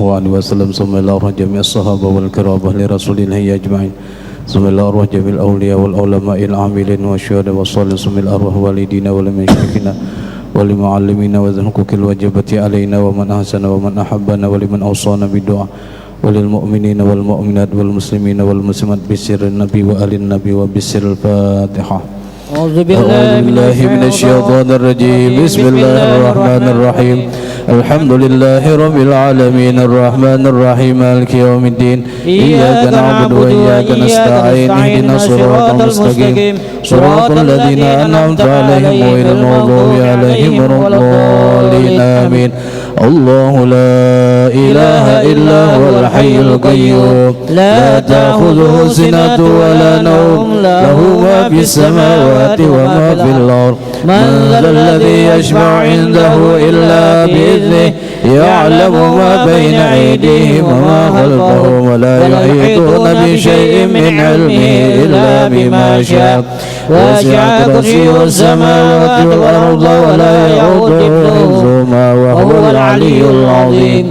وعليه وسلم. ثم إلى أرواح جميع الصحابة والكرام لرسول الله أجمعين. ثم إلى أرواح جميع الأولياء والعلماء العاملين والشهداء والصالحين. ثم إلى أرواح والدينا ولمشايخنا ولمعلمينا وذي الحقوق الواجبة علينا ومن أحسن ومن أحبنا ولمن أوصانا بالدعاء وللمؤمنين والمؤمنات والمسلمين والمسلمات بسر النبي وآل النبي وبسر الفاتحة. أعوذ بالله من الشيطان الرجيم. بسم الله الرحمن الرحيم. الحمد لله رب العالمين الرحمن الرحيم مالك يوم الدين. إياك نعبد وإياك نستعين. اهدنا الصراط المستقيم صراط الذين أنعمت عليهم غير المغضوب عليهم ولا الضالين آمين. الله لا إله إلا هو الحي القيوم لا تأخذه سنة ولا نوم له ما في السماوات وما في الأرض. من ذا الذي يشفع عنده إلا بإذنه يعلم ما بين أيديهم وما خلفهم ولا يحيطون بشيء من علمه إلا بما شاء. وسع كرسيه السماوات والأرض ولا يؤوده حفظهما وهو العلي العظيم.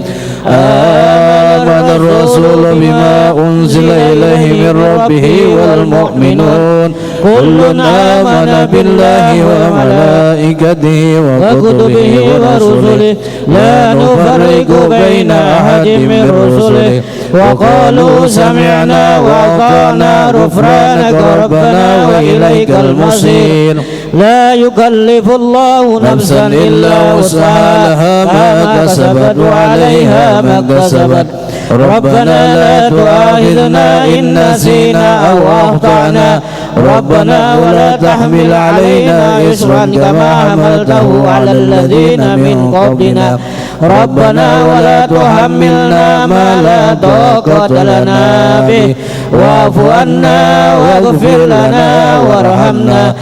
آمن الرسول بما أنزل إليه من ربه والمؤمنون كل آمن بالله وملائكته وكتبه ورسله لا نفرق بين أحد من رسله وقالوا سمعنا وأطعنا غفرانك ربنا وإليك المصير. لا يكلف الله نفسا إلا وسعها لها ما كسبت وعليها ما اكتسبت. ربنا لا تؤاخذنا إن نسينا أو أخطأنا ربنا ولا تحمل علينا إصرا كما حملته على الذين من قبلنا ربنا ولا تحملنا ما لا طاقة لنا به واعف عنا واغفر لنا وارحمنا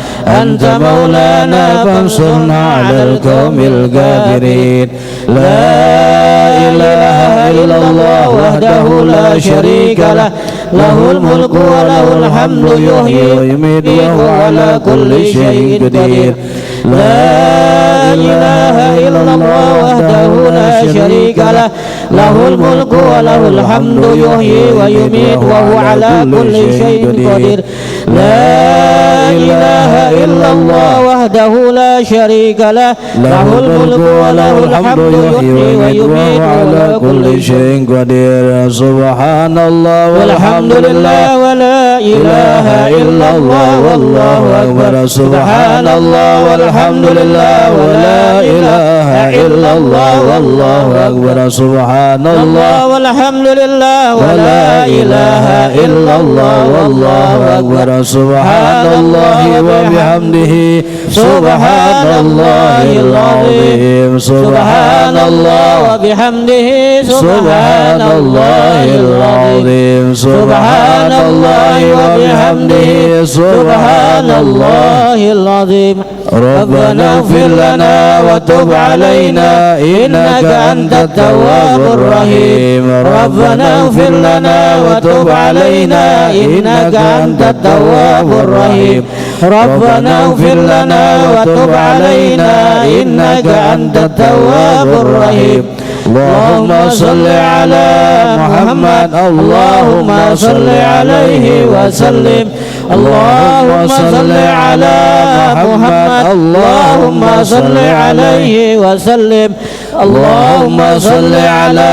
أنت مولانا فانصرنا على القوم الكافرين. لا إله إلا الله وحده لا شريك له له الملك وله الحمد يحيي ويميت وهو على كل شيء قدير. لا إله إلا الله وحده لا شريك له له الملك وله الحمد يحيي ويميت وهو على كل شيء قدير. لا إله إلا الله وحده لا شريك له له الملك وله الحمد يحيي ويميت وعلى كل شيء قدير. سبحان الله والحمد لله ولا إله إلا الله والله أكبر. سبحان الله والحمد لله ولا إله إلا الله والله أكبر. سبحان الله والحمد لله ولا إله إلا الله والله أكبر. سبحان الله وبحمده سبحان الله العظيم. سبحان الله وبحمده سبحان الله العظيم. سبحان الله وبحمده سبحان الله العظيم. ربنا اغفر لنا وتب علينا إنك أنت التواب الرحيم. ربنا اغفر لنا وتب علينا إنك أنت التواب الرحيم. ربنا اغفر لنا وتب علينا إنك أنت التواب الرحيم. اللهم صل على محمد اللهم صل عليه وسلم. اللهم صل على محمد اللهم صل عليه وسلم. اللهم صل على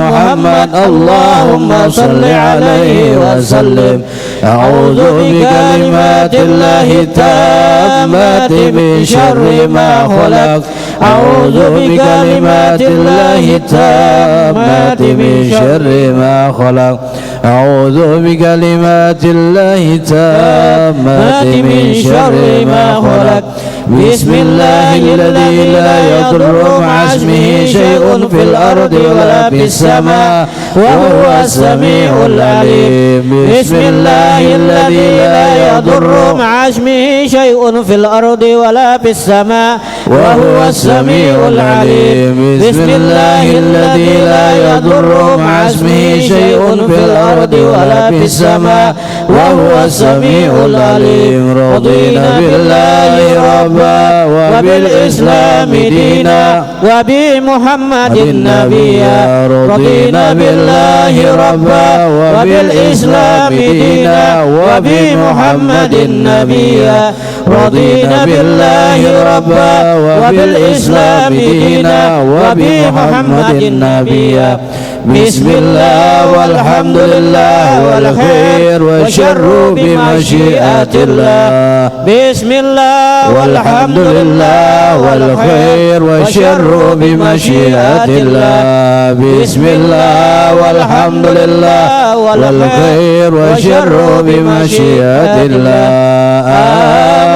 محمد اللهم صل عليه وسلم. أعوذ بكلمات الله التامات من شر ما خلق. أعوذ بكلمات الله التامات من شر ما خلق. أعوذ بكلمات الله التامات من شر ما خلق. بسم الله الذي لا يضر مع اسمه شيء في الأرض ولا في السماء وهو السميع العليم. بسم الله الذي لا يضر مع اسمه شيء في الأرض ولا في السماء وهو السميع العليم. بسم الله الذي لا يضر مع اسمه شيء في الأرض ولا في السماء وهو السميع العليم. رضينا بالله ربا وبالإسلام دينا وبمحمد نبيا. رضينا بالله ربا وبالإسلام دينا وبمحمد نبيا. رضينا بالله ربا وبالإسلام دينا وبمحمد نبيا. بسم الله والحمد لله والخير والشر بمشيئة الله. بسم الله والحمد لله والخير والشر بمشيئة الله. بسم الله والحمد لله والخير والشر بمشيئة الله.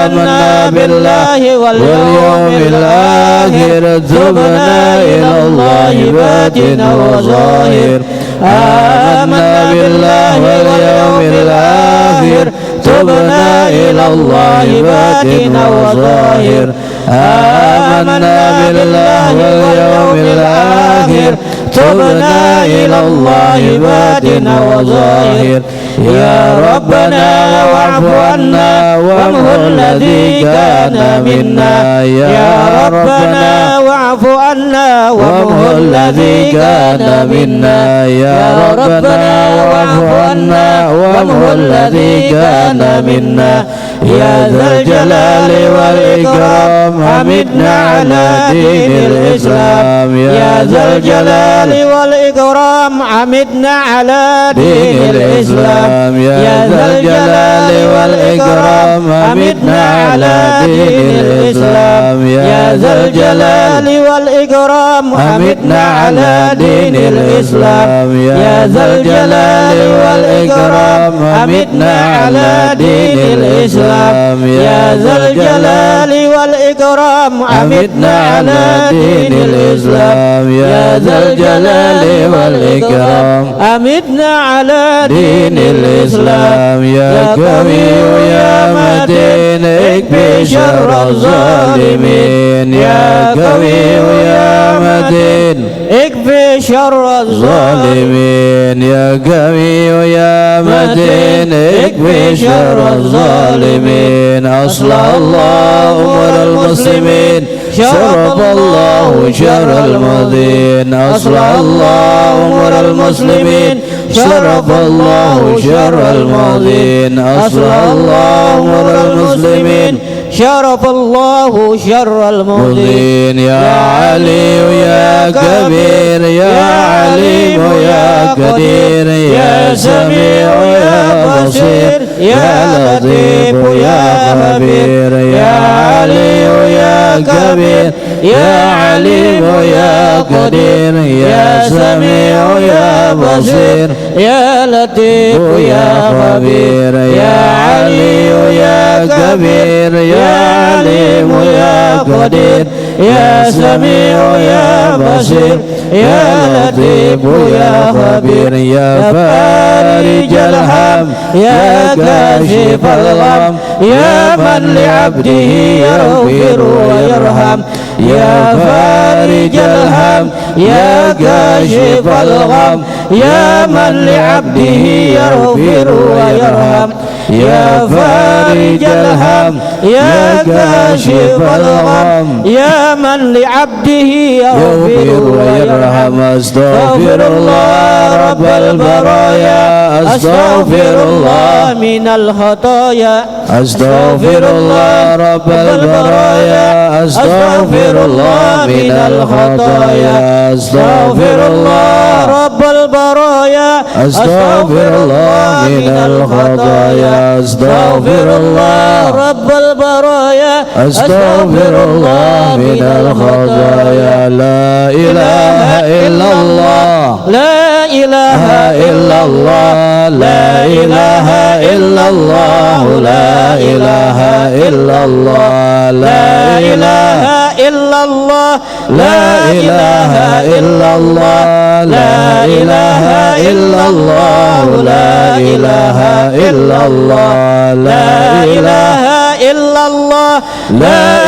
آمنا بالله واليوم الآخر تبنا إلى الله باطنا وظاهر. آمنا بالله واليوم الآخر تبنا إلى الله باطنا وظاهر. آمنا بالله واليوم الآخر تبنا إلى الله باطنا وظاهر. يا ربنا واعف عنا وامه الذي كان منا. يا ربنا واعف عنا وامه الذي كان منا. يا ربنا واعف عنا وامه الذي كان منا. يا ذا الجلال والإكرام حمدنا على دين الإسلام. يا ذا الجلال والإكرام حمدنا على دين الإسلام. يا ذا الجلال والإكرام حمدنا على دين الإسلام. يا ذا الجلال والإكرام حمدنا على دين الإسلام. يا ذا الجلال والإكرام حمدنا على دين الإسلام. يا ذا الجلال والإكرام حمدنا على دين الإسلام. يا ذا الجلال والإكرام حمدنا على دين الإسلام. يا قوي يا متين اكفي شر الظالمين. يا قوي يا متين اكفي شر الظالمين. يا قوي يا متين اكفي شر الظالمين. أصلح الله أمور المسلمين شرف الله شر المؤذين. أصلح الله أمور المسلمين شرف الله شر المؤذين. أصلح الله أمور المسلمين شرف الله شر المؤذين. يا علي يا كبير يا عليم يا قدير يا سميع يا بصير يا لطيف يا خبير. يا علي يا كبير يا عليم يا قدير يا سميع يا بصير يا لطيف يا خبير. يا علي يا كبير يا عليم يا قدير يا سميع يا بصير يا لطيف يا خبير. يا فارج الهم يا كاشف الغم يا من لعبده يغفر ويرحم. يا فارج الهم يا كاشف الغم يا من لعبده يغفر ويرحم. يا فارج الهم يا كاشف الغم يا من لعبده يغفر ويرحم. أستغفر الله رب البرايا. أستغفر الله من الخطايا. أستغفر الله رب البرايا. أستغفر الله من الخطايا. أستغفر الله رب البرايا. أستغفر الله من الخطايا. أستغفر الله رب البرايا. أستغفر الله من الخطايا. لا إله إلا الله. لا إله إلا الله. لا إله إلا الله. لا إله إلا الله. لا إله إلا الله. لا إله إلا الله. لا إله إلا الله. لا إله إلا الله. لا إله إلا الله. لا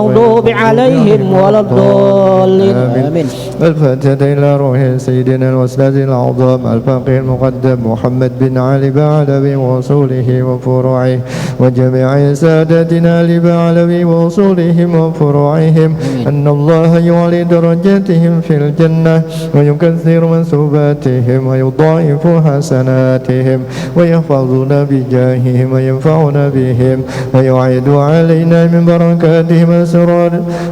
المغضوب عليهم ولا الضالين آمين. الفاتحة إلى روح سيدنا الأستاذ الأعظم الفقيه المقدم محمد بن علي بعلوي وأصوله وفروعه وجميع سادتنا لبعلوي وأصولهم وفروعهم أن الله يعلي درجاتهم في الجنة ويكثر منسوباتهم ويضاعف حسناتهم ويحفظنا بجاههم وينفعنا بهم ويعيد علينا من بركاتهم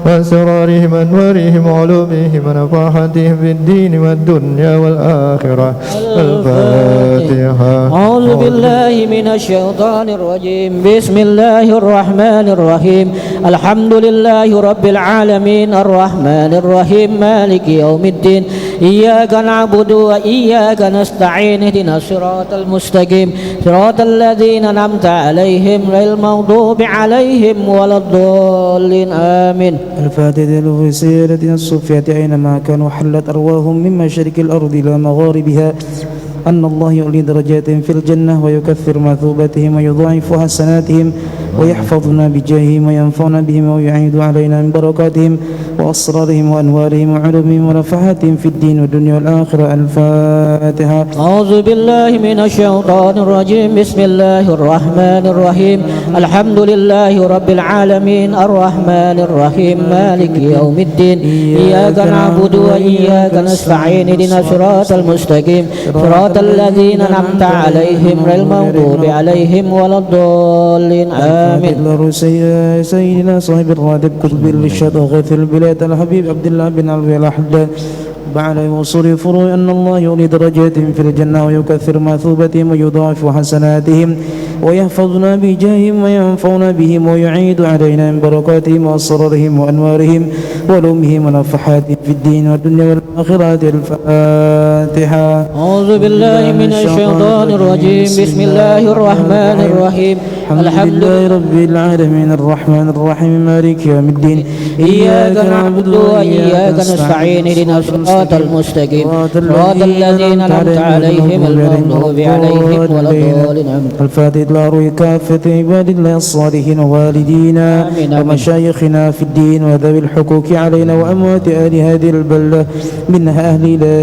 وأسرارهم أنوارهم وعلومهم ونفاحتهم في الدين والدنيا والآخرة. الفاتحة. أعوذ بالله من الشيطان الرجيم. بسم الله الرحمن الرحيم. الحمد لله رب العالمين الرحمن الرحيم مالك يوم الدين إياك نعبد وإياك نستعين اهدنا الصراط المستقيم صراط الذين أنعمت عليهم غير المغضوب عليهم ولا الضالين آمين. الفاتحة في سيرتنا الصوفية أينما كانوا حلت أرواحهم من مشارق الأرض إلى مغاربها أن الله يعلي درجاتهم في الجنة ويكثر مثوبتهم ويضاعف حسناتهم ويحفظنا بجاههم وينفعنا بهم ويعيد علينا من بركاتهم وأسرارهم وأنوارهم وعلومهم ونفحاتهم في الدين والدنيا والآخرة. الفاتحة. أعوذ بالله من الشيطان الرجيم. بسم الله الرحمن الرحيم. الحمد لله رب العالمين الرحمن الرحيم مالك يوم الدين إياك نعبد وإياك نستعين اهدنا الصراط المستقيم صراط الذين أنعمت عليهم غير المغضوب عليهم ولا الضالين آمين. سيدنا صاحب الراتب قطب الرشاد وغيث البلاد الحبيب عبد الله بن علوي الأحداد بعلى وصول فروع أن الله يولي درجاتهم في الجنة ويكثر مثوبتهم ويضاعف حسناتهم ويحفظنا بجاههم وينفعنا بهم ويعيد علينا من بركاتهم وأسرارهم وأنوارهم ولومهم ونفحاتهم في الدين والدنيا والآخرة. الفاتحة. أعوذ بالله من الشيطان الرجيم. بسم الله الرحمن الرحيم. الحمد لله رب العالمين الرحمن الرحيم مالك يوم الدين إياك نعبد وإياك نستعين اهدنا الصراط المستقيم صراط الذين أنعمت عليهم المغضوب عليهم ولا الضالين. الفاتحة لأروي كافة عباد الله الصالحين ووالدينا ومشايخنا في الدين وذوي الحقوق علينا وأموات أهل هذه البلدة منها أهل لا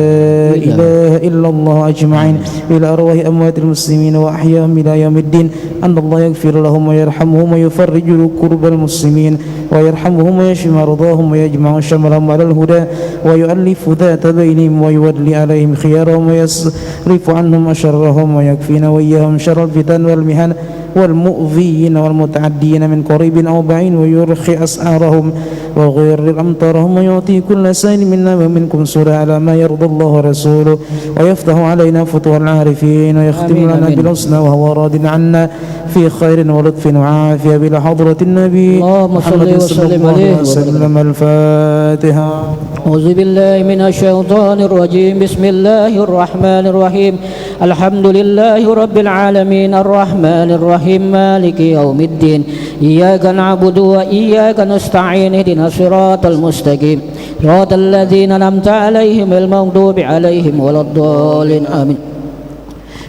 إله إلا الله أجمعين إلى أرواح أموات المسلمين وأحياهم إلى يوم الدين أن الله يغفر لهم ويرحمهم ويفرج كرب المسلمين ويرحمهم ويشفي مرضاهم ويجمع شملهم على الهدى ويؤلف ذات بينهم ويولي عليهم خيارهم ويصرف عنهم أشرهم ويكفينا وإياهم شر الفتن والمهن والمؤذين والمتعدين من قريب أو بعيد ويرخي أسعارهم ويغير أمطارهم ويعطي كل سائل منا ومنكم سورة على ما يرضى الله ورسوله ويفتح علينا فتوى العارفين ويختم لنا بالحسنى وهو راض عنا في خير ولطف وعافية بلا حضرة النبي محمد صلى الله عليه وسلم. الفاتحة. أعوذ بالله من الشيطان الرجيم. بسم الله الرحمن الرحيم. الحمد لله رب العالمين الرحمن الرحيم مالك يوم الدين إياك نعبد وإياك نستعين اهدنا الصراط المستقيم صراط الذين أنعمت عليهم المغضوب عليهم ولا الضالين آمين.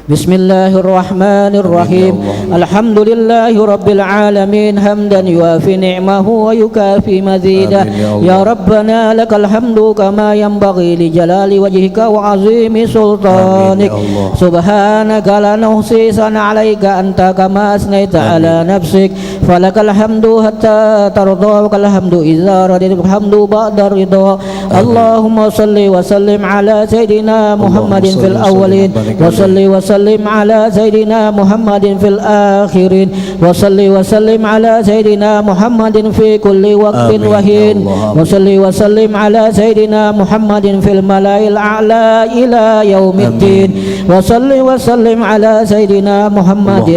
بسم الله الرحمن الرحيم. الحمد لله رب العالمين حمدا يوافي نعمه ويكافي مزيده. يا ربنا لك الحمد كما ينبغي لجلال وجهك وعظيم سلطانك. سبحانك لا نحصي ثناء عليك أنت كما أثنيت على نفسك فلك الحمد حتى ترضى ولك الحمد إذا رضيت الحمد بعد الرضا. اللهم صل وسلم على سيدنا محمد في الأولين وصل وسلم على سيدنا محمد في الآخرين وصل وسلم على سيدنا محمد في كل وقت وحين وصل وسلم على سيدنا محمد في الملأ الأعلى إلى يوم الدين وصل وسلم على سيدنا محمد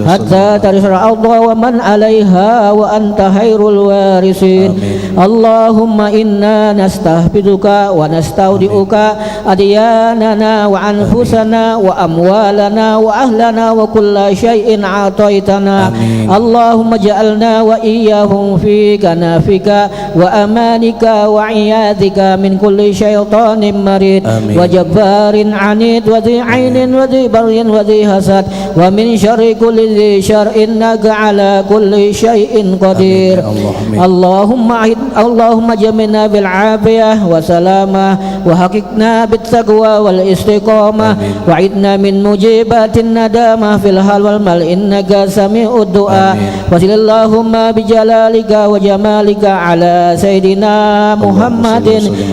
حتى ترث الأرض ومن عليها وأنت خير الوارثين. اللهم إنا نستحفظك ونستودعك أدياننا وأنفسنا وأموالنا وأهلنا وكل شيء أعطيتنا. اللهم اجعلنا وإياهم في كنافك وأمانك وعياذك من كل شيطان مريد وجبار عنيد وذي عين وذي بغي وذي حسد ومن شر كل ذي شر إنك على كل شيء قدير. اللهم جمعنا بالعافية وسلامة وحققنا بالتقوى والاستقامة وعدنا من مجيبات الندامة في الحال والمال إنك سميع الدعاء. وصل اللهم بجلالك وجمالك على سيدنا محمد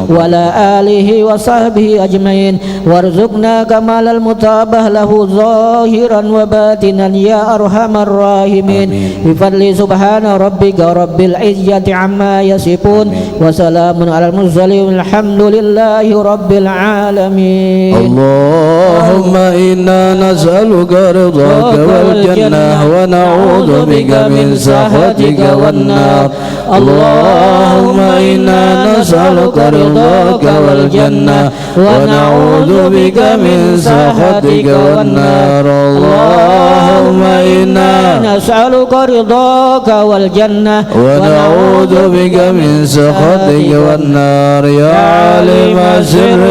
وعلى آله وصحبه أجمعين وارزقنا كمال المتابعة له ظاهرا وباطنا يا أرحم الراحمين بفضل سبحان ربك رب العزة عما يصفون وسلام على المرسلين الحمد لله رب العالمين. اللهم إنا نسألك رضاك والجنة ونعوذ بك من سخطك والنار. اللهم إنا نسألك رضاك والجنة ونعوذ بك من سخطك والنار. اللهم إنا نسألك رضاك والجنة ونعوذ بك من سخطك والنار. يا عالم السر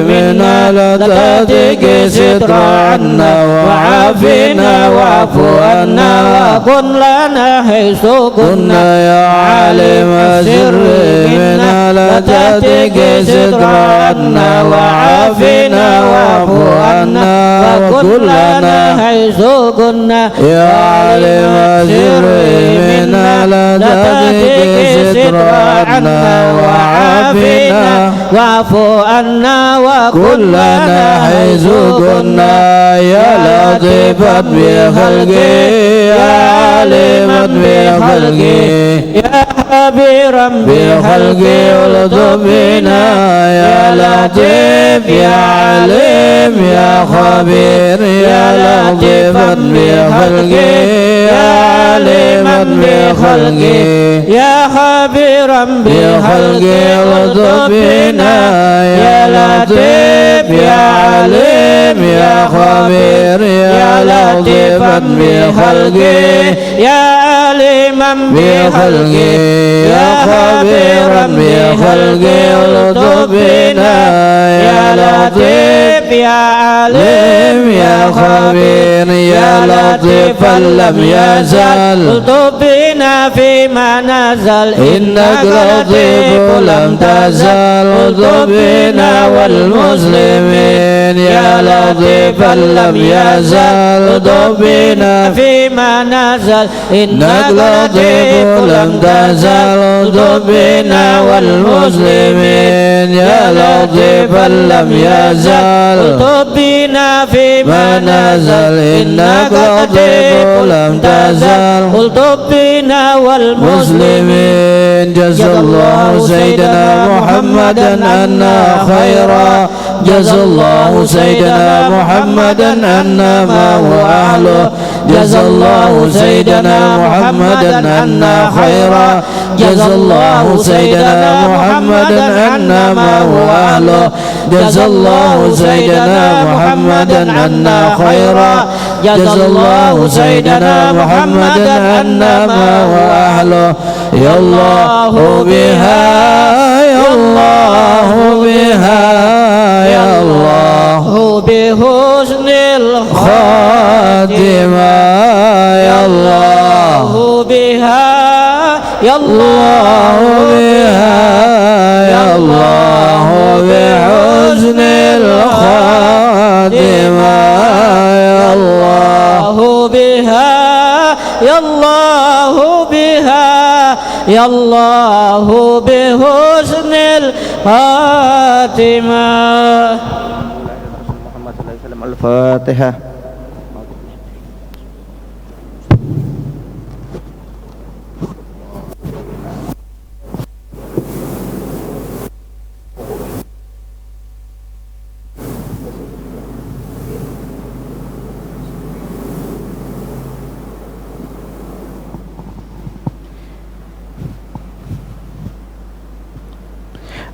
من لذاتك ستر عنا وعافنا واعف عنا وكن لنا حيث كنا. يا عالم السر من لذاتك ستر عنا وعافنا واعف عنا وكن لنا حيث كنا. يا عالم السر من لذاتك ستر عنا وعافنا واعف عنا وكن لنا حيث كنا. يا لطيفا بخلقه يا عالما بخلقه يا خبيرا بخلقه الطف بنا. يا لطيف يا عليم يا خبير يا لطيفا بخلقه يا عليما بخلقه يا خبيرا بخلقه الطف بنا. يا لطيف يا عليم يا خبير يا لطيفا بخلقه يا عليما بخلقه يا خبيرا بخلقه الطف بنا. يا لطيف يا عليم يا خبير يا لطيفا لم يزل الطف بنا فيما نزل إنك لطيف لم تزل الطف بنا والمسلمين. يا لطيفا لم يزل الطف بنا فيما نزل إنك لطيف لم تزل الطف بنا والمسلمين. يا لطيفا لم يزل الطف بنا فيما نزل إنك لطيف لم تزل الطف بنا والمسلمين. جزا الله سيدنا محمدا أنا خيرا. جزا الله سيدنا محمدا أنا ما هو أهله. جزا الله سيدنا محمدا أنا خيرا. جزا الله سيدنا محمدا أنا ما هو أهله. جزا الله سيدنا محمدا أنا خيرا. جزا الله سيدنا محمدا أنا ما هو أهله. يا الله بها يا الله بها يا الله بحسن الخاتمة. يا الله بها يا الله بها يا الله بحسن الخاتمة. يا الله بها يا الله بها يا الله بحسن الخاتمة. الفاتحة.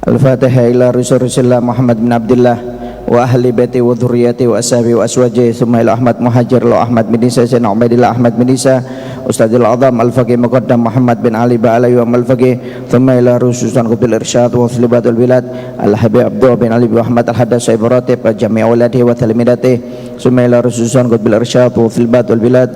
Al-Fatihah ila Rasulullah Muhammad bin Abdullah wa ahli baiti wa dhurriyyati wa ashabi wa aswaji thumma ila Ahmad Muhajir la Ahmad bin Isa Sayyidina Ubaidillah Ahmad bin Isa Ustadzul Azam Al-Faqih Muqaddam Muhammad bin Ali Ba'alawi wa Al-Faqih thumma ila Rasulullah Qabil Irsyad wa Slibatul Bilad Al-Habib Abdullah bin Ali bin Muhammad Al-Hadas Sayyid Ratib Jami' Awladihi wa Talmidatihi thumma ila Rasulullah Qabil Irsyad wa Slibatul Bilad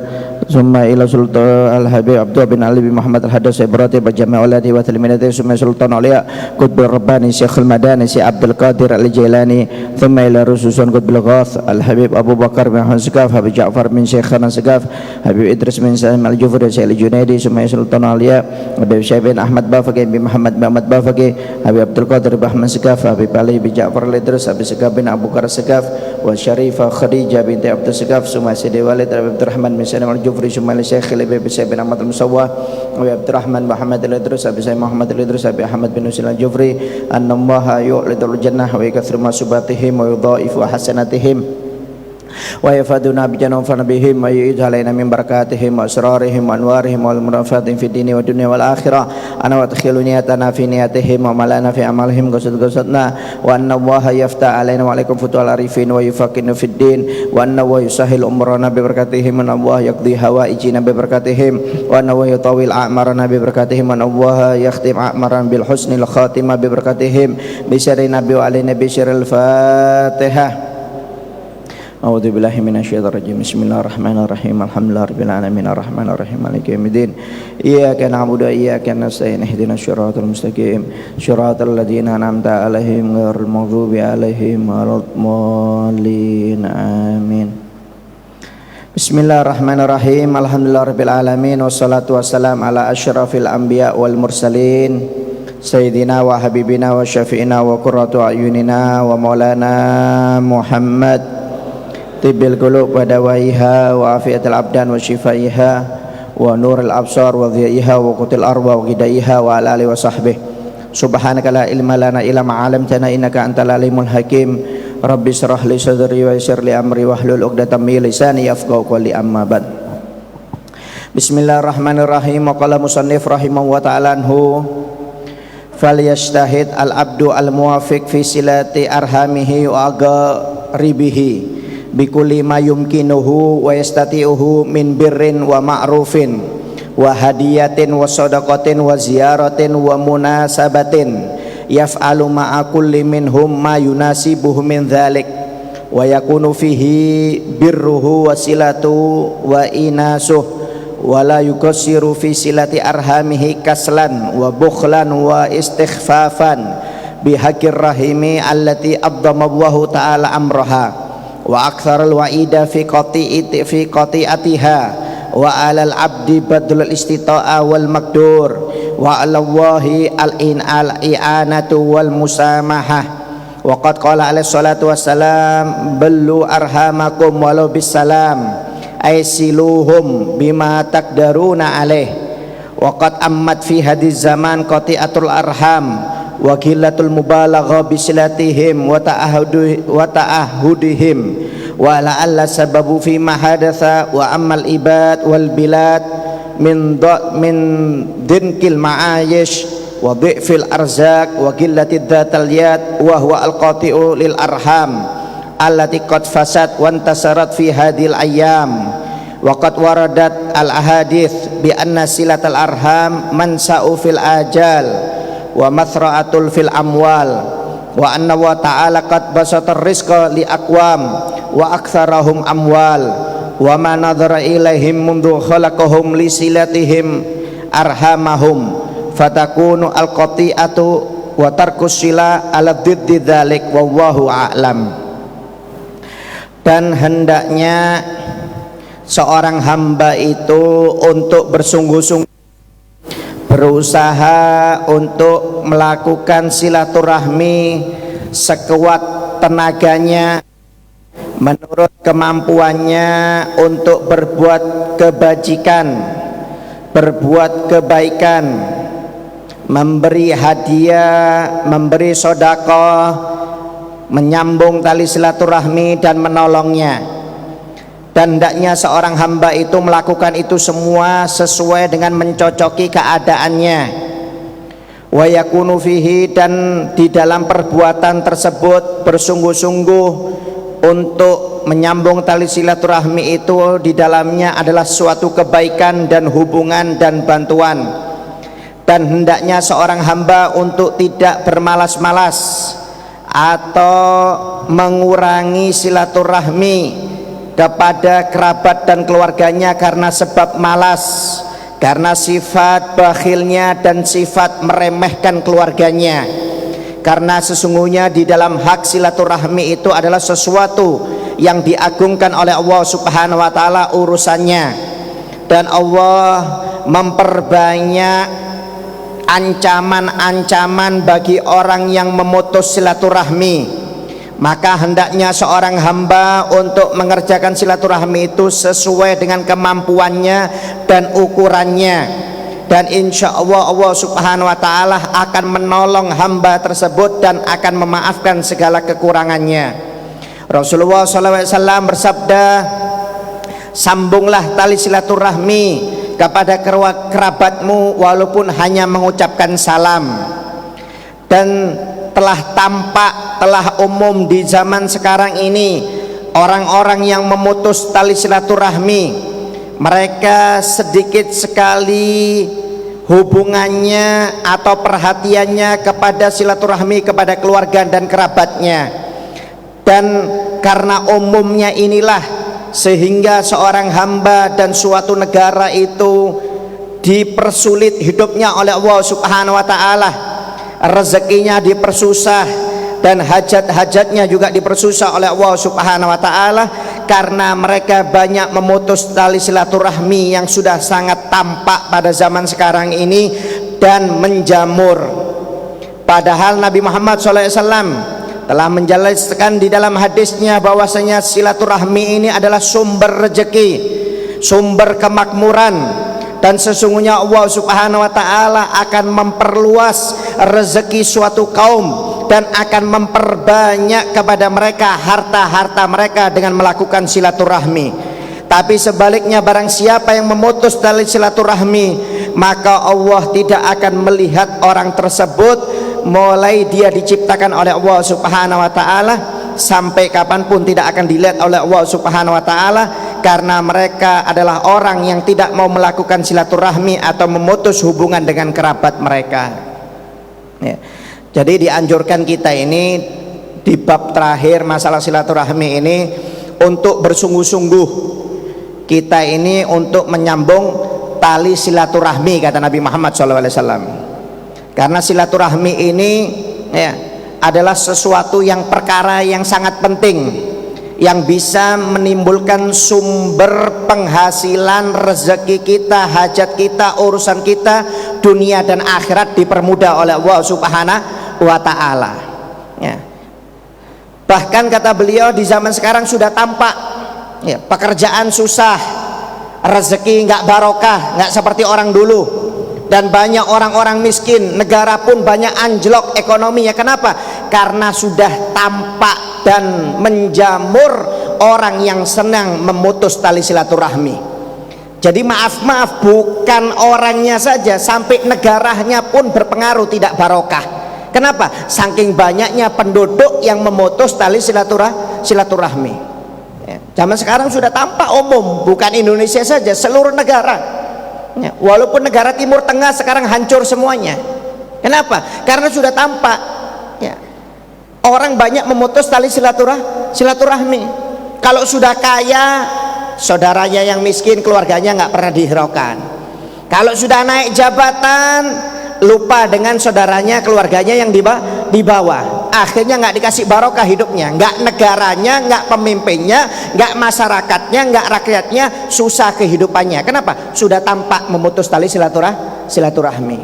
thumma ila Sultan Al-Habib Abdullah bin Ali bin Muhammad Al-Hadas Sayyid Ratib Jami' Awladihi wa Talmidatihi thumma Sultan Auliya Qutbul Rabbani Syekhul Madani Syekh Abdul Qadir Al-Jailani thumma ila Rasulullah Qabil Ghath Al-Habib Abu Bakar bin Ahmad Segaf Habib Ja'far bin Syekhana Segaf Habib Idris bin Salim Al-Jufri Syekh Al-Junaidi thumma Sultan Auliya Habib Syekh bin Ahmad Bafaqi bin Muhammad bin Ahmad Bafaqi Habib Abdul Qadir bin Ahmad Segaf Habib Ali bin Ja'far Al-Idris Habib Segaf bin Abu Bakar Segaf wa Syarifah Khadijah binti Abdul Segaf thumma Sidi Walid Habib Abdurrahman bin Salim Al-Jufri thumma Syekh Habib Syekh bin Ahmad Al-Musawwah Habib Abdurrahman Muhammad Al-Idris Habib Syekh Muhammad Al-Idris Habib Ahmad bin Husain Al-Jufri annallaha yu'lidul jannah wa yakthuru masubatihim wa yudha'ifu hasanatihim wa yafaduna bijannah fa nabihim wa yu'idhu alaina min barakatihim wa asrarihim wa anwarihim wal murafatin fid dini wa dunya wal akhirah ana wa takhilu niyatana fi niyatihim wa malana fi amalihim qasad-qasadna wa anna allaha yafta alaina wa alaikum futuhal arifin wa yufaqinu fid din wa anna wa yusahhil umrana bi barakatihim wa allah yaqdi hawaijina bi barakatihim wa anna wa yutawil a'marana bi barakatihim wa allah yakhtim a'maran bil husnil khatimah bi barakatihim bi syarri nabi wa ali nabi syarril fatihah. A'udzu billahi minasyaitonir rajim. Bismillahirrahmanirrahim. Alhamdulillahirabbil alamin arrahmanir rahim maliki yaumiddin. Iyyaka na'budu wa iyyaka nasta'in ihdinas siratal mustaqim. Shiratal ladzina an'amta 'alaihim ghairil maghdubi 'alaihim waladdallin. Amin. Bismillahirrahmanirrahim. Alhamdulillahirabbil alamin wassalatu wassalam ala asyrafil anbiya wal mursalin. Sayyidina wa habibina wa syafi'ina wa qurratu a'yunina wa maulana Muhammad Tibil qulub wa dawaiha wa afiatil abdan wa shifaiha wa nuril absar wa dhiyaiha wa qutil arwa wa ghidaiha wa ala alihi wa sahbihi. Subhanaka la ilma lana illa ma 'allamtana innaka antal alimul hakim. Rabbi shrah li sadri wa yassir li amri wahlul 'uqdatam min lisani yafqahu qawli amma ba'd. Bismillahirrahmanirrahim. Wa qala musannif rahimahu wa ta'ala anhu falyastahid al-abdu al-muwafiq fi silati arhamihi wa aqribihi bikulli ma yumkinuhu wa yastati'uhu min birrin wa ma'rufin wa hadiyatin wa sadaqatin wa ziyaratin wa munasabatin yaf'alu ma'a kulli minhum ma yunasibuhu min dhalik wa yakunu fihi birruhu wa silatu wa inasuh wa la yukassiru fi silati arhamihi kaslan wa bukhlan wa istighfafan bihaqqir rahimi allati abdamallahu ta'ala amraha wa aktsaral wa'ida fi qati'atiha wa 'alal 'abdi badlul istita'a wal maqdur wa 'alallahi al-i'anatu wal musamahah wa qad qala alaihi salatu wassalam ballu arhamakum walau bisalam ay siluhum bima taqdaruna alaih wa qad ammat fi hadhiz zaman qati'atul arham wa qillatul mubalagha bisilatihim wa ta'ahudihim wa la'alla sababu fi ma hadatha wa ammal ibad wal bilad min dinkil ma'ayish wa dhi'fil arzak wa qillatid dhatal yad wa huwa al-qati'u lil arham allati qad fasad wa intasarat fi hadhil ayyam wa qad waradat al ahadits bi anna silatal arham mansa'u fil ajal wa mathra'atul fil amwal wa anna wa ta'ala qad basatar rizqa li aqwam wa aktsarahum amwal wa ma nadhara ilaihim mundu khalaqahum li silatihim arhamahum fatakunu al-qati'atu wa tarkus sila ala diddi dzalik wallahu a'lam. Dan hendaknya seorang hamba itu untuk bersungguh-sungguh berusaha untuk melakukan silaturahmi sekuat tenaganya menurut kemampuannya untuk berbuat kebajikan, berbuat kebaikan, memberi hadiah, memberi sedekah, menyambung tali silaturahmi dan menolongnya. Dan hendaknya seorang hamba itu melakukan itu semua sesuai dengan mencocoki keadaannya. wa yakunu fihi, dan di dalam perbuatan tersebut bersungguh-sungguh untuk menyambung tali silaturahmi itu di dalamnya adalah suatu kebaikan dan hubungan dan bantuan. Dan hendaknya seorang hamba untuk tidak bermalas-malas atau mengurangi silaturahmi kepada kerabat dan keluarganya karena sebab malas, karena sifat bakhilnya dan sifat meremehkan keluarganya. Karena sesungguhnya di dalam hak silaturahmi itu adalah sesuatu yang diagungkan oleh Allah Subhanahu wa taala urusannya, dan Allah memperbanyak ancaman-ancaman bagi orang yang memutus silaturahmi. Maka hendaknya seorang hamba untuk mengerjakan silaturahmi itu sesuai dengan kemampuannya dan ukurannya, dan insya Allah Allah Subhanahu wa taala akan menolong hamba tersebut dan akan memaafkan segala kekurangannya. Rasulullah SAW bersabda, sambunglah tali silaturahmi kepada kerabatmu walaupun hanya mengucapkan salam. Dan telah tampak, telah umum di zaman sekarang ini, orang-orang yang memutus tali silaturahmi, mereka sedikit sekali hubungannya atau perhatiannya kepada silaturahmi kepada keluarga dan kerabatnya. Dan karena umumnya inilah sehingga seorang hamba dan suatu negara itu dipersulit hidupnya oleh Allah Subhanahu wa taala, rezekinya dipersusah dan hajat-hajatnya juga dipersusah oleh Allah Subhanahu wa taala, karena mereka banyak memutus tali silaturahmi yang sudah sangat tampak pada zaman sekarang ini dan menjamur. Padahal Nabi Muhammad SAW telah menjelaskan di dalam hadisnya bahwasanya silaturahmi ini adalah sumber rezeki, sumber kemakmuran, dan sesungguhnya Allah Subhanahu wa taala akan memperluas rezeki suatu kaum dan akan memperbanyak kepada mereka harta-harta mereka dengan melakukan silaturahmi. Tapi sebaliknya, barang siapa yang memutus tali silaturahmi, maka Allah tidak akan melihat orang tersebut mulai dia diciptakan oleh Allah Subhanahu wa taala sampai kapanpun tidak akan dilihat oleh Allah Subhanahu wa taala, karena mereka adalah orang yang tidak mau melakukan silaturahmi atau memutus hubungan dengan kerabat mereka. Ya. Jadi dianjurkan kita ini di bab terakhir masalah silaturahmi ini untuk bersungguh-sungguh kita ini untuk menyambung tali silaturahmi, kata Nabi Muhammad SAW. Karena silaturahmi ini ya, adalah sesuatu yang perkara yang sangat penting, yang bisa menimbulkan sumber penghasilan, rezeki kita, hajat kita, urusan kita dunia dan akhirat dipermudah oleh Allah Subhanahu wa taala. Ya. Bahkan kata beliau di zaman sekarang sudah tampak ya, pekerjaan susah, rezeki nggak barokah, nggak seperti orang dulu. Dan banyak orang-orang miskin, negara pun banyak anjlok ekonominya. Kenapa? Karena sudah tampak dan menjamur orang yang senang memutus tali silaturahmi. Jadi maaf-maaf, bukan orangnya saja, sampai negaranya pun berpengaruh, tidak barokah. Kenapa? Saking banyaknya penduduk yang memutus tali silaturahmi. Ya, zaman sekarang sudah tampak umum, bukan Indonesia saja, seluruh negara. Ya, walaupun negara Timur Tengah sekarang hancur semuanya. Kenapa? Karena sudah tampak ya, orang banyak memutus tali silaturahmi. Kalau sudah kaya, saudaranya yang miskin, keluarganya nggak pernah dihiraukan. Kalau sudah naik jabatan, lupa dengan saudaranya, keluarganya yang di bawah. Akhirnya nggak dikasih barokah hidupnya, nggak negaranya, nggak pemimpinnya, nggak masyarakatnya, nggak rakyatnya, susah kehidupannya. Kenapa? Sudah tampak memutus tali silaturahmi.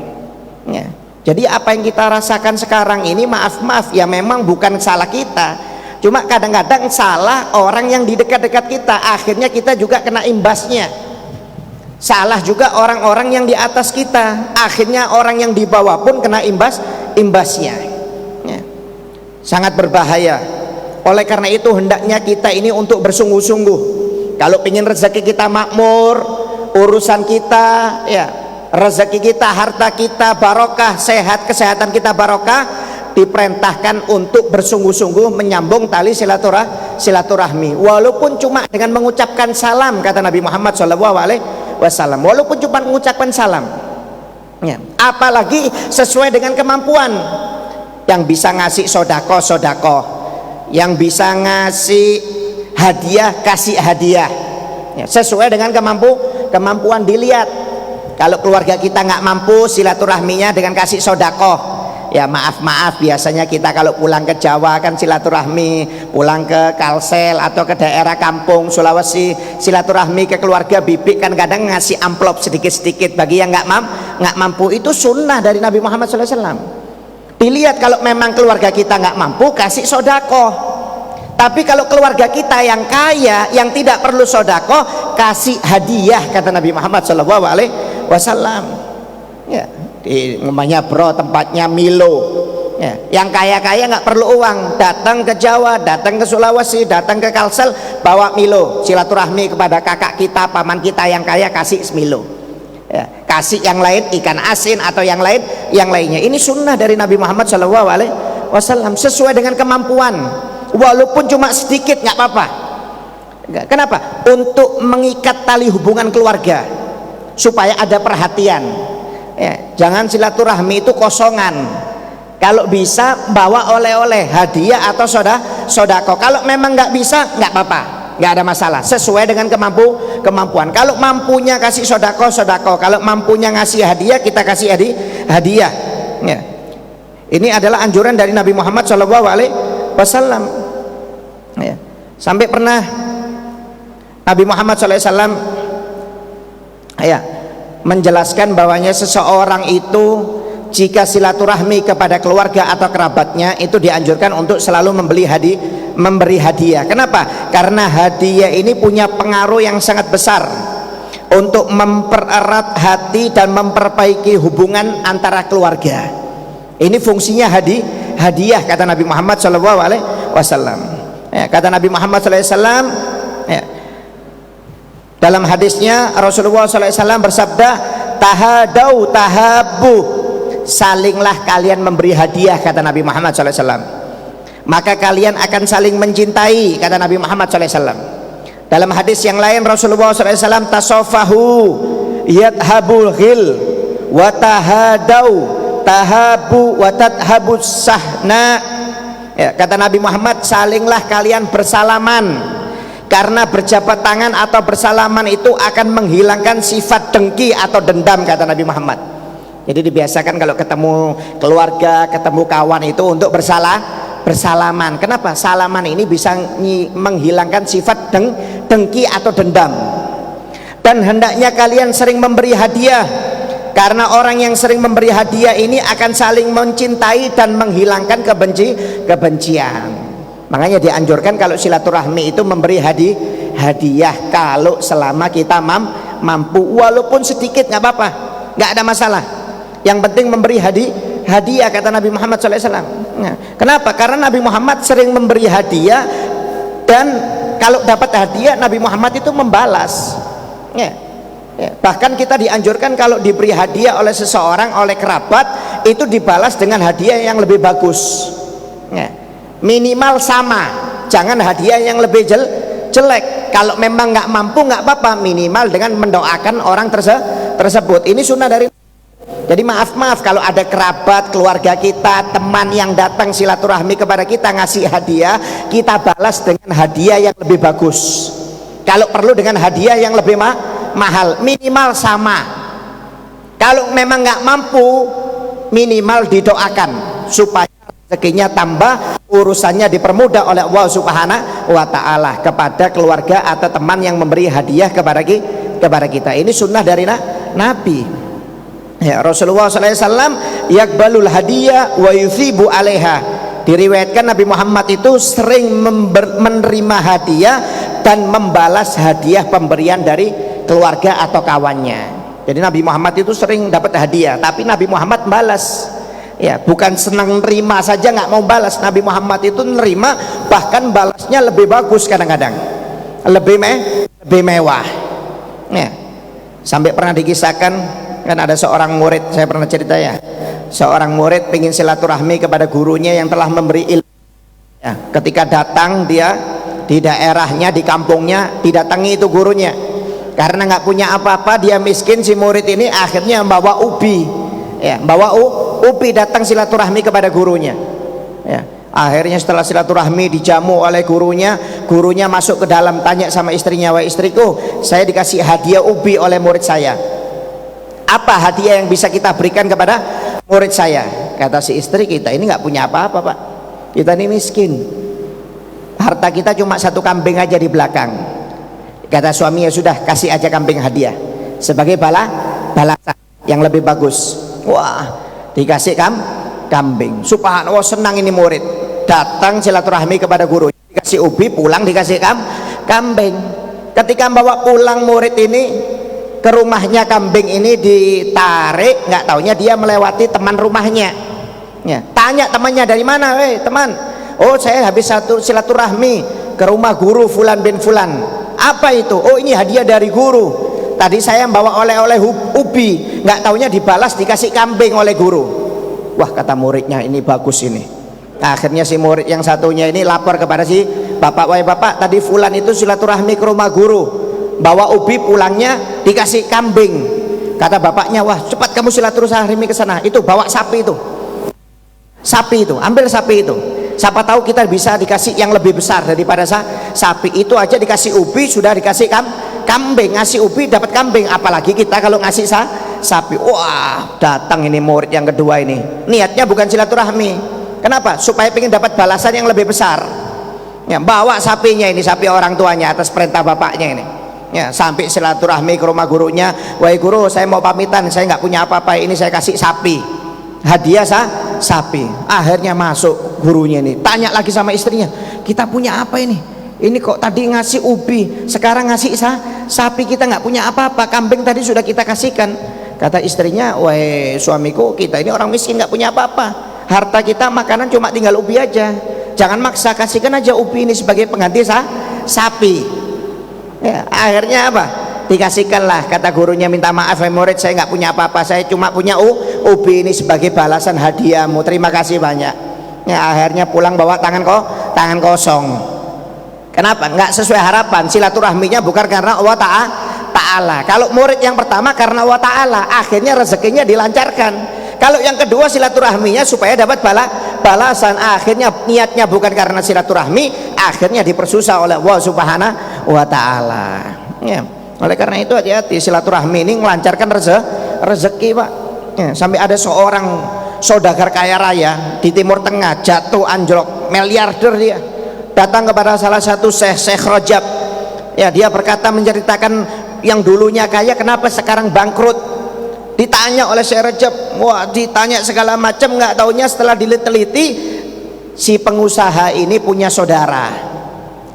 Ya. Jadi apa yang kita rasakan sekarang ini, maaf ya, memang bukan salah kita, cuma kadang-kadang salah orang yang di dekat-dekat kita, akhirnya kita juga kena imbasnya. Salah juga orang-orang yang di atas kita, akhirnya orang yang di bawah pun kena imbasnya. Sangat berbahaya. Oleh karena itu hendaknya kita ini untuk bersungguh-sungguh. Kalau ingin rezeki kita makmur, urusan kita ya rezeki kita, harta kita barokah, sehat, kesehatan kita barokah, diperintahkan untuk bersungguh-sungguh menyambung tali silaturahmi, walaupun cuma dengan mengucapkan salam, kata Nabi Muhammad SAW, walaupun cuma mengucapkan salam ya. Apalagi sesuai dengan kemampuan. Yang bisa ngasih sodako, yang bisa ngasih hadiah, kasih hadiah ya, sesuai dengan kemampuan. Dilihat kalau keluarga kita nggak mampu, silaturahminya dengan kasih sodako ya. Maaf biasanya kita kalau pulang ke Jawa kan silaturahmi, pulang ke Kalsel atau ke daerah kampung Sulawesi, silaturahmi ke keluarga bibik kan kadang ngasih amplop sedikit-sedikit bagi yang nggak mampu. Itu sunnah dari Nabi Muhammad SAW. Dilihat kalau memang keluarga kita nggak mampu, kasih sodako. Tapi kalau keluarga kita yang kaya, yang tidak perlu sodako, kasih hadiah, kata Nabi Muhammad SAW ya. Namanya bro, tempatnya Milo ya. Yang kaya-kaya nggak perlu uang, datang ke Jawa, datang ke Sulawesi, datang ke Kalsel, bawa Milo, silaturahmi kepada kakak kita, paman kita yang kaya, kasih Milo ya. Kasih yang lain ikan asin atau yang lainnya. Ini sunnah dari Nabi Muhammad SAW, sesuai dengan kemampuan, walaupun cuma sedikit nggak apa-apa. Kenapa? Untuk mengikat tali hubungan keluarga, supaya ada perhatian ya. Jangan silaturahmi itu kosongan. Kalau bisa bawa oleh-oleh, hadiah atau sodako. Kalau memang nggak bisa, nggak apa-apa, nggak ada masalah, sesuai dengan kemampuan. Kalau mampunya kasih sodako, kalau mampunya ngasih hadiah, kita kasih hadiah ya. Ini adalah anjuran dari Nabi Muhammad SAW ya. Sampai pernah Nabi Muhammad SAW ya menjelaskan bahwanya seseorang itu jika silaturahmi kepada keluarga atau kerabatnya itu dianjurkan untuk selalu memberi hadiah. Kenapa? Karena hadiah ini punya pengaruh yang sangat besar untuk mempererat hati dan memperbaiki hubungan antara keluarga. Ini fungsinya hadiah, kata Nabi Muhammad SAW ya. Kata Nabi Muhammad SAW ya, dalam hadisnya Rasulullah SAW bersabda, tahadau tahabu, salinglah kalian memberi hadiah, kata Nabi Muhammad SAW, maka kalian akan saling mencintai, kata Nabi Muhammad SAW. Dalam hadis yang lain Rasulullah SAW, tasofahu yadhabul ghil wa tahadau tahabu wa tadhabus sahna ya, kata Nabi Muhammad, salinglah kalian bersalaman, karena berjabat tangan atau bersalaman itu akan menghilangkan sifat dengki atau dendam, kata Nabi Muhammad. Jadi dibiasakan kalau ketemu keluarga, ketemu kawan itu untuk bersalaman. Kenapa? Salaman ini bisa menghilangkan sifat dengki atau dendam. Dan hendaknya kalian sering memberi hadiah, karena orang yang sering memberi hadiah ini akan saling mencintai dan menghilangkan kebencian. Makanya dianjurkan kalau silaturahmi itu memberi hadiah kalau selama kita mampu, walaupun sedikit nggak apa-apa, nggak ada masalah. Yang penting memberi hadiah, kata Nabi Muhammad SAW. Nah, kenapa? Karena Nabi Muhammad sering memberi hadiah, dan kalau dapat hadiah Nabi Muhammad itu membalas ya. Ya, bahkan kita dianjurkan kalau diberi hadiah oleh seseorang, oleh kerabat, itu dibalas dengan hadiah yang lebih bagus ya. Minimal sama, jangan hadiah yang lebih jelek. Kalau memang nggak mampu nggak apa-apa, minimal dengan mendoakan orang tersebut. Ini sunnah dari. Jadi maaf kalau ada kerabat, keluarga kita, teman yang datang silaturahmi kepada kita ngasih hadiah, kita balas dengan hadiah yang lebih bagus. Kalau perlu dengan hadiah yang lebih mahal, minimal sama. Kalau memang nggak mampu, minimal didoakan supaya rezekinya tambah, urusannya dipermudah oleh Allah Subhanahu wa Ta'ala kepada keluarga atau teman yang memberi hadiah kepada kita. Ini sunnah dari Nabi ya. Rasulullah SAW yakbalul hadiah wa yuthibu alaiha. Diriwayatkan Nabi Muhammad itu sering menerima hadiah dan membalas hadiah pemberian dari keluarga atau kawannya. Jadi Nabi Muhammad itu sering dapat hadiah, tapi Nabi Muhammad balas ya, bukan senang nerima saja nggak mau balas. Nabi Muhammad itu nerima, bahkan balasnya lebih bagus, kadang-kadang lebih mewah ya. Sampai pernah dikisahkan Kan ada seorang murid, saya pernah cerita ya, seorang murid ingin silaturahmi kepada gurunya yang telah memberi ilmu ya, ketika datang dia di daerahnya, di kampungnya, didatangi itu gurunya karena nggak punya apa-apa, dia miskin si murid ini, akhirnya bawa ubi ya, bawa ubi datang silaturahmi kepada gurunya ya. Akhirnya setelah silaturahmi dijamu oleh gurunya, gurunya masuk ke dalam, tanya sama istrinya, wah istriku, saya dikasih hadiah ubi oleh murid saya, apa hadiah yang bisa kita berikan kepada murid saya? Kata si istri, kita ini nggak punya apa-apa pak, kita ini miskin, harta kita cuma 1 kambing aja di belakang. Kata suami, ya sudah, kasih aja kambing hadiah sebagai balasan yang lebih bagus. Wah, dikasih kambing. Subhanallah, senang ini murid, datang silaturahmi kepada guru, dikasih ubi, pulang dikasih kambing. Ketika bawa pulang murid ini ke rumahnya, kambing ini ditarik, nggak taunya dia melewati teman rumahnya ya. Tanya temannya, dari mana teman? Oh, saya habis satu silaturahmi ke rumah guru fulan bin fulan. Apa itu? Oh, ini hadiah dari guru, tadi saya bawa oleh-oleh ubi, nggak taunya dibalas dikasih kambing oleh guru. Wah, kata muridnya, ini bagus ini. Akhirnya si murid yang satunya ini lapor kepada si bapak, wahai bapak, tadi fulan itu silaturahmi ke rumah guru, bawa ubi, pulangnya dikasih kambing. Kata bapaknya, wah cepat kamu silaturahmi ke sana, itu bawa sapi itu, ambil sapi itu, siapa tahu kita bisa dikasih yang lebih besar daripada sapi itu. Aja dikasih ubi sudah dikasih kambing, ngasih ubi dapat kambing, apalagi kita kalau ngasih sapi. Wah, datang ini murid yang kedua ini, niatnya bukan silaturahmi, kenapa? Supaya ingin dapat balasan yang lebih besar ya, bawa sapinya ini, sapi orang tuanya atas perintah bapaknya ini ya, sampai silaturahmi ke rumah gurunya, wahai guru, saya mau pamitan, saya nggak punya apa-apa, ini saya kasih sapi, hadiah sapi. Akhirnya masuk gurunya ini, tanya lagi sama istrinya, kita punya apa ini kok tadi ngasih ubi, sekarang ngasih sapi, kita nggak punya apa-apa, kambing tadi sudah kita kasihkan. Kata istrinya, wahai suamiku, kita ini orang miskin, nggak punya apa-apa, harta kita makanan cuma tinggal ubi aja, jangan maksa, kasihkan aja ubi ini sebagai pengganti sapi ya. Akhirnya apa? Dikasihkanlah. Kata gurunya, minta maaf ya murid, saya nggak punya apa-apa, saya cuma punya ubi ini sebagai balasan hadiahmu, terima kasih banyak ya. Akhirnya pulang bawa tangan kosong. Kenapa? Nggak sesuai harapan, silaturahminya bukan karena Allah Ta'ala. Kalau murid yang pertama karena Allah Ta'ala, akhirnya rezekinya dilancarkan. Kalau yang kedua silaturahminya supaya dapat balasan, akhirnya niatnya bukan karena silaturahmi, akhirnya dipersusah oleh Allah Subhanahu wa Ta'ala ya. Oleh karena itu hati-hati, silaturahmi ini melancarkan rezeki pak ya. Sampai ada seorang saudagar kaya raya di Timur Tengah, jatuh anjlok, miliarder dia, datang kepada salah satu Syekh Rajab ya. Dia berkata, menceritakan yang dulunya kaya kenapa sekarang bangkrut. Ditanya oleh Syekh Rajab, wah ditanya segala macam, nggak taunya setelah diteliti, si pengusaha ini punya saudara,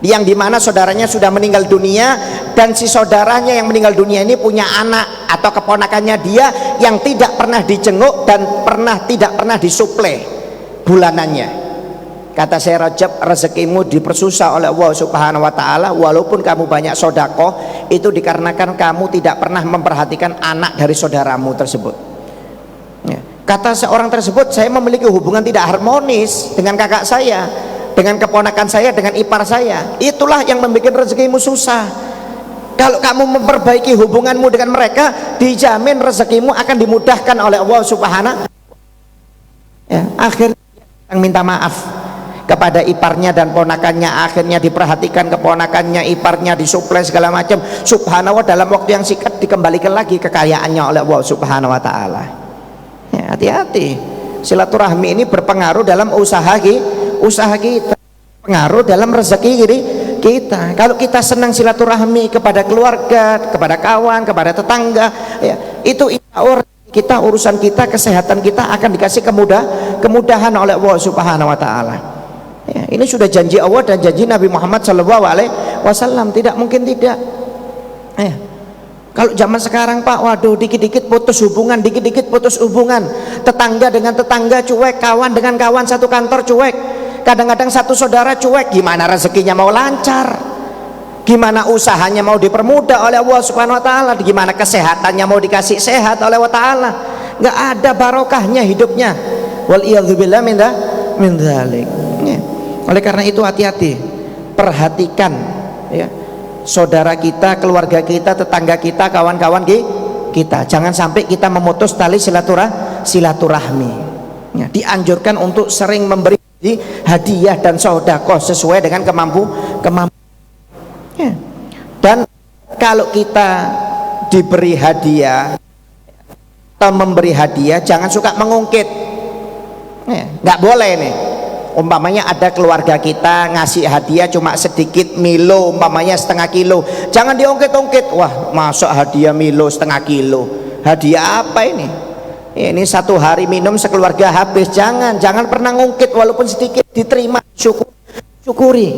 yang dimana saudaranya sudah meninggal dunia, dan si saudaranya yang meninggal dunia ini punya anak atau keponakannya dia yang tidak pernah dijenguk dan tidak pernah disuplai bulanannya. Kata Syekh Rajab, rezekimu dipersusah oleh Allah Subhanahu wa Ta'ala, walaupun kamu banyak sodakoh, itu dikarenakan kamu tidak pernah memperhatikan anak dari saudaramu tersebut ya. Kata seorang tersebut, saya memiliki hubungan tidak harmonis dengan kakak saya, dengan keponakan saya, dengan ipar saya, itulah yang membuat rezekimu susah. Kalau kamu memperbaiki hubunganmu dengan mereka, dijamin rezekimu akan dimudahkan oleh Allah Subhanahu ya. Akhirnya minta maaf kepada iparnya dan ponakannya, akhirnya diperhatikan keponakannya, iparnya disuplai segala macam. Subhanallah, dalam waktu yang singkat dikembalikan lagi kekayaannya oleh Allah Subhanahu wa Ta'ala ya. Hati-hati, silaturahmi ini berpengaruh dalam usaha kita, pengaruh dalam rezeki kita. Kalau kita senang silaturahmi kepada keluarga, kepada kawan, kepada tetangga ya, itu kita, urusan kita, kesehatan kita akan dikasih kemudahan oleh Allah Subhanahu wa Ta'ala ya. Ini sudah janji Allah dan janji Nabi Muhammad SAW, tidak mungkin tidak ya. Kalau zaman sekarang pak, waduh, dikit-dikit putus hubungan, tetangga dengan tetangga cuek, kawan dengan kawan satu kantor cuek, kadang-kadang satu saudara cuek, gimana rezekinya mau lancar Gimana usahanya mau dipermudah oleh Allah Subhanahu wa taala, gimana kesehatannya mau dikasih sehat oleh Allah taala. Enggak ada barokahnya hidupnya. Wal iyadzubillah min dzalik. Ya. Oleh karena itu hati-hati. Perhatikan ya. Saudara kita, keluarga kita, tetangga kita, kawan-kawan kita. Jangan sampai kita memutus tali silaturahmi. Ya, dianjurkan untuk sering memberi hadiah dan sedekah sesuai dengan kemampuan. Ya. Dan kalau kita diberi hadiah atau memberi hadiah, jangan suka mengungkit. Ya, nggak boleh nih. Umpamanya ada keluarga kita ngasih hadiah cuma sedikit Milo, umpamanya setengah kilo, jangan diungkit-ungkit. Wah, masuk hadiah Milo setengah kilo, hadiah apa ini? Ini satu hari minum sekeluarga habis. Jangan pernah ngungkit, walaupun sedikit diterima, syukuri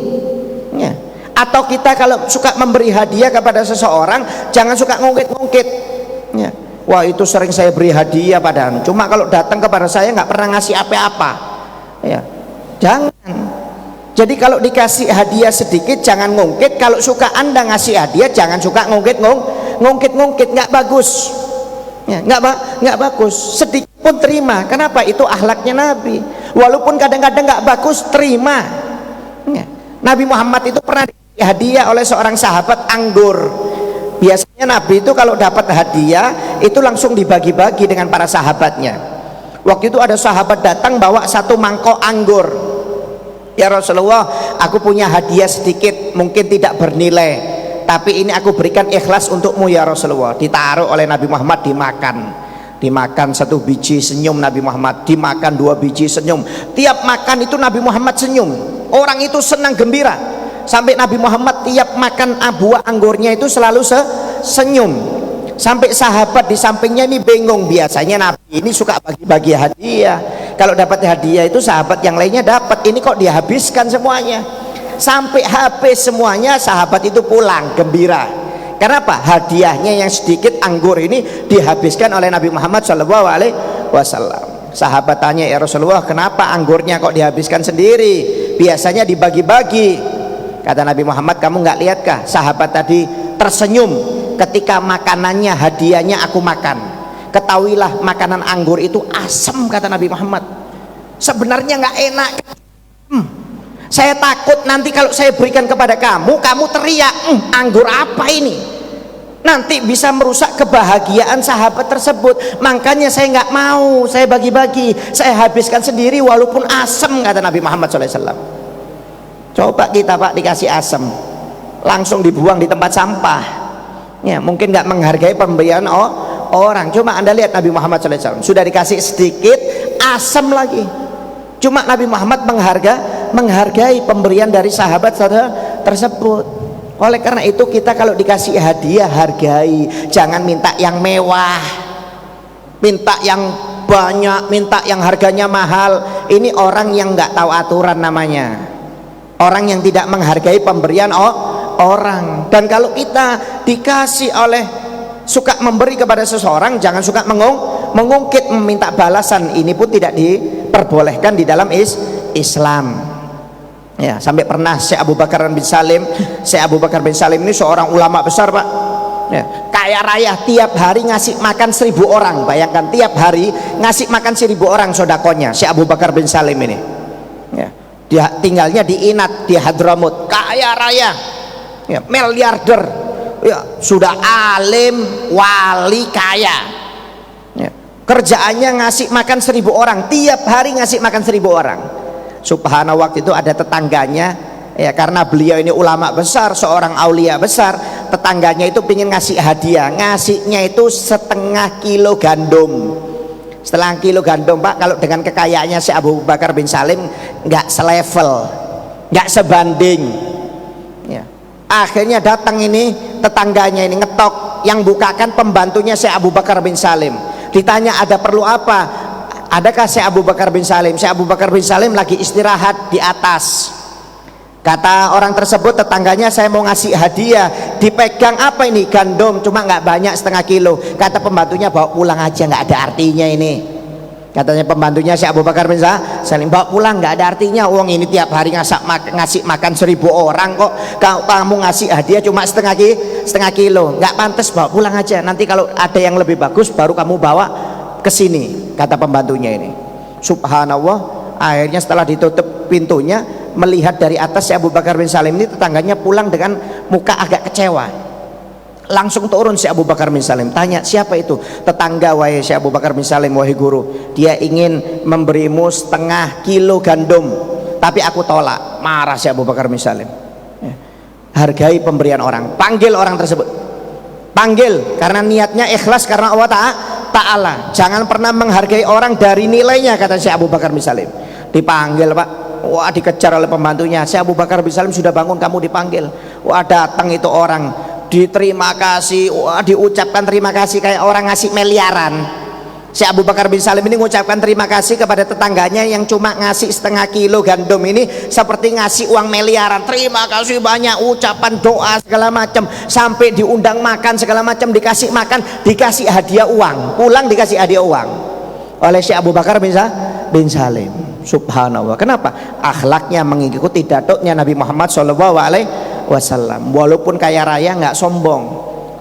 ya. Atau kita kalau suka memberi hadiah kepada seseorang, jangan suka ngungkit-ngungkit ya. Wah, itu sering saya beri hadiah padahal, cuma kalau datang kepada saya nggak pernah ngasih apa-apa ya. Jangan. Jadi kalau dikasih hadiah sedikit jangan ngungkit. Kalau suka Anda ngasih hadiah jangan suka ngungkit, nggak bagus ya, nggak bagus. Sedikit pun terima. Kenapa? Itu akhlaknya Nabi. Walaupun kadang-kadang nggak bagus, terima ya. Nabi Muhammad itu pernah dikasih hadiah oleh seorang sahabat anggur. Biasanya Nabi itu kalau dapat hadiah itu langsung dibagi-bagi dengan para sahabatnya. Waktu itu ada sahabat datang bawa satu mangkok anggur. Ya Rasulullah, aku punya hadiah sedikit, mungkin tidak bernilai, tapi ini aku berikan ikhlas untukmu ya Rasulullah. Ditaruh oleh Nabi Muhammad, dimakan satu biji, senyum Nabi Muhammad. Dimakan dua biji, senyum. Tiap makan itu Nabi Muhammad senyum. Orang itu senang gembira. Sampai Nabi Muhammad tiap makan buah anggurnya itu selalu senyum. Sampai sahabat di sampingnya ini bingung. Biasanya Nabi ini suka bagi-bagi hadiah. Kalau dapat hadiah itu sahabat yang lainnya dapat, ini kok dihabiskan semuanya. Sampai habis semuanya, sahabat itu pulang gembira. Kenapa? Hadiahnya yang sedikit anggur ini dihabiskan oleh Nabi Muhammad SAW. Sahabat tanya, ya Rasulullah, kenapa anggurnya kok dihabiskan sendiri? Biasanya dibagi-bagi. Kata Nabi Muhammad, kamu nggak lihatkah sahabat tadi tersenyum ketika makanannya, hadiahnya aku makan. Ketahuilah makanan anggur itu asam, kata Nabi Muhammad. Sebenarnya nggak enak. Saya takut nanti kalau saya berikan kepada kamu teriak, anggur apa ini? Nanti bisa merusak kebahagiaan sahabat tersebut. Makanya saya nggak mau, saya bagi-bagi, saya habiskan sendiri walaupun asam, kata Nabi Muhammad SAW. Coba kita Pak dikasih asam, langsung dibuang di tempat sampah. Ya, mungkin nggak menghargai pemberian orang. Cuma Anda lihat Nabi Muhammad SAW sudah dikasih sedikit asam lagi. Cuma Nabi Muhammad menghargai pemberian dari sahabat tersebut. Oleh karena itu kita kalau dikasih hadiah hargai, jangan minta yang mewah, minta yang banyak, minta yang harganya mahal. Ini orang yang nggak tahu aturan namanya, orang yang tidak menghargai pemberian orang. Dan kalau kita dikasih oleh suka memberi kepada seseorang, jangan suka mengungkit, meminta balasan. Ini pun tidak diperbolehkan di dalam Islam. Ya, sampai pernah Syekh Abu Bakar bin Salim. Syekh Abu Bakar bin Salim ini seorang ulama besar Pak. Ya, kaya raya, tiap hari ngasih makan 1000 orang. Bayangkan tiap hari ngasih makan 1000 orang sodakonya Syekh Abu Bakar bin Salim ini. Ya, dia tinggalnya di Inat, di Hadramut. Kaya raya, ya, miliarder. Ya, sudah alim, wali, kaya ya. Kerjaannya ngasih makan 1000 orang, tiap hari ngasih makan 1000 orang. Subhanallah, waktu itu ada tetangganya ya, karena beliau ini ulama besar, seorang aulia besar. Tetangganya itu ingin ngasih hadiah, ngasihnya itu setengah kilo gandum. Setengah kilo gandum Pak, kalau dengan kekayaannya si Abu Bakar bin Salim nggak selevel, nggak sebanding ya. Akhirnya datang ini tetangganya ini ngetok, yang bukakan pembantunya Syekh Abu Bakar bin Salim. Ditanya ada perlu apa? Adakah Syekh Abu Bakar bin Salim? Syekh Abu Bakar bin Salim lagi istirahat di atas. Kata orang tersebut, tetangganya, saya mau ngasih hadiah. Dipegang apa ini? Gandum, cuma nggak banyak, setengah kilo. Kata pembantunya, bawa pulang aja, nggak ada artinya ini. Katanya pembantunya si Abu Bakar bin Salim, bawa pulang, nggak ada artinya. Uang ini tiap hari ngasih makan 1000 orang kok. Kamu ngasih hadiah cuma setengah kilo, nggak pantas, bawa pulang aja. Nanti kalau ada yang lebih bagus baru kamu bawa ke sini, kata pembantunya ini. Subhanallah, akhirnya setelah ditutup pintunya, melihat dari atas si Abu Bakar bin Salim ini, tetangganya pulang dengan muka agak kecewa. Langsung turun si Abu Bakar bin Salim, tanya, siapa itu? Tetangga, wahai si Abu Bakar bin Salim, wahai guru, dia ingin memberimu setengah kilo gandum, tapi aku tolak. Marah si Abu Bakar bin Salim. Hargai pemberian orang, panggil orang tersebut, panggil, karena niatnya ikhlas karena Allah Ta'ala. Jangan pernah menghargai orang dari nilainya, kata si Abu Bakar bin Salim. Dipanggil, Pak. Wah, dikejar oleh pembantunya. Si Abu Bakar bin Salim, sudah bangun, kamu dipanggil. Wah, datang itu orang, diterima kasih, wah, diucapkan terima kasih kayak orang ngasih miliaran. Si Abu Bakar bin Salim ini mengucapkan terima kasih kepada tetangganya yang cuma ngasih setengah kilo gandum ini seperti ngasih uang miliaran. Terima kasih banyak, ucapan doa segala macam, sampai diundang makan segala macam, dikasih makan, dikasih hadiah uang, pulang dikasih hadiah uang oleh si Abu Bakar bin Salim. Subhanallah, kenapa? Akhlaknya mengikuti datuknya Nabi Muhammad SAW. Walaupun kaya raya nggak sombong,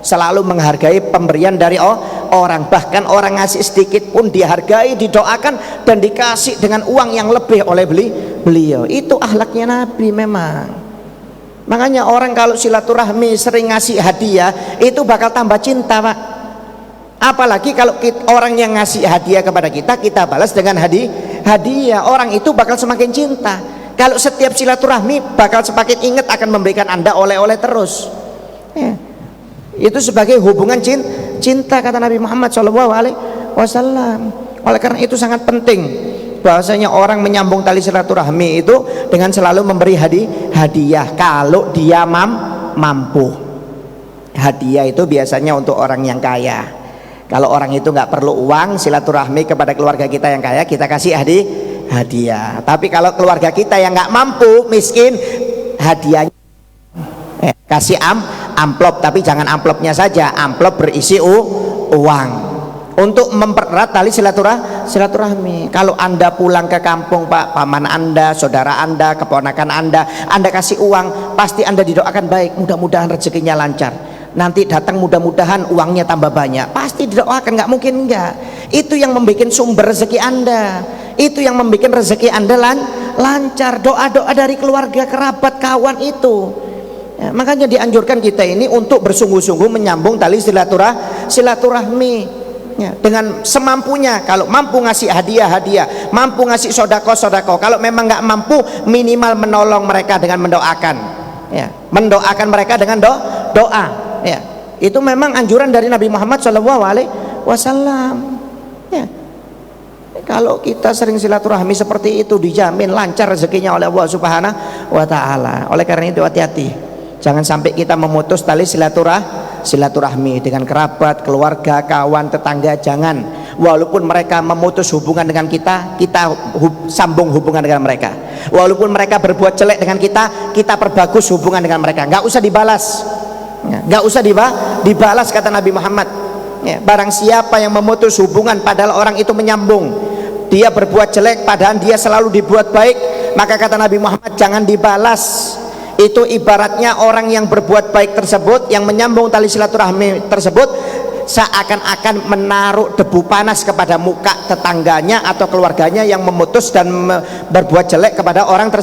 selalu menghargai pemberian dari orang. Bahkan orang ngasih sedikit pun dihargai, didoakan, dan dikasih dengan uang yang lebih oleh beliau. Itu akhlaknya Nabi memang. Makanya orang kalau silaturahmi sering ngasih hadiah, itu bakal tambah cinta, Pak. Apalagi kalau orang yang ngasih hadiah kepada kita, kita balas dengan hadiah, orang itu bakal semakin cinta. Kalau setiap silaturahmi bakal semakin ingat akan memberikan Anda oleh-oleh terus. Ya. Itu sebagai hubungan cinta, kata Nabi Muhammad SAW. Oleh karena itu sangat penting bahwasanya orang menyambung tali silaturahmi itu dengan selalu memberi hadiah kalau dia mampu. Hadiah itu biasanya untuk orang yang kaya. Kalau orang itu nggak perlu uang, silaturahmi kepada keluarga kita yang kaya, kita kasih hadiah. Tapi kalau keluarga kita yang nggak mampu, miskin, hadiahnya kasih amplop, tapi jangan amplopnya saja, amplop berisi uang untuk mempererat tali silaturahmi. Kalau Anda pulang ke kampung, Pak, paman Anda, saudara Anda, keponakan Anda kasih uang, pasti Anda didoakan baik, mudah-mudahan rezekinya lancar. Nanti datang mudah-mudahan uangnya tambah banyak, pasti didoakan, nggak mungkin enggak. Itu yang membuat sumber rezeki Anda, itu yang membuat rezeki Anda lancar. Doa-doa dari keluarga, kerabat, kawan itu ya, makanya dianjurkan kita ini untuk bersungguh-sungguh menyambung tali silaturahmi ya, dengan semampunya. Kalau mampu ngasih hadiah, mampu ngasih sodako. Kalau memang nggak mampu, minimal menolong mereka dengan mendoakan ya, mendoakan mereka dengan doa ya. Itu memang anjuran dari Nabi Muhammad SAW ya. Kalau kita sering silaturahmi seperti itu, dijamin lancar rezekinya oleh Allah Subhanahu wa Ta'ala. Oleh karena itu hati-hati, jangan sampai kita memutus tali silaturahmi dengan kerabat, keluarga, kawan, tetangga. Jangan. Walaupun mereka memutus hubungan dengan kita, kita sambung hubungan dengan mereka. Walaupun mereka berbuat jelek dengan kita perbagus hubungan dengan mereka. Nggak usah dibalas ya, nggak usah dibalas, kata Nabi Muhammad ya. Barang siapa yang memutus hubungan padahal orang itu menyambung, dia berbuat jelek padahal dia selalu dibuat baik, maka kata Nabi Muhammad jangan dibalas. Itu ibaratnya orang yang berbuat baik tersebut, yang menyambung tali silaturahmi tersebut, seakan-akan menaruh debu panas kepada muka tetangganya atau keluarganya yang memutus dan berbuat jelek kepada orang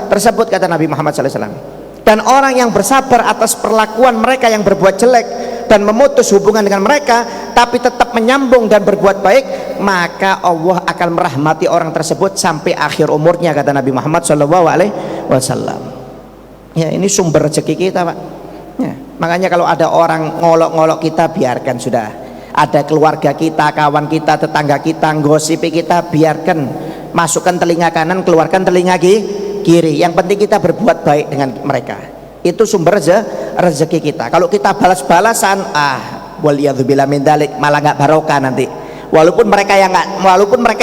tersebut, kata Nabi Muhammad SAW. Dan orang yang bersabar atas perlakuan mereka yang berbuat jelek dan memutus hubungan dengan mereka, tapi tetap menyambung dan berbuat baik, maka Allah akan merahmati orang tersebut sampai akhir umurnya, kata Nabi Muhammad SAW. Ya, ini sumber rezeki kita, Pak ya. Makanya kalau ada orang ngolok-ngolok kita, biarkan sudah. Ada keluarga kita, kawan kita, tetangga kita, gosipi kita, biarkan. Masukkan telinga kanan, keluarkan telinga kiri. Yang penting kita berbuat baik dengan mereka. Itu sumber rezeki kita. Kalau kita balas-balasan, waliyadzubillah min dzalik, malah nggak barokah nanti. Walaupun mereka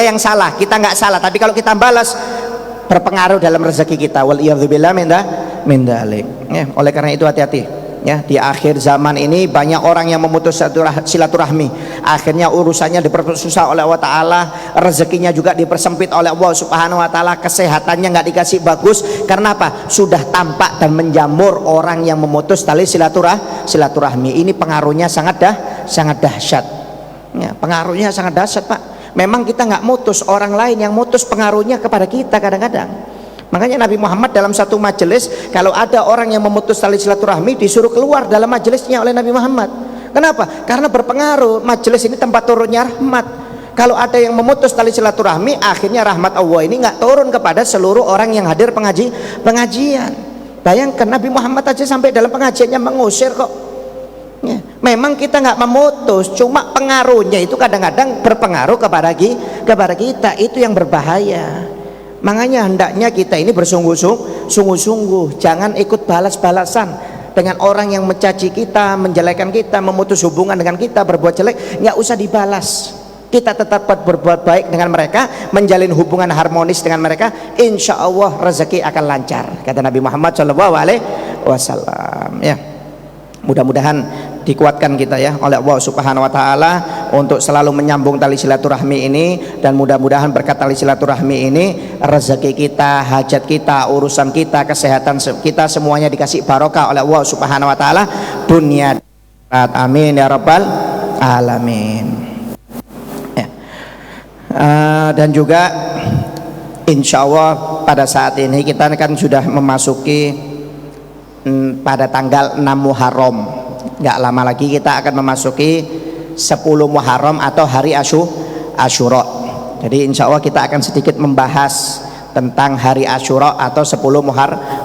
yang salah, kita nggak salah, tapi kalau kita balas, berpengaruh dalam rezeki kita. Waliyadzubillah min dzalik ya. Oleh karena itu hati-hati Ya, di akhir zaman ini banyak orang yang memutus silaturahmi, akhirnya urusannya dipersusah oleh Allah Ta'ala, rezekinya juga dipersempit oleh Allah Subhanahu Wa Ta'ala, kesehatannya nggak dikasih bagus. Karena apa? Sudah tampak dan menjamur orang yang memutus tali silaturahmi. Ini pengaruhnya sangat dahsyat. Ya, pengaruhnya sangat dahsyat, Pak. Memang kita nggak mutus, orang lain yang mutus pengaruhnya kepada kita kadang-kadang. Makanya Nabi Muhammad dalam satu majelis, kalau ada orang yang memutus tali silaturahmi, disuruh keluar dalam majelisnya oleh Nabi Muhammad. Kenapa? Karena berpengaruh. Majelis ini tempat turunnya rahmat. Kalau ada yang memutus tali silaturahmi, akhirnya rahmat Allah ini nggak turun kepada seluruh orang yang hadir pengajian. Bayangkan Nabi Muhammad aja sampai dalam pengajiannya mengusir kok. Ya, memang kita nggak memutus, cuma pengaruhnya itu kadang-kadang berpengaruh kepada kita. Itu yang berbahaya. Makanya hendaknya kita ini bersungguh-sungguh, jangan ikut balas-balasan dengan orang yang mencaci kita, menjelekan kita, memutus hubungan dengan kita, berbuat jelek. Nggak usah dibalas. Kita tetap berbuat baik dengan mereka, menjalin hubungan harmonis dengan mereka. Insya Allah rezeki akan lancar, kata Nabi Muhammad SAW. Ya, mudah-mudahan dikuatkan kita ya oleh Allah Subhanahu Wa Ta'ala untuk selalu menyambung tali silaturahmi ini, dan mudah-mudahan berkat tali silaturahmi ini rezeki kita, hajat kita, urusan kita, kesehatan kita semuanya dikasih barokah oleh Allah Subhanahu Wa Ta'ala dunia akhirat. Amin ya rabbal alamin. Ya. Dan juga insya Allah pada saat ini kita kan sudah memasuki pada tanggal 6 Muharram. Nggak lama lagi kita akan memasuki 10 Muharram atau hari Asyura. Jadi insya Allah kita akan sedikit membahas tentang hari Asyura atau 10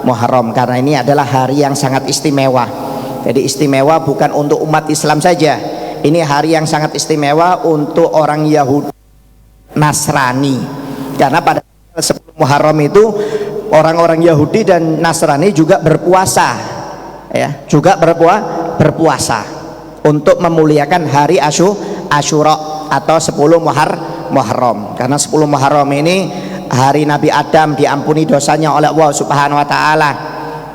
Muharram, karena ini adalah hari yang sangat istimewa. Jadi istimewa bukan untuk umat Islam saja, ini hari yang sangat istimewa untuk orang Yahudi Nasrani, karena pada 10 Muharram itu orang-orang Yahudi dan Nasrani juga berpuasa, ya, juga berpuasa untuk memuliakan hari Asyura atau 10 Muharram. Karena 10 Muharram ini hari Nabi Adam diampuni dosanya oleh Allah Subhanahu Wa Ta'ala,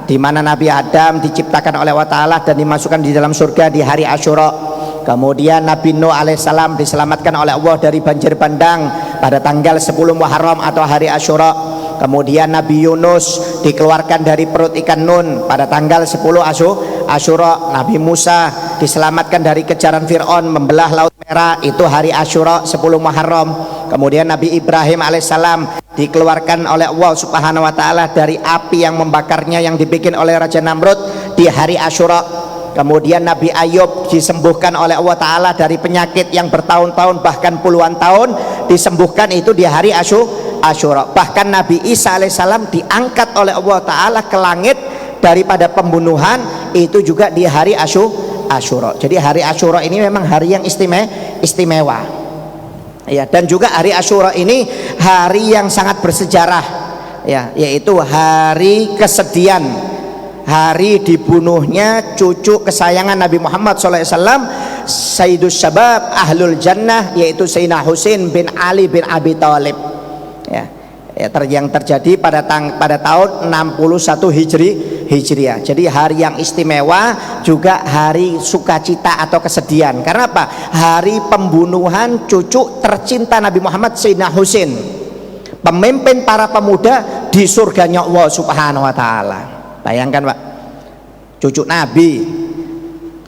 di mana Nabi Adam diciptakan oleh Allah Ta'ala dan dimasukkan di dalam surga di hari Asyura. Kemudian Nabi Nuh alaihissalam diselamatkan oleh Allah dari banjir bandang pada tanggal 10 Muharram atau hari Asyura. Kemudian Nabi Yunus dikeluarkan dari perut ikan Nun pada tanggal 10 Asyura. Nabi Musa diselamatkan dari kejaran Fir'aun membelah Laut Merah, itu hari Asyura 10 Muharram. Kemudian Nabi Ibrahim alaihissalam dikeluarkan oleh Allah Subhanahu Wa Ta'ala dari api yang membakarnya yang dibikin oleh Raja Namrud di hari Asyura. Kemudian Nabi Ayub disembuhkan oleh Allah Ta'ala dari penyakit yang bertahun-tahun bahkan puluhan tahun, disembuhkan itu di hari Asyura. Bahkan Nabi Isa alaihissalam diangkat oleh Allah Ta'ala ke langit daripada pembunuhan, itu juga di hari Asyura. Jadi hari Asyura ini memang hari yang istimewa. Ya, dan juga hari Asyura ini hari yang sangat bersejarah, ya, yaitu hari kesedihan, hari dibunuhnya cucu kesayangan Nabi Muhammad SAW, Sayyidus Syabab Ahlul Jannah, yaitu Sayyidina Husain bin Ali bin Abi Thalib. Ya, yang terjadi pada tahun 61 Hijriah. Jadi hari yang istimewa, juga hari sukacita atau kesedihan. Karena apa? Hari pembunuhan cucu tercinta Nabi Muhammad, Sayyidina Husain, pemimpin para pemuda di surganya Allah Subhanahu Wa Ta'ala. Bayangkan Pak, cucu Nabi,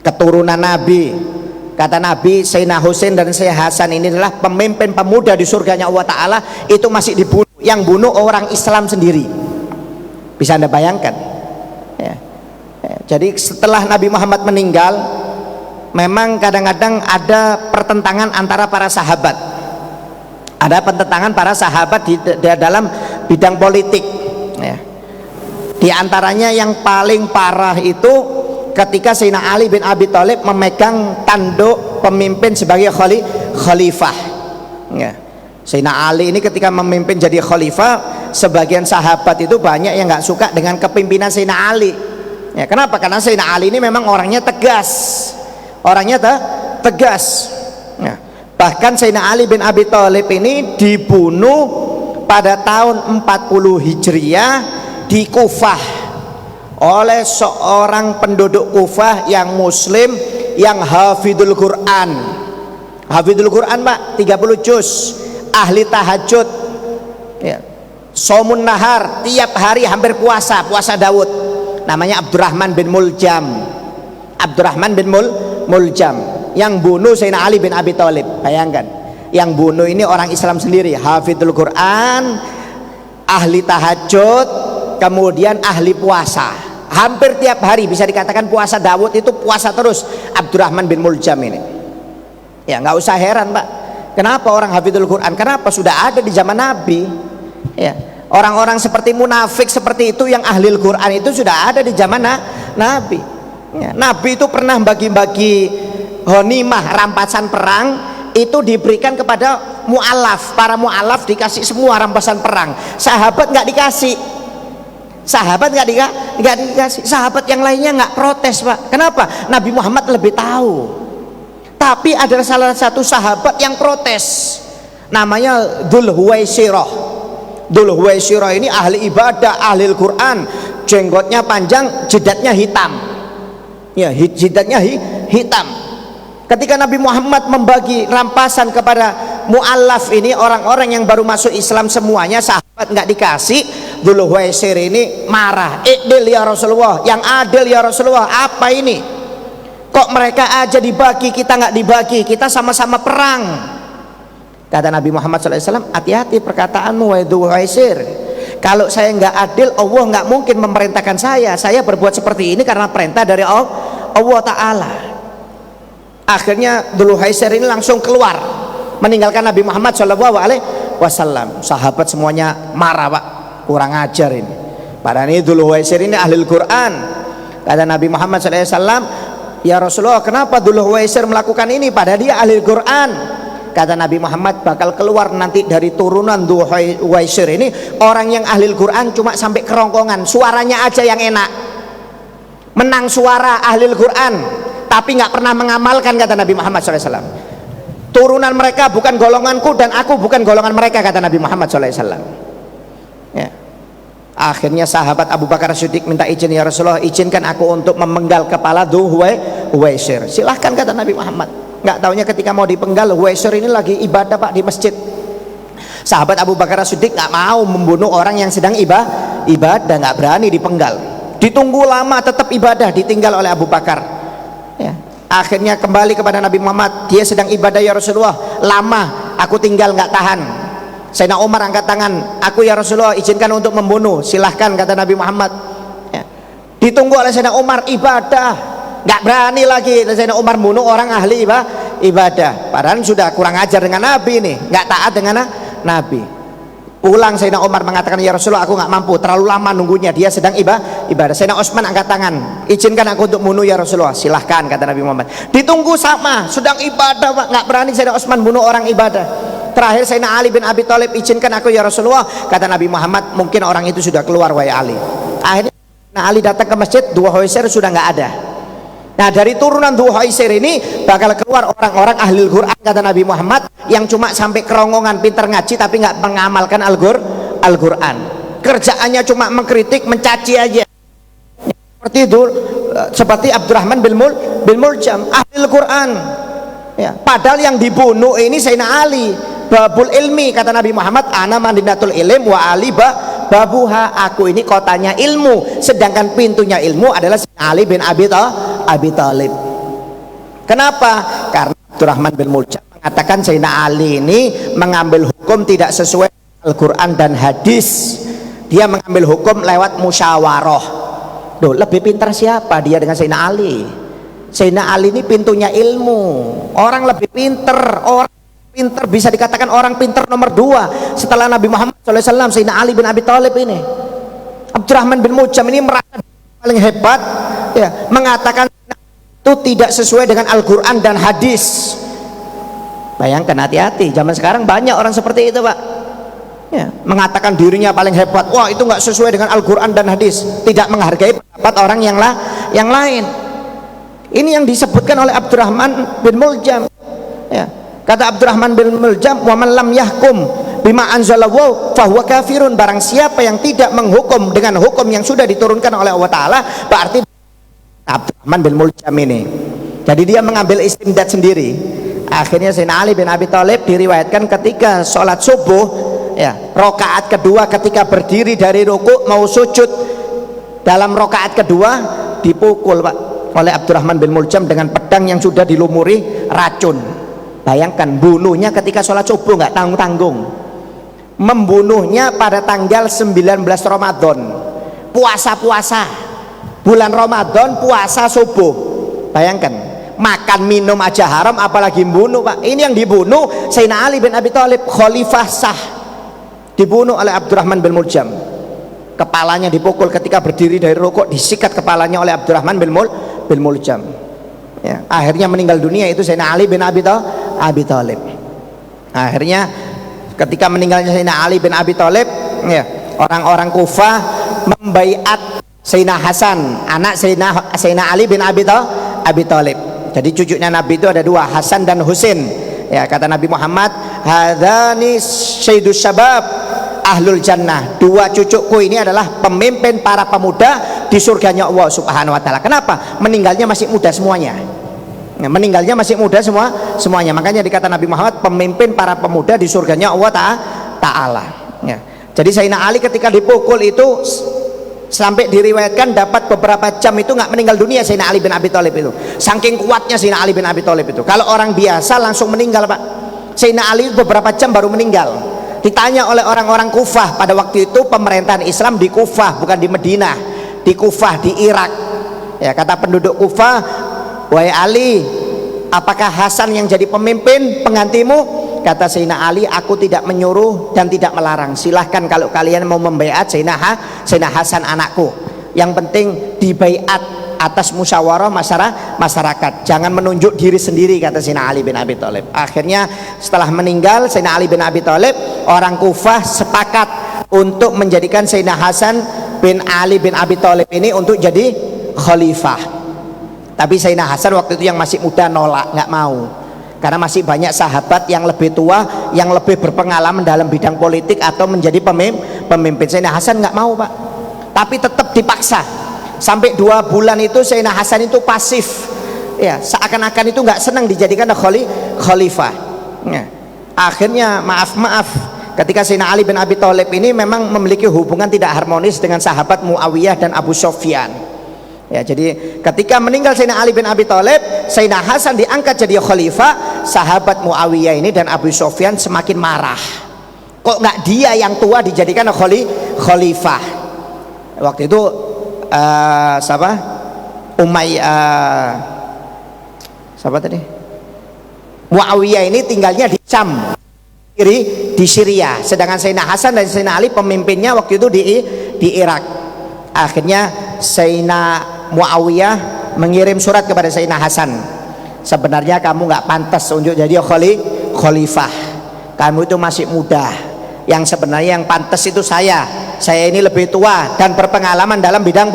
keturunan Nabi. Kata Nabi, Sayyidina Husain dan Sayyidina Hasan ini adalah pemimpin pemuda di surganya Allah Ta'ala. Itu masih dibunuh, yang bunuh orang Islam sendiri. Bisa Anda bayangkan ya. Jadi setelah Nabi Muhammad meninggal, memang kadang-kadang ada pertentangan antara para sahabat. Ada pertentangan para sahabat di dalam bidang politik ya. Di antaranya yang paling parah itu ketika Sayyidina Ali bin Abi Thalib memegang tanduk pemimpin sebagai khalifah ya. Sayyidina Ali ini ketika memimpin jadi khalifah, sebagian sahabat itu banyak yang nggak suka dengan kepimpinan Sayyidina Ali ya. Kenapa? Karena Sayyidina Ali ini memang orangnya tegas, tegas ya. Bahkan Sayyidina Ali bin Abi Thalib ini dibunuh pada tahun 40 Hijriah di Kufah oleh seorang penduduk Kufah yang muslim yang hafidul Quran. Hafidul Quran Pak, 30 juz, ahli tahajud ya. Somun nahar, tiap hari hampir puasa Daud. Namanya Abdurrahman bin Muljam. Abdurrahman bin Muljam yang bunuh Sayyidina Ali bin Abi Thalib. Bayangkan, yang bunuh ini orang Islam sendiri, hafidul Quran, ahli tahajud, kemudian ahli puasa. Hampir tiap hari, bisa dikatakan puasa Daud itu puasa terus Abdurrahman bin Muljam ini. Ya nggak usah heran Pak, kenapa orang hafidul Quran? Kenapa? Sudah ada di zaman Nabi. Ya, orang-orang seperti munafik seperti itu yang ahli Quran itu sudah ada di zaman Nabi. Ya, Nabi itu pernah bagi-bagi ghanimah, rampasan perang itu diberikan kepada mu'alaf. Para mu'alaf dikasih semua rampasan perang. Sahabat nggak dikasih. Sahabat nggak dikasih. Sahabat yang lainnya nggak protes Pak. Kenapa? Nabi Muhammad lebih tahu. Tapi ada salah satu sahabat yang protes. Namanya Dzul Huwaisirah. Dzul Huwaisirah ini ahli ibadah, ahli Al-Quran. Jenggotnya panjang, jidatnya hitam. Ya, jidatnya hitam. Ketika Nabi Muhammad membagi rampasan kepada mu'allaf ini, orang-orang yang baru masuk Islam semuanya, sahabat nggak dikasih. Dzul Huwaisir ini marah. Idil ya Rasulullah, yang adil ya Rasulullah. Apa ini? Kok mereka aja dibagi, kita nggak dibagi? Kita sama-sama perang. Kata Nabi Muhammad SAW, hati-hati perkataanmu wahai Dzul Huwaisir. Kalau saya nggak adil, Allah nggak mungkin memerintahkan saya. Saya berbuat seperti ini karena perintah dari Allah Ta'ala. Akhirnya Dzul Huwaisir ini langsung keluar, meninggalkan Nabi Muhammad SAW. Sahabat semuanya marah Pak, kurang ajar ini. Padahal ini Dzul Huwaisir ini ahli Al-Quran. Kata Nabi Muhammad SAW, ya Rasulullah, kenapa Dzul Huwaisir melakukan ini? Padahal dia ahli Al-Quran. Kata Nabi Muhammad, bakal keluar nanti dari turunan Dzul Huwaisir ini orang yang ahli Al-Quran cuma sampai kerongkongan, suaranya aja yang enak, menang suara ahli Al-Quran, tapi nggak pernah mengamalkan. Kata Nabi Muhammad SAW, turunan mereka bukan golonganku dan aku bukan golongan mereka. Kata Nabi Muhammad SAW. Ya. Akhirnya sahabat Abu Bakar Siddiq minta izin, ya Rasulullah, izinkan aku untuk memenggal kepala Dzul Huwaisir. Silahkan kata Nabi Muhammad. Nggak taunya ketika mau dipenggal, Huwaisir ini lagi ibadah Pak di masjid. Sahabat Abu Bakar Siddiq nggak mau membunuh orang yang sedang ibadah, nggak berani dipenggal. Ditunggu lama tetap ibadah, ditinggal oleh Abu Bakar. Ya. Akhirnya kembali kepada Nabi Muhammad, dia sedang ibadah ya Rasulullah, lama aku tinggal nggak tahan. Sayyidina Umar angkat tangan, aku ya Rasulullah izinkan untuk membunuh. Silahkan kata Nabi Muhammad. Ya. Ditunggu oleh Sayyidina Umar ibadah, nggak berani lagi Sayyidina Umar bunuh orang ahli ibadah. Padahal sudah kurang ajar dengan Nabi nih, nggak taat dengan Nabi. Pulang Sayyidina Umar mengatakan, ya Rasulullah aku nggak mampu, terlalu lama nunggunya, dia sedang ibadah. Sayyidina Utsman angkat tangan, izinkan aku untuk bunuh ya Rasulullah. Silahkan kata Nabi Muhammad. Ditunggu sama, sedang ibadah Pak, nggak berani Sayyidina Utsman bunuh orang ibadah. Terakhir Sayyidina Ali bin Abi Thalib, izinkan aku ya Rasulullah. Kata Nabi Muhammad, mungkin orang itu sudah keluar wahai Ali. Akhirnya Ali datang ke masjid, Dzul Huwaisir sudah nggak ada. Nah dari turunan Dzul Huwaisir ini bakal keluar orang-orang ahli Al-Quran kata Nabi Muhammad, yang cuma sampai kerongkongan, pinter ngaji tapi nggak mengamalkan Al-Quran. Kerjaannya cuma mengkritik, mencaci aja. Seperti itu, seperti Abdurrahman bin Muljam, ahli Al-Quran. Ya, padahal yang dibunuh ini Sayyidina Ali, babul ilmi. Kata Nabi Muhammad, ana madinatul ilm wa ali babuha, aku ini kotanya ilmu, sedangkan pintunya ilmu adalah Sayyidina Ali bin Abi Thalib. Kenapa? Karena Abdurrahman bin Muljam mengatakan Sayyidina Ali ini mengambil hukum tidak sesuai Al-Quran dan hadis. Dia mengambil hukum lewat musyawarah. Duh, lebih pintar siapa dia dengan Sayyidina Ali? Sayyidina Ali ini pintunya ilmu, orang lebih pintar, orang pintar bisa dikatakan orang pintar nomor 2 setelah Nabi Muhammad SAW. Sayyidina Ali bin Abi Thalib ini, Abdurrahman bin Muljam ini merasa paling hebat, ya, mengatakan itu tidak sesuai dengan Al-Quran dan hadis. Bayangkan, hati-hati, zaman sekarang banyak orang seperti itu Pak, ya, mengatakan dirinya paling hebat. Wah itu nggak sesuai dengan Al-Quran dan hadis, tidak menghargai pendapat orang yang lain. Ini yang disebutkan oleh Abdurrahman bin Muljam. Ya. Kata Abdurrahman bin Muljam, "Wa man lam yahkum bima anzalallahu fahuwa kafirun. Barang siapa yang tidak menghukum dengan hukum yang sudah diturunkan oleh Allah Ta'ala, berarti Abdurrahman bin Muljam ini. Jadi dia mengambil istimdad sendiri. Akhirnya Sayyidina Ali bin Abi Thalib diriwayatkan ketika sholat subuh, ya, rakaat kedua ketika berdiri dari rukuk mau sujud, dalam rakaat kedua dipukul Pak oleh Abdurrahman bin Muljam dengan pedang yang sudah dilumuri racun. Bayangkan, bunuhnya ketika sholat subuh nggak tanggung-tanggung, membunuhnya pada tanggal 19 Ramadan, puasa bulan Ramadan, puasa subuh. Bayangkan, makan minum aja haram apalagi bunuh Pak. Ini yang dibunuh Sayyidina Ali bin Abi Thalib, khalifah sah, dibunuh oleh Abdurrahman bin Muljam. Kepalanya dipukul ketika berdiri dari rukuk, disikat kepalanya oleh Abdurrahman bin Muljam, ya. Akhirnya meninggal dunia itu Sayyidina Ali bin Abi Thalib. Akhirnya ketika meninggalnya Sayyidina Ali bin Abi Thalib, ya, orang-orang Kufah membaiat Sayyidina Hasan, anak Sayyidina Ali bin Abi Thalib. Jadi cucunya Nabi itu ada dua, Hasan dan Husain. Ya, kata Nabi Muhammad, hadzani sayyidus syabab ahlul jannah. Dua cucuku ini adalah pemimpin para pemuda di surganya Allah Subhanahu wa taala. Kenapa? Meninggalnya masih muda semuanya. Ya, meninggalnya masih muda semuanya. Makanya dikata Nabi Muhammad, pemimpin para pemuda di surganya Allah Ta'ala. Ya. Jadi Sayyidina Ali ketika dipukul itu sampai diriwayatkan dapat beberapa jam itu nggak meninggal dunia Sayyidina Ali bin Abi Thalib itu. Saking kuatnya Sayyidina Ali bin Abi Thalib itu. Kalau orang biasa langsung meninggal Pak. Sayyidina Ali beberapa jam baru meninggal. Ditanya oleh orang-orang Kufah, pada waktu itu pemerintahan Islam di Kufah, bukan di Madinah, di Kufah, di Irak. Ya, kata penduduk Kufah, wahai Ali, apakah Hasan yang jadi pemimpin penggantimu? Kata Sayyidina Ali, aku tidak menyuruh dan tidak melarang. Silahkan kalau kalian mau membaiat Sayyidina Hasan anakku. Yang penting dibaiat atas musyawarah masyarakat. Jangan menunjuk diri sendiri, kata Sayyidina Ali bin Abi Thalib. Akhirnya setelah meninggal Sayyidina Ali bin Abi Thalib, orang Kufah sepakat untuk menjadikan Sayyidina Hasan bin Ali bin Abi Thalib ini untuk jadi khalifah. Tapi Sayyidina Hasan waktu itu yang masih muda nolak, nggak mau. Karena masih banyak sahabat yang lebih tua, yang lebih berpengalaman dalam bidang politik atau menjadi pemimpin. Sayyidina Hasan nggak mau Pak, tapi tetap dipaksa. Sampai 2 bulan itu Sayyidina Hasan itu pasif, ya, seakan-akan itu nggak senang dijadikan khalifah. Ya. Akhirnya maaf ketika Sayyidina Ali bin Abi Thalib ini memang memiliki hubungan tidak harmonis dengan sahabat Muawiyah dan Abu Sufyan. Ya, jadi ketika meninggal Sayyidina Ali bin Abi Thalib, Sayyidina Hasan diangkat jadi khalifah. Sahabat Muawiyah ini dan Abu Sufyan semakin marah. Kok nggak dia yang tua dijadikan khalifah? Waktu itu siapa? Siapa tadi? Muawiyah ini tinggalnya di Syam, di Syria. Sedangkan Sayyidina Hasan dan Sayyidina Ali pemimpinnya waktu itu di Irak. Akhirnya Sayyidina Muawiyah mengirim surat kepada Sayyidina Hasan, sebenarnya kamu nggak pantas untuk jadi khalifah. Kamu itu masih muda. Yang sebenarnya yang pantas itu saya ini lebih tua dan berpengalaman dalam bidang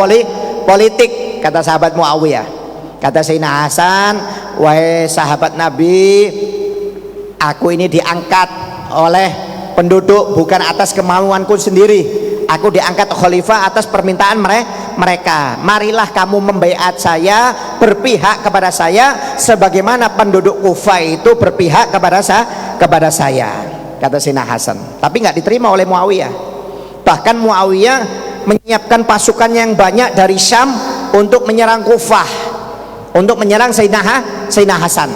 politik, kata sahabat Muawiyah. Kata Sayyidina Hasan, wahai sahabat Nabi, aku ini diangkat oleh penduduk bukan atas kemauanku sendiri. Aku diangkat khalifah atas permintaan mereka. Marilah kamu membaiat saya, berpihak kepada saya sebagaimana penduduk Kufah itu berpihak kepada saya, kata Sayyidina Hasan. Tapi nggak diterima oleh Muawiyah. Bahkan Muawiyah menyiapkan pasukan yang banyak dari Syam untuk menyerang Kufah, untuk menyerang Sayyidina Hasan.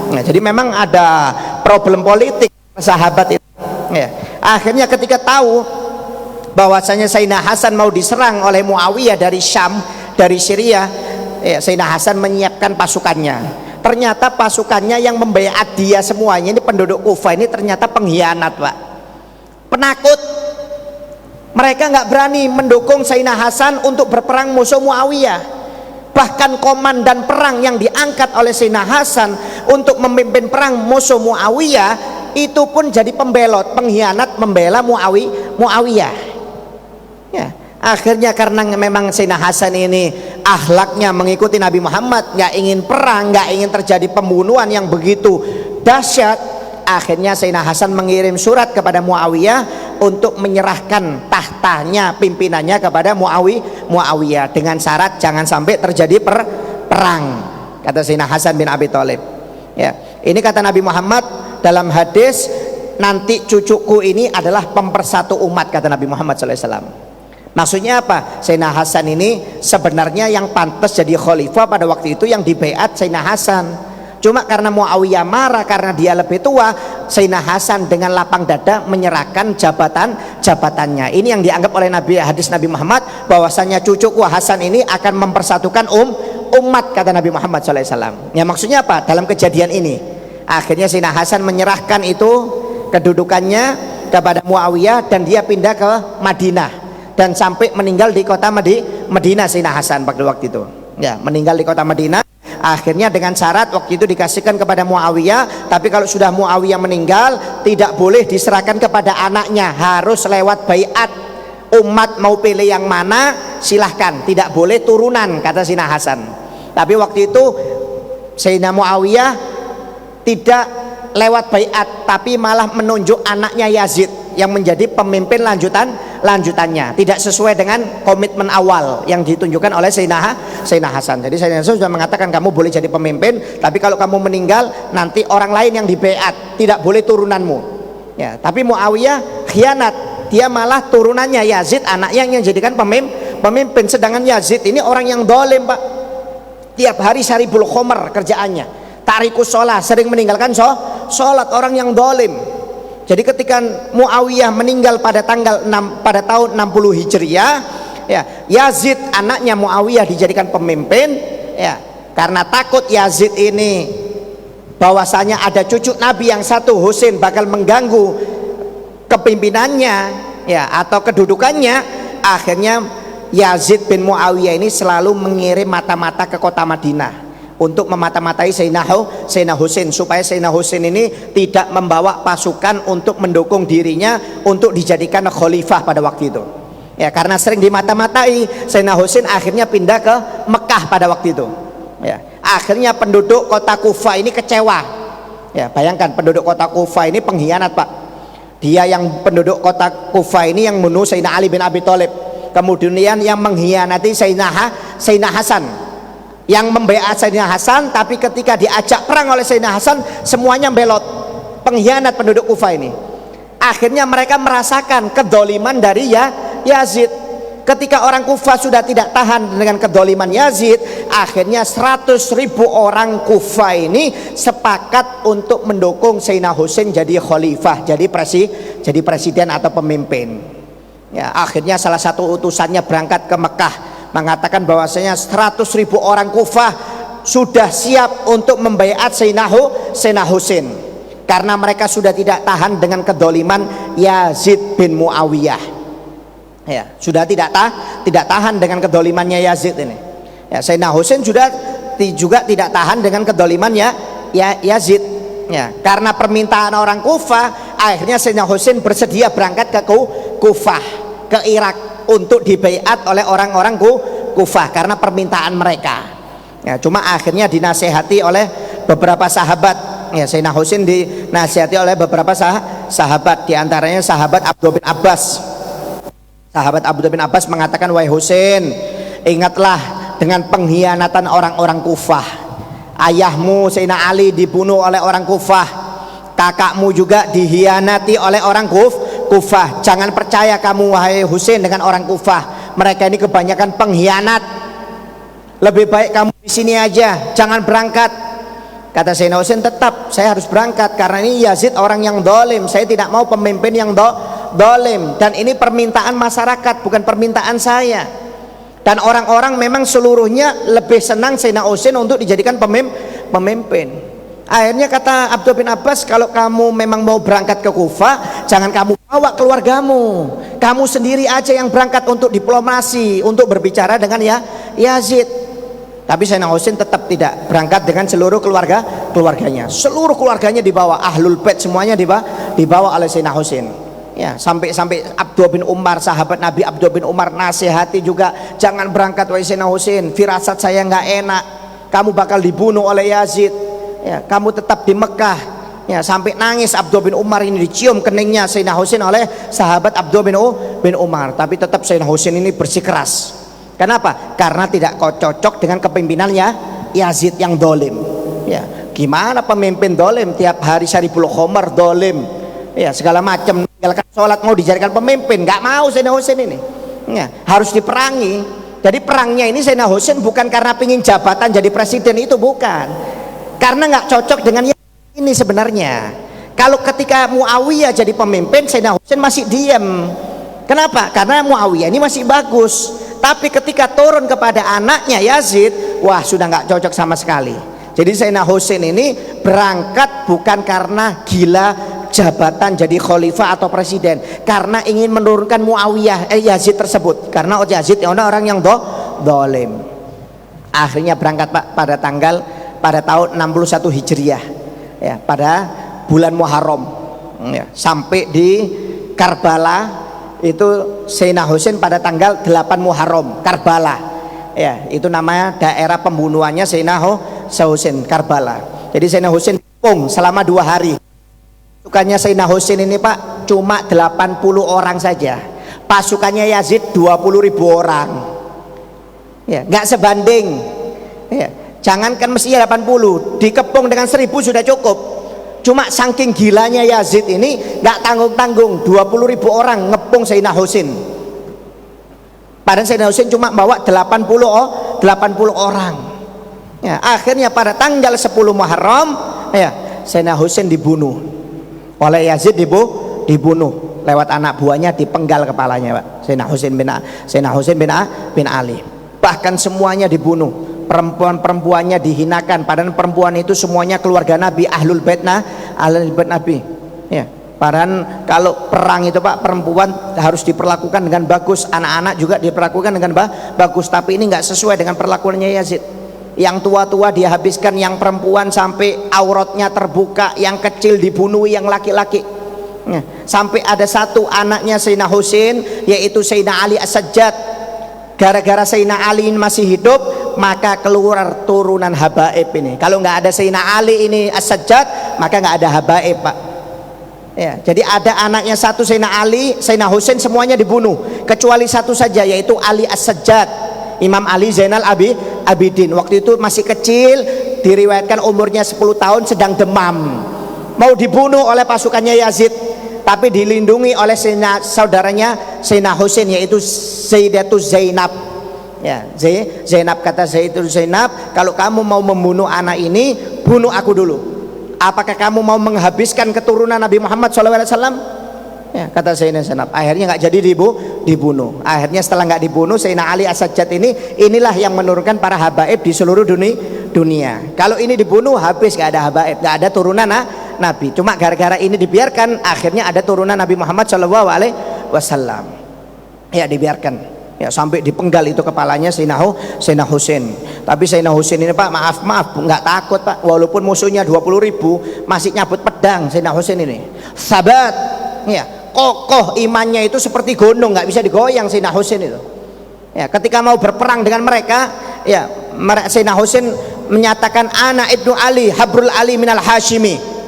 Nah, jadi memang ada problem politik sahabat itu. Ya. Akhirnya ketika tahu bahwasanya Sayyidina Hasan mau diserang oleh Muawiyah dari Syam, dari Syria, ya, Sayyidina Hasan menyiapkan pasukannya. Ternyata pasukannya yang membaiat dia semuanya ini penduduk Kufah ini ternyata pengkhianat Pak, penakut. Mereka nggak berani mendukung Sayyidina Hasan untuk berperang musuh Muawiyah. Bahkan komandan perang yang diangkat oleh Sayyidina Hasan untuk memimpin perang musuh Muawiyah itu pun jadi pembelot, pengkhianat, membela Muawiyah. Ya, akhirnya karena memang Sayyidina Hasan ini akhlaknya mengikuti Nabi Muhammad, nggak ingin perang, nggak ingin terjadi pembunuhan yang begitu dahsyat. akhirnya Sayyidina Hasan mengirim surat kepada Muawiyah untuk menyerahkan tahtanya, pimpinannya kepada Muawiyah dengan syarat jangan sampai terjadi perang, kata Sayyidina Hasan bin Abi Thalib. Ya, ini kata Nabi Muhammad dalam hadis, nanti cucuku ini adalah pemersatu umat, kata Nabi Muhammad SAW. Maksudnya apa? Sayyidina Hasan ini sebenarnya yang pantas jadi khalifah pada waktu itu yang dibaiat Sayyidina Hasan. Cuma karena Muawiyah marah karena dia lebih tua, Sayyidina Hasan dengan lapang dada menyerahkan jabatannya. Ini yang dianggap oleh hadis Nabi Muhammad bahwasanya cucuku Hasan ini akan mempersatukan umat, kata Nabi Muhammad SAW. Ya, maksudnya apa? Dalam kejadian ini akhirnya Sayyidina Hasan menyerahkan itu kedudukannya kepada Muawiyah dan dia pindah ke Madinah dan sampai meninggal di kota Madinah Sayyidina Hasan pada waktu itu. Ya, meninggal di kota Madinah. Akhirnya dengan syarat waktu itu dikasihkan kepada Muawiyah, tapi kalau sudah Muawiyah meninggal tidak boleh diserahkan kepada anaknya, harus lewat baiat. Umat mau pilih yang mana silahkan, tidak boleh turunan, kata Sayyidina Hasan. Tapi waktu itu Sayyidina Muawiyah tidak lewat baiat, tapi malah menunjuk anaknya Yazid yang menjadi pemimpin lanjutannya, tidak sesuai dengan komitmen awal yang ditunjukkan oleh Sayyidina Hasan. Jadi Sayyidina Hasan sudah mengatakan kamu boleh jadi pemimpin, tapi kalau kamu meninggal nanti orang lain yang dibaiat, tidak boleh turunanmu. Ya, tapi Muawiyah khianat, dia malah turunannya Yazid anaknya yang jadikan pemimpin, sedangkan Yazid ini orang yang dolim, Pak. Tiap hari syaribul khomer kerjaannya, tarikus sholat, sering meninggalkan sholat, orang yang dolim. Jadi ketika Muawiyah meninggal pada pada tahun 60 Hijriah, ya, Yazid anaknya Muawiyah dijadikan pemimpin, ya, karena takut Yazid ini bahwasanya ada cucu Nabi yang satu Husain bakal mengganggu kepimpinannya, ya, atau kedudukannya. Akhirnya Yazid bin Muawiyah ini selalu mengirim mata-mata ke kota Madinah untuk memata-matai Sayyidina Husain, supaya Sayyidina Husain ini tidak membawa pasukan untuk mendukung dirinya untuk dijadikan khalifah pada waktu itu. Ya, karena sering dimata-matai, Sayyidina Husain akhirnya pindah ke Mekah pada waktu itu. Ya, akhirnya penduduk kota Kufah ini kecewa. Ya, bayangkan penduduk kota Kufah ini pengkhianat, Pak. Dia yang penduduk kota Kufah ini yang membunuh Sayyidina Ali bin Abi Thalib, kemudian yang mengkhianati Sayyidina Hasan, yang membaiat Sayyidina Hasan, tapi ketika diajak perang oleh Sayyidina Hasan semuanya belot. Pengkhianat penduduk Kufah ini. Akhirnya mereka merasakan kedoliman dari Yazid. Ketika orang Kufah sudah tidak tahan dengan kedoliman Yazid, akhirnya 100.000 orang Kufah ini sepakat untuk mendukung Sayyidina Husain jadi khalifah, jadi presiden atau pemimpin. Ya, akhirnya salah satu utusannya berangkat ke Mekah mengatakan bahwasanya 100.000 orang Kufah sudah siap untuk membaiat Sayyidina Husain karena mereka sudah tidak tahan dengan kedoliman Yazid bin Muawiyah. Ya, sudah tidak tahan dengan kedolimannya Yazid ini. Ya, Sayyidina Husain juga tidak tahan dengan kedolimannya Yazid. Ya, karena permintaan orang Kufah, akhirnya Sayyidina Husain bersedia berangkat ke Kufah, ke Irak untuk dibaiat oleh orang-orang Kufah karena permintaan mereka. Ya, cuma akhirnya dinasehati oleh beberapa sahabat. Ya, Sayyidina Husain dinasehati oleh beberapa sahabat, diantaranya sahabat Abdullah bin Abbas. Sahabat Abdullah bin Abbas mengatakan, wahai Husain, ingatlah dengan pengkhianatan orang-orang Kufah. Ayahmu Sayyidina Ali dibunuh oleh orang Kufah, kakakmu juga dikhianati oleh orang Kufah. Jangan percaya kamu wahai Husain dengan orang Kufah, mereka ini kebanyakan pengkhianat. Lebih baik kamu di sini aja, jangan berangkat. Kata Sayyidina Husain, tetap saya harus berangkat karena ini Yazid orang yang dolim, saya tidak mau pemimpin yang dolim, dan ini permintaan masyarakat bukan permintaan saya. Dan orang-orang memang seluruhnya lebih senang Sayyidina Husain untuk dijadikan pemimpin. Akhirnya kata Abdullah bin Abbas, kalau kamu memang mau berangkat ke Kufah, jangan kamu bawa keluargamu, kamu sendiri aja yang berangkat untuk diplomasi, untuk berbicara dengan Yazid. Tapi Sayyidina Husain tetap tidak berangkat dengan seluruh keluarganya. Seluruh keluarganya dibawa, ahlul bait semuanya dibawa oleh Sayyidina Husain. Ya, sampai Abdullah bin Umar, sahabat Nabi Abdullah bin Umar nasihati juga, jangan berangkat wahai Sayyidina Husain, firasat saya nggak enak, kamu bakal dibunuh oleh Yazid. Ya, kamu tetap di Mekah. Ya, sampai nangis Abdullah bin Umar ini, dicium keningnya Sayyidina Husain oleh sahabat Abdullah bin Umar. Tapi tetap Sayyidina Husain ini bersikeras. Kenapa? Karena tidak cocok dengan kepemimpinannya Yazid yang dolim. Ya, gimana pemimpin dolim, tiap hari Syaribul Khomar dolim, ya segala macam, meninggalkan sholat, mau dijadikan pemimpin, nggak mau Sayyidina Husain ini. Ya, harus diperangi. Jadi perangnya ini Sayyidina Husain bukan karena pingin jabatan jadi presiden, itu bukan. Karena nggak cocok dengan ini sebenarnya. Kalau ketika Muawiyah jadi pemimpin, Sayyidina Husain masih diam. Kenapa? Karena Muawiyah ini masih bagus. Tapi ketika turun kepada anaknya Yazid, wah sudah nggak cocok sama sekali. Jadi Sayyidina Husain ini berangkat bukan karena gila jabatan jadi khalifah atau presiden, karena ingin menurunkan Muawiyah Yazid tersebut. Karena Yazid orang yang dolim. Akhirnya berangkat Pak pada tahun 61 Hijriah. Ya, pada bulan Muharram, ya, sampai di Karbala itu Sayyidina Husain pada tanggal 8 Muharram, Karbala, ya, itu namanya daerah pembunuhannya Sayyidina Husain, Karbala. Jadi Sayyidina Husain dikepung selama 2 hari. Pasukannya Sayyidina Husain ini Pak cuma 80 orang saja, pasukannya Yazid 20.000 orang, ya, nggak sebanding, ya. Jangankan mestinya 80, dikepung dengan 1000 sudah cukup. Cuma saking gilanya Yazid ini nggak tanggung-tanggung, 20.000 orang ngepung Sayyidina Husain. Padahal Sayyidina Husain cuma bawa 80 orang. Ya, akhirnya pada tanggal 10 Muharram, ya, Sayyidina Husain dibunuh oleh Yazid, dibunuh lewat anak buahnya, dipenggal kepalanya Pak. Sayyidina Husain bin Ali. Bahkan semuanya dibunuh. Perempuan-perempuannya dihinakan, padahal perempuan itu semuanya keluarga Nabi, ahlul bait Nabi. Ya, padahal kalau perang itu Pak, perempuan harus diperlakukan dengan bagus, anak-anak juga diperlakukan dengan bagus. Tapi ini nggak sesuai dengan perlakuannya Yazid. Yang tua-tua dia habiskan, yang perempuan sampai auratnya terbuka, yang kecil dibunuh, yang laki-laki. Ya, sampai ada satu anaknya Sayyidina Husain, yaitu Sayyidina Ali As-Sajjad. Gara-gara Sayyidina Ali ini masih hidup, maka keluar turunan habaib ini. Kalau nggak ada Sayyidina Ali ini As-Sajjad, maka nggak ada habaib Pak. Ya, jadi ada anaknya satu Sayyidina Ali, Sayyidina Husain, semuanya dibunuh kecuali satu saja, yaitu Ali As-Sajjad, Imam Ali Zainal Abidin. Waktu itu masih kecil, diriwayatkan umurnya 10 tahun, sedang demam, mau dibunuh oleh pasukannya Yazid, tapi dilindungi oleh saudaranya Sayyidina Husain, yaitu Sayyidatul Zainab. Ya, Zainab, kata Sayyidatul Zainab, kalau kamu mau membunuh anak ini, bunuh aku dulu. Apakah kamu mau menghabiskan keturunan Nabi Muhammad SAW? Ya, kata Sayyidina Zainab. Akhirnya nggak jadi dibunuh. Akhirnya setelah nggak dibunuh, Sayyidina Ali As-Sajjad inilah yang menurunkan para habaib di seluruh dunia. Kalau ini dibunuh, habis, nggak ada habaib, nggak ada turunan Nabi. Cuma gara-gara ini dibiarkan, akhirnya ada turunan Nabi Muhammad SAW. Ya, dibiarkan, ya, sampai dipenggal itu kepalanya Sayyidina Husain. Tapi Sayyidina Husain ini Pak, maaf nggak takut Pak, walaupun musuhnya 20.000 masih nyabut pedang. Sayyidina Husain ini sabat, ya, kokoh imannya itu seperti gunung, nggak bisa digoyang Sayyidina Husain itu. Ya, ketika mau berperang dengan mereka, ya, Sayyidina Husain menyatakan, ana ibnu Ali habrul Ali minal Hashimi.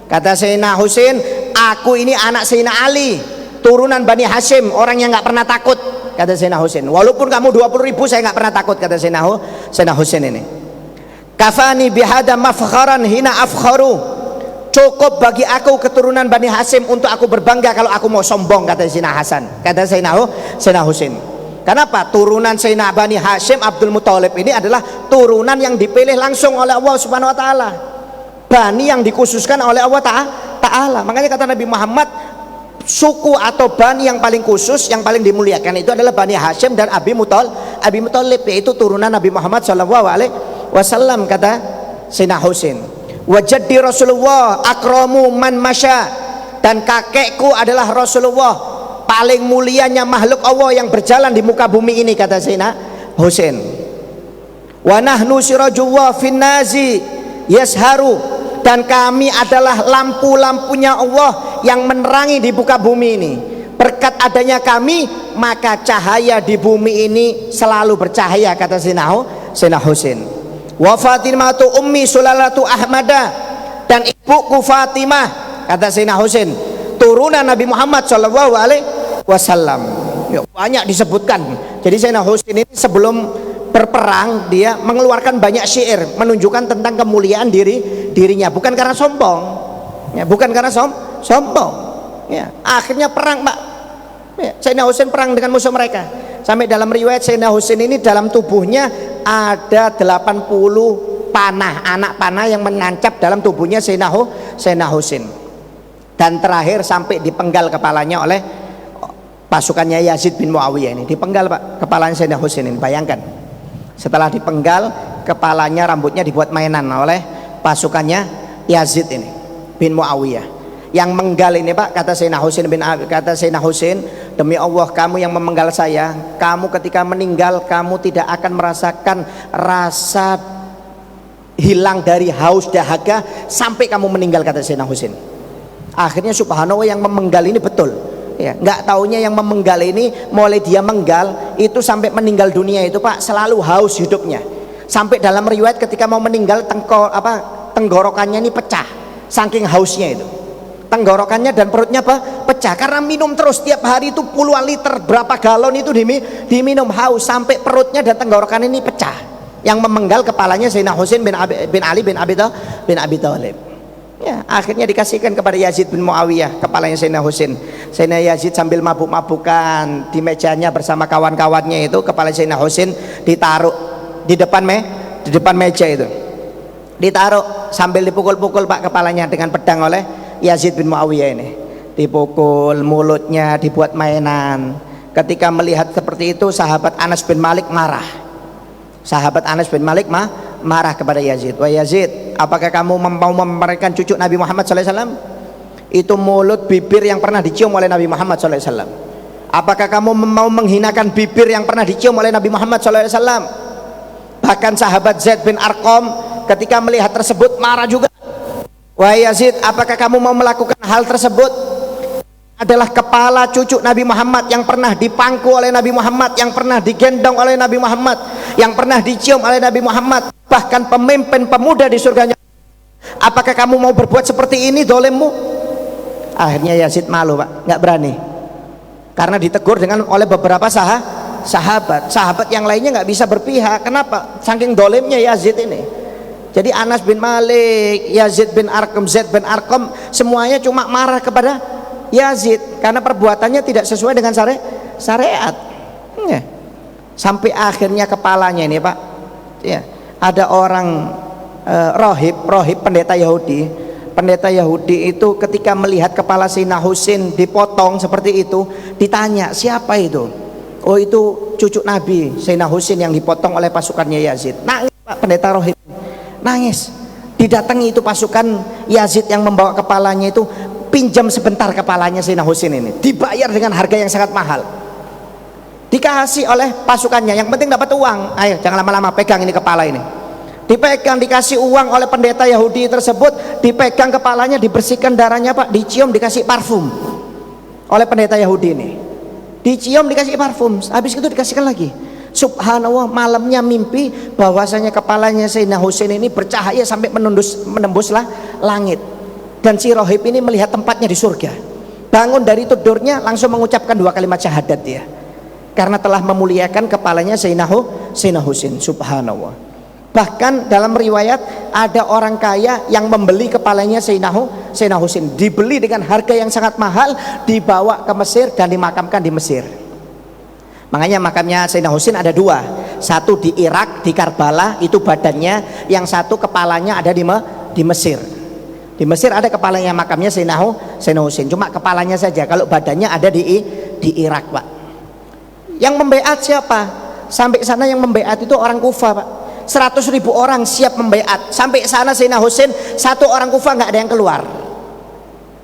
Kata Sayyidina Husain, aku ini anak Sayyidina Ali, turunan Bani Hashim, orang yang nggak pernah takut. Kata Sayyidina Husain, walaupun kamu 20.000, saya nggak pernah takut. Kata Sayyidina Husain ini, kafani bihada mafkharan hina afkharu, cukup bagi aku keturunan Bani Hashim untuk aku berbangga kalau aku mau sombong. Kata Sayyidina Hasan, kata Sayyidina Husain. Kenapa? Turunan Sayyidina Bani Hashim, Abdul Muthalib ini adalah turunan yang dipilih langsung oleh Allah Subhanahu Wa Taala, Bani yang dikhususkan oleh Allah Ta'ala. Makanya kata Nabi Muhammad, suku atau bani yang paling khusus, yang paling dimuliakan itu adalah Bani Hashim dan Abi Muthalib, yaitu turunan Nabi Muhammad SAW. Kata Sayyidina Husain, wajaddi Rasulullah akramu man masya, dan kakekku adalah Rasulullah, paling mulianya makhluk Allah yang berjalan di muka bumi ini. Kata Sayyidina Husain, wa nahnu sirajullah finnazi yasharu, dan kami adalah lampu-lampunya Allah yang menerangi di muka bumi ini. Berkat adanya kami, maka cahaya di bumi ini selalu bercahaya. Kata Sayyidina Husain, wa Fatimatu ummi sulalatu Ahmada, dan ibuku Fatimah, kata Sayyidina Husain, turunan Nabi Muhammad Shallallahu Alaihi Wasallam. Ya, banyak disebutkan. Jadi Sayyidina Husain ini sebelum berperang dia mengeluarkan banyak syair menunjukkan tentang kemuliaan dirinya, bukan karena sombong, ya, bukan karena sombong. Ya, akhirnya perang, Pak. Ya, Sayyidina Husain perang dengan musuh mereka. Sampai dalam riwayat Sayyidina Husain ini dalam tubuhnya ada 80 panah, anak panah yang menancap dalam tubuhnya Sayyidina Husain. Dan terakhir sampai dipenggal kepalanya oleh pasukannya Yazid bin Muawiyah ini. Dipenggal, Pak, kepalanya Sayyidina Husain ini. Bayangkan. Setelah dipenggal, kepalanya, rambutnya dibuat mainan oleh pasukannya Yazid ini bin Muawiyah. Yang menggal ini, Pak, kata Sayyidina Husain, demi Allah, kamu yang memenggal saya, kamu ketika meninggal kamu tidak akan merasakan rasa hilang dari haus dahaga sampai kamu meninggal, kata Sayyidina Husain. Akhirnya subhanallah, yang memenggal ini betul, ya, nggak taunya yang memenggal ini mulai dia menggal itu sampai meninggal dunia itu, Pak, selalu haus hidupnya. Sampai dalam riwayat ketika mau meninggal tenggorokannya ini pecah saking hausnya itu. Tenggorokannya dan perutnya pecah karena minum terus tiap hari itu puluhan liter, berapa galon itu diminum, haus sampai perutnya dan tenggorokan ini pecah. Yang memenggal kepalanya Sayyidina Husain bin Ali bin Abi Thalib. Ya, akhirnya dikasihkan kepada Yazid bin Muawiyah kepalanya Sayyidina Husain. Sayyidina Yazid sambil mabuk-mabukan di mejanya bersama kawan-kawannya itu, kepala Sayyidina Husain ditaruh di depan meja itu. Ditaruh sambil dipukul-pukul, Pak, kepalanya dengan pedang oleh Yazid bin Muawiyah ini. Dipukul, mulutnya dibuat mainan. Ketika melihat seperti itu, sahabat Anas bin Malik marah. Sahabat Anas bin Malik marah kepada Yazid. Wah Yazid, apakah kamu mau memerikan cucu Nabi Muhammad SAW? Itu mulut, bibir yang pernah dicium oleh Nabi Muhammad SAW. Apakah kamu mau menghinakan bibir yang pernah dicium oleh Nabi Muhammad SAW? Bahkan sahabat Zaid bin Arqam ketika melihat tersebut marah juga. Wahai Yazid, apakah kamu mau melakukan hal tersebut? Adalah kepala cucu Nabi Muhammad yang pernah dipangku oleh Nabi Muhammad, yang pernah digendong oleh Nabi Muhammad, yang pernah dicium oleh Nabi Muhammad, bahkan pemimpin pemuda di surganya. Apakah kamu mau berbuat seperti ini, dolemmu? Akhirnya Yazid malu, Pak, nggak berani, karena ditegur oleh beberapa sahabat yang lainnya nggak bisa berpihak. Kenapa? Saking dolemnya Yazid ini. Jadi Anas bin Malik, Yazid bin Arqam, Zaid bin Arqam, semuanya cuma marah kepada Yazid karena perbuatannya tidak sesuai dengan syariat. Ya. Sampai akhirnya kepalanya ini, Pak, ya, ada orang rohib pendeta Yahudi itu ketika melihat kepala Sayyidina Husain dipotong seperti itu, ditanya siapa itu? Oh, itu cucu Nabi Sayyidina Husain yang dipotong oleh pasukannya Yazid. Nangis, Pak, pendeta rohib, nangis. Didatangi itu pasukan Yazid yang membawa kepalanya itu, pinjam sebentar kepalanya Sayyidina Husain ini, dibayar dengan harga yang sangat mahal, dikasih oleh pasukannya, yang penting dapat uang. Ayo jangan lama-lama, pegang ini kepala ini. Dipegang, dikasih uang oleh pendeta Yahudi tersebut, dipegang kepalanya, dibersihkan darahnya, Pak, dicium, dikasih parfum oleh pendeta Yahudi ini. Dicium, dikasih parfum, habis itu dikasihkan lagi. Subhanallah, malamnya mimpi bahwasanya kepalanya Sayyidina Husain ini bercahaya sampai menembuslah langit. Dan si rohib ini melihat tempatnya di surga. Bangun dari tidurnya langsung mengucapkan 2 kalimat syahadat dia, karena telah memuliakan kepalanya Sayyidina Husain. Subhanallah. Bahkan dalam riwayat ada orang kaya yang membeli kepalanya Sayyidina Husain, dibeli dengan harga yang sangat mahal, dibawa ke Mesir dan dimakamkan di Mesir. Makanya makamnya Sayyidina Husain ada 2, satu di Irak, di Karbala itu badannya, yang satu kepalanya ada di Mesir. Di Mesir ada kepalanya, makamnya Sayyidina Husain, cuma kepalanya saja, kalau badannya ada di Irak, Pak. Yang membaiat siapa? Sampai sana yang membaiat itu orang Kufah, Pak. 100.000 orang siap membaiat. Sampai sana Sayyidina Husain, 1 orang Kufah nggak ada yang keluar.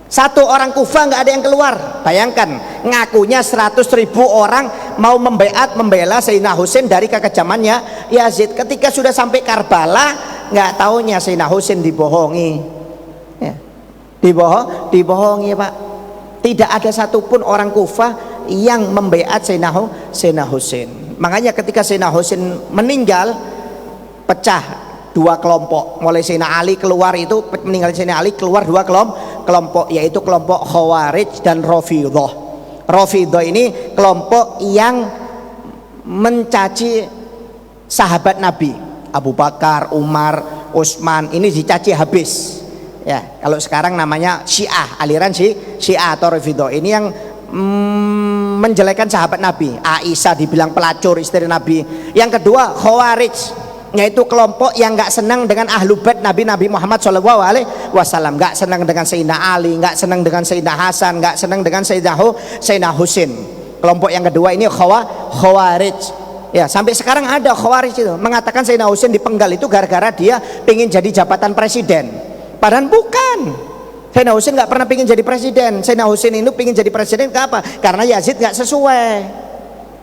1 orang Kufah nggak ada yang keluar. Bayangkan, ngakunya 100.000 orang mau membaiat membela Sayyidina Husain dari kekejamannya Yazid. Ketika sudah sampai Karbala, nggak taunya Sayyidina Husain dibohongi, ya. Dibohongi, Pak. Tidak ada satupun orang Kufah yang membaiat Sayyidina Husain. Makanya ketika Sayyidina Husain meninggal, pecah dua kelompok. Mulai Sayyidina Ali keluar itu, meninggal Sayyidina Ali keluar dua kelompok, yaitu kelompok Khawarij dan Rafidhah. Rafidhah ini kelompok yang mencaci sahabat Nabi, Abu Bakar, Umar, Utsman, ini dicaci habis. Ya, kalau sekarang namanya Syiah, aliran Syiah atau Rafidhah. Ini yang menjelekan sahabat Nabi. Aisyah dibilang pelacur istri Nabi. Yang kedua Khawarij, yaitu kelompok yang nggak senang dengan ahlu bait Nabi Muhammad SAW, nggak senang dengan Sayyidina Ali, nggak senang dengan Sayyidina Hasan, nggak senang dengan Sayyidina Husain. Kelompok yang kedua ini Khawarij. Ya, sampai sekarang ada Khawarij itu mengatakan Sayyidina Husain dipenggal itu gara-gara dia pengen jadi jabatan presiden. Padahal bukan. Sayyidina Husain nggak pernah pengen jadi presiden. Sayyidina Husain itu pengen jadi presiden kenapa? Karena Yazid nggak sesuai.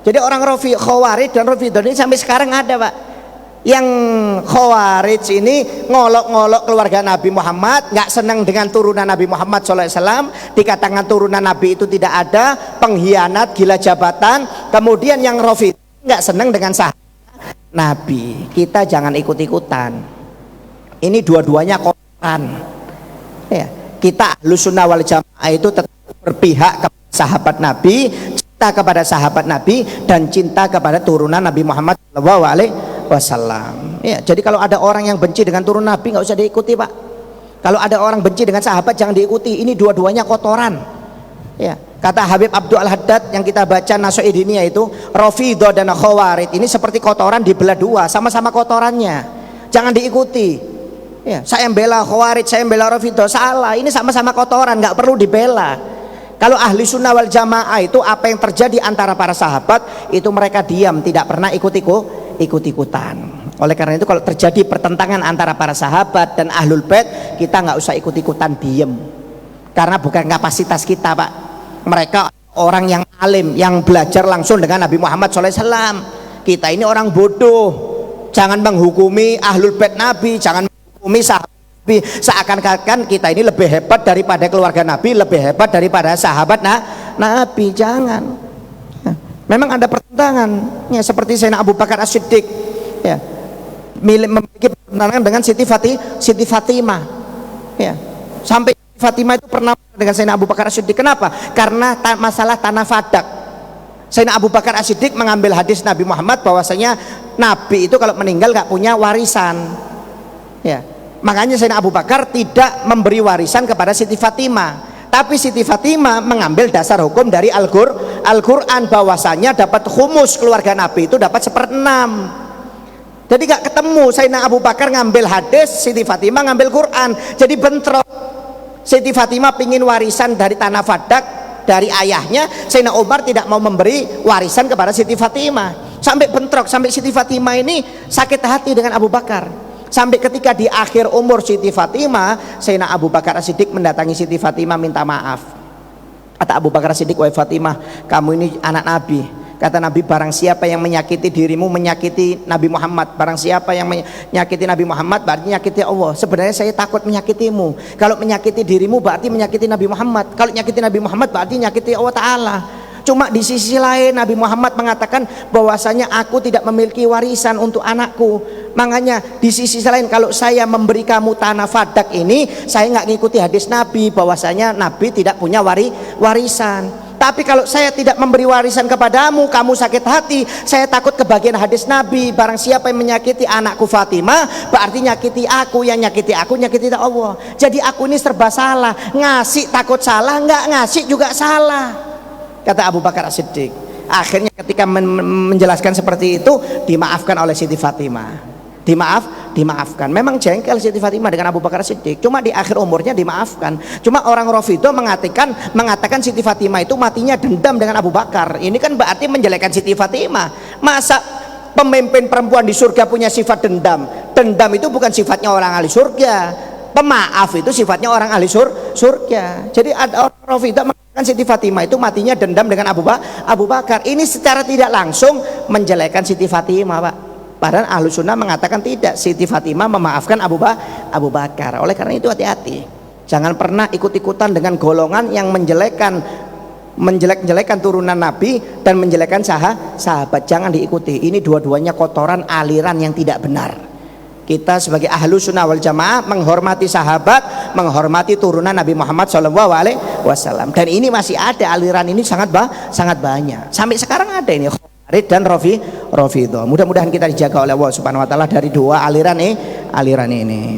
Jadi orang Khawarij dan Rafidhah ini sampai sekarang ada, Pak. Yang Khawarij ini ngolok-ngolok keluarga Nabi Muhammad, nggak senang dengan turunan Nabi Muhammad SAW, dikatakan turunan Nabi itu tidak ada, pengkhianat, gila jabatan. Kemudian yang Rafidhah nggak senang dengan sahabat Nabi. Kita jangan ikut-ikutan. Ini dua-duanya kotoran. Ya, kita Ahlus Sunnah wal Jamaah itu tetap berpihak kepada sahabat Nabi, cinta kepada sahabat Nabi, dan cinta kepada turunan Nabi Muhammad SAW. Ya, jadi kalau ada orang yang benci dengan turun Nabi nggak usah diikuti, Pak. Kalau ada orang benci dengan sahabat jangan diikuti. Ini dua-duanya kotoran. Ya, kata Habib Abdul Al-Haddad yang kita baca Nasu'idiniyah itu, Rafidhah dan Khawarij ini seperti kotoran dibelah dua, sama-sama kotorannya. Jangan diikuti. Ya, saya membela Khawarij, saya membela Rafidhah, salah. Ini sama-sama kotoran, nggak perlu dibela. Kalau ahli sunnah wal jamaah itu apa yang terjadi antara para sahabat itu mereka diam, tidak pernah ikut-ikutan. Oleh karena itu kalau terjadi pertentangan antara para sahabat dan ahlul bait, kita nggak usah ikut-ikutan, diem. Karena bukan kapasitas kita, Pak. Mereka orang yang alim, yang belajar langsung dengan Nabi Muhammad SAW. Kita ini orang bodoh. Jangan menghukumi ahlul bait Nabi, jangan menghukumi sahabat Nabi seakan-akan kita ini lebih hebat daripada keluarga Nabi, lebih hebat daripada sahabat Nabi. Jangan. Memang ada pertentangan, ya, seperti Sayyidina Abu Bakar As-Siddiq, ya, memiliki pertentangan dengan Siti Fatimah, ya, sampai Fatimah itu pernah dengan Sayyidina Abu Bakar As-Siddiq. Kenapa? Karena masalah tanah fadak. Sayyidina Abu Bakar As-Siddiq mengambil hadis Nabi Muhammad bahwasanya Nabi itu kalau meninggal nggak punya warisan, ya, makanya Sayyidina Abu Bakar tidak memberi warisan kepada Siti Fatimah. Tapi Siti Fatimah mengambil dasar hukum dari Al-Quran bahwasanya dapat khumus keluarga Nabi itu dapat 1/6. Jadi gak ketemu. Sayyidina Abu Bakar ngambil hadis, Siti Fatimah ngambil Quran, jadi bentrok. Siti Fatimah pingin warisan dari tanah fadak dari ayahnya, Sayyidina Umar tidak mau memberi warisan kepada Siti Fatimah. Sampai bentrok, sampai Siti Fatimah ini sakit hati dengan Abu Bakar. Sampai ketika di akhir umur Siti Fatimah, Sayyidina Abu Bakar As-Siddiq mendatangi Siti Fatimah minta maaf. Kata Abu Bakar As-Siddiq, "Wahai Fatimah, kamu ini anak Nabi." Kata Nabi, "Barang siapa yang menyakiti dirimu menyakiti Nabi Muhammad. Barang siapa yang menyakiti Nabi Muhammad berarti menyakiti Allah. Sebenarnya saya takut menyakitimu. Kalau menyakiti dirimu berarti menyakiti Nabi Muhammad. Kalau menyakiti Nabi Muhammad berarti menyakiti Allah Ta'ala." Cuma di sisi lain Nabi Muhammad mengatakan bahwasanya aku tidak memiliki warisan untuk anakku. Makanya di sisi lain kalau saya memberi kamu tanah fadak ini, saya nggak ngikuti hadis Nabi bahwasanya Nabi tidak punya warisan. Tapi kalau saya tidak memberi warisan kepadamu, kamu sakit hati, saya takut kebagian hadis Nabi. Barang siapa yang menyakiti anakku Fatimah berarti nyakiti aku, yang nyakiti aku nyakiti Allah. Jadi aku ini serba salah. Ngasih takut salah, nggak ngasih juga salah. Kata Abu Bakar As-Siddiq. Akhirnya ketika menjelaskan seperti itu dimaafkan oleh Siti Fatimah. Dimaafkan. Memang jengkel Siti Fatimah dengan Abu Bakar As-Siddiq. Cuma di akhir umurnya dimaafkan. Cuma orang Rafidhah mengatakan Siti Fatimah itu matinya dendam dengan Abu Bakar. Ini kan berarti menjelekkan Siti Fatimah. Masa pemimpin perempuan di surga punya sifat dendam? Dendam itu bukan sifatnya orang ahli surga. Pemaaf itu sifatnya orang ahli surga. Jadi ada orang Rafidhah kan Siti Fatimah itu matinya dendam dengan Abu Bakar. Ini secara tidak langsung menjelekan Siti Fatimah, Pak. Padahal Ahlus Sunnah mengatakan tidak. Siti Fatimah memaafkan Abu Bakar. Oleh karena itu hati-hati. Jangan pernah ikut-ikutan dengan golongan yang menjelek-jelekan turunan Nabi dan menjelekkan sahabat. Jangan diikuti. Ini dua-duanya kotoran aliran yang tidak benar. Kita sebagai ahlu sunnah wal jamaah menghormati sahabat, menghormati turunan Nabi Muhammad SAW. Dan ini masih ada, aliran ini sangat banyak. Sampai sekarang ada ini Khawarij dan Rafidhah. Mudah-mudahan kita dijaga oleh Allah Subhanahu Wa Taala dari dua aliran ini.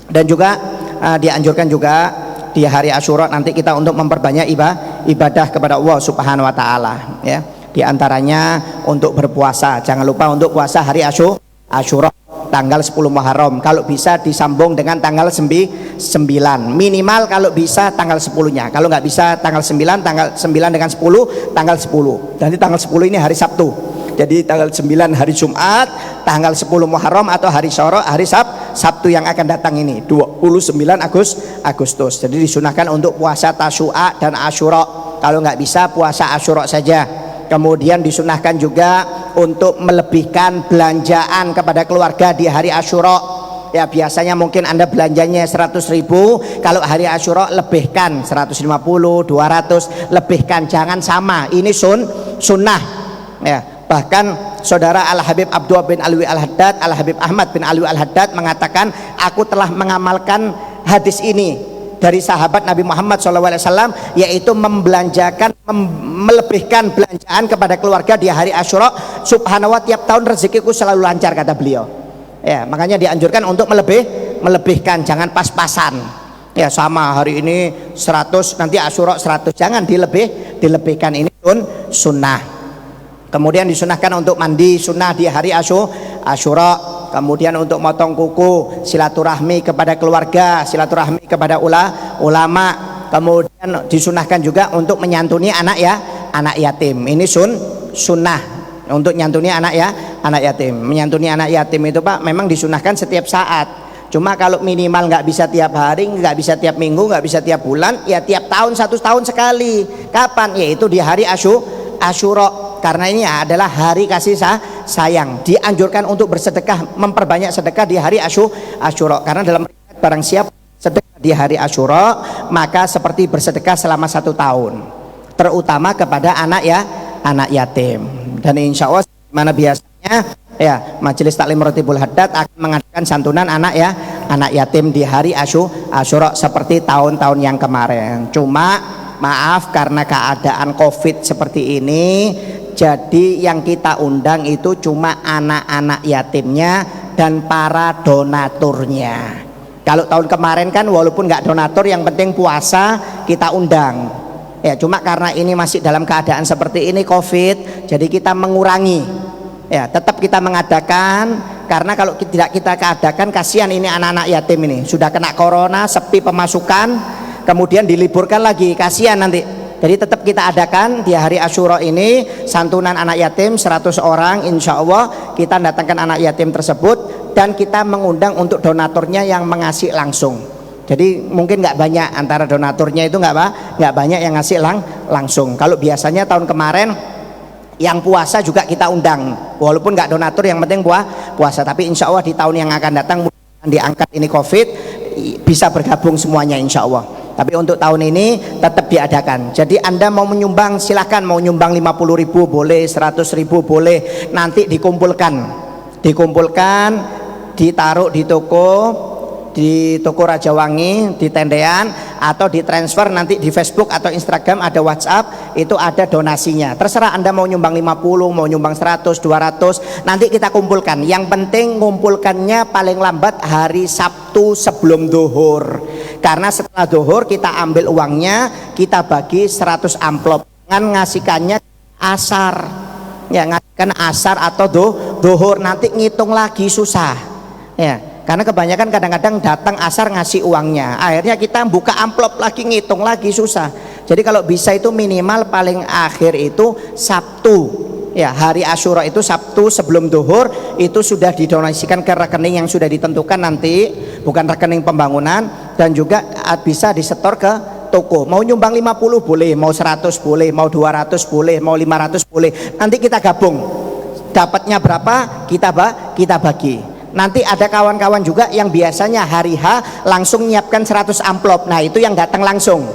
Dan juga dianjurkan juga di hari Asyura nanti kita untuk memperbanyak ibadah kepada Allah Subhanahu Wa Taala. Ya, di antaranya untuk berpuasa. Jangan lupa untuk puasa hari Asyura tanggal 10 Muharram. Kalau bisa disambung dengan tanggal 9. Minimal kalau bisa tanggal 10-nya. Kalau nggak bisa tanggal 9, tanggal 9 dengan 10, tanggal 10. Nanti tanggal 10 ini hari Sabtu. Jadi tanggal 9 hari Jumat, tanggal 10 Muharram atau hari Syara, hari Sabtu yang akan datang ini 29 Agustus. Jadi disunahkan untuk puasa Tasyu'a dan Asyura. Kalau nggak bisa puasa Asyura saja. Kemudian disunahkan juga untuk melebihkan belanjaan kepada keluarga di hari Asyura. Ya, biasanya mungkin Anda belanjanya 100.000, kalau hari Asyura lebihkan 150, 200, lebihkan, jangan sama. Ini sunnah. Ya, bahkan saudara Al-Habib Abdullah bin Alwi Al-Haddad, Al-Habib Ahmad bin Alwi Al-Haddad mengatakan, aku telah mengamalkan hadis ini dari sahabat Nabi Muhammad SAW, yaitu melebihkan belanjaan kepada keluarga di hari Asyura. Subhanallah, tiap tahun rezekiku selalu lancar, kata beliau. Ya, makanya dianjurkan untuk melebihkan, jangan pas-pasan. Ya, sama hari ini 100, nanti Asyura 100, jangan dilebihkan. Ini sunnah. Kemudian disunahkan untuk mandi sunnah di hari Asyura. Kemudian untuk motong kuku, silaturahmi kepada keluarga, silaturahmi kepada ulama. Kemudian disunahkan juga untuk menyantuni anak yatim. Ini sunnah untuk nyantuni anak yatim. Menyantuni anak yatim itu Pak memang disunahkan setiap saat. Cuma kalau minimal nggak bisa tiap hari, nggak bisa tiap minggu, nggak bisa tiap bulan, ya tiap tahun, 1 tahun sekali. Kapan? Yaitu di hari Asyura. Karena ini adalah hari kasih sayang. Dianjurkan untuk bersedekah, memperbanyak sedekah di hari Asyura. Karena dalam riwayat barang siapa sedekah di hari Asyura, maka seperti bersedekah selama 1 tahun. Terutama kepada anak yatim. Dan insya Allah mana biasanya ya Majelis Taklim Rotibul Haddad akan mengadakan santunan anak yatim di hari Asyura seperti tahun-tahun yang kemarin. Cuma maaf karena keadaan Covid seperti ini, jadi yang kita undang itu cuma anak-anak yatimnya dan para donaturnya. Kalau tahun kemarin kan walaupun nggak donatur, yang penting puasa kita undang. Ya, cuma karena ini masih dalam keadaan seperti ini Covid, jadi kita mengurangi. Ya, tetap kita mengadakan, karena kalau tidak kita adakan kasihan ini anak-anak yatim ini sudah kena corona, sepi pemasukan, kemudian diliburkan lagi, kasihan nanti. Jadi tetap kita adakan di hari Asyura ini santunan anak yatim 100 orang, insya Allah kita datangkan anak yatim tersebut dan kita mengundang untuk donaturnya yang mengasih langsung. Jadi mungkin nggak banyak, antara donaturnya itu nggak banyak yang ngasih langsung. Kalau biasanya tahun kemarin yang puasa juga kita undang, walaupun nggak donatur, yang penting puasa. Tapi insya Allah di tahun yang akan datang diangkat ini Covid, bisa bergabung semuanya insya Allah. Tapi untuk tahun ini tetap diadakan. Jadi Anda mau menyumbang silahkan, mau nyumbang 50.000 boleh, 100.000 boleh. Nanti dikumpulkan, ditaruh di toko Rajawangi, di tendean, atau ditransfer nanti di Facebook atau Instagram, ada WhatsApp, itu ada donasinya. Terserah Anda mau nyumbang 50, mau nyumbang 100, 200, nanti kita kumpulkan. Yang penting ngumpulkannya paling lambat hari Sabtu sebelum zuhur. Karena setelah zuhur kita ambil uangnya, kita bagi 100 amplop. Jangan ngasihkannya asar. Ya, ngasihkan asar atau zuhur, nanti ngitung lagi susah. Ya. Karena kebanyakan kadang-kadang datang asar ngasih uangnya, akhirnya kita buka amplop lagi, ngitung lagi, susah. Jadi kalau bisa itu minimal paling akhir itu Sabtu. Ya, hari Asyura itu Sabtu sebelum zuhur, itu sudah didonasikan ke rekening yang sudah ditentukan nanti, bukan rekening pembangunan, dan juga bisa disetor ke toko. Mau nyumbang 50 boleh, mau 100 boleh, mau 200 boleh, mau 500 boleh. Nanti kita gabung. Dapatnya berapa kita bagi. Nanti ada kawan-kawan juga yang biasanya hari H langsung nyiapkan 100 amplop. Nah, itu yang datang langsung.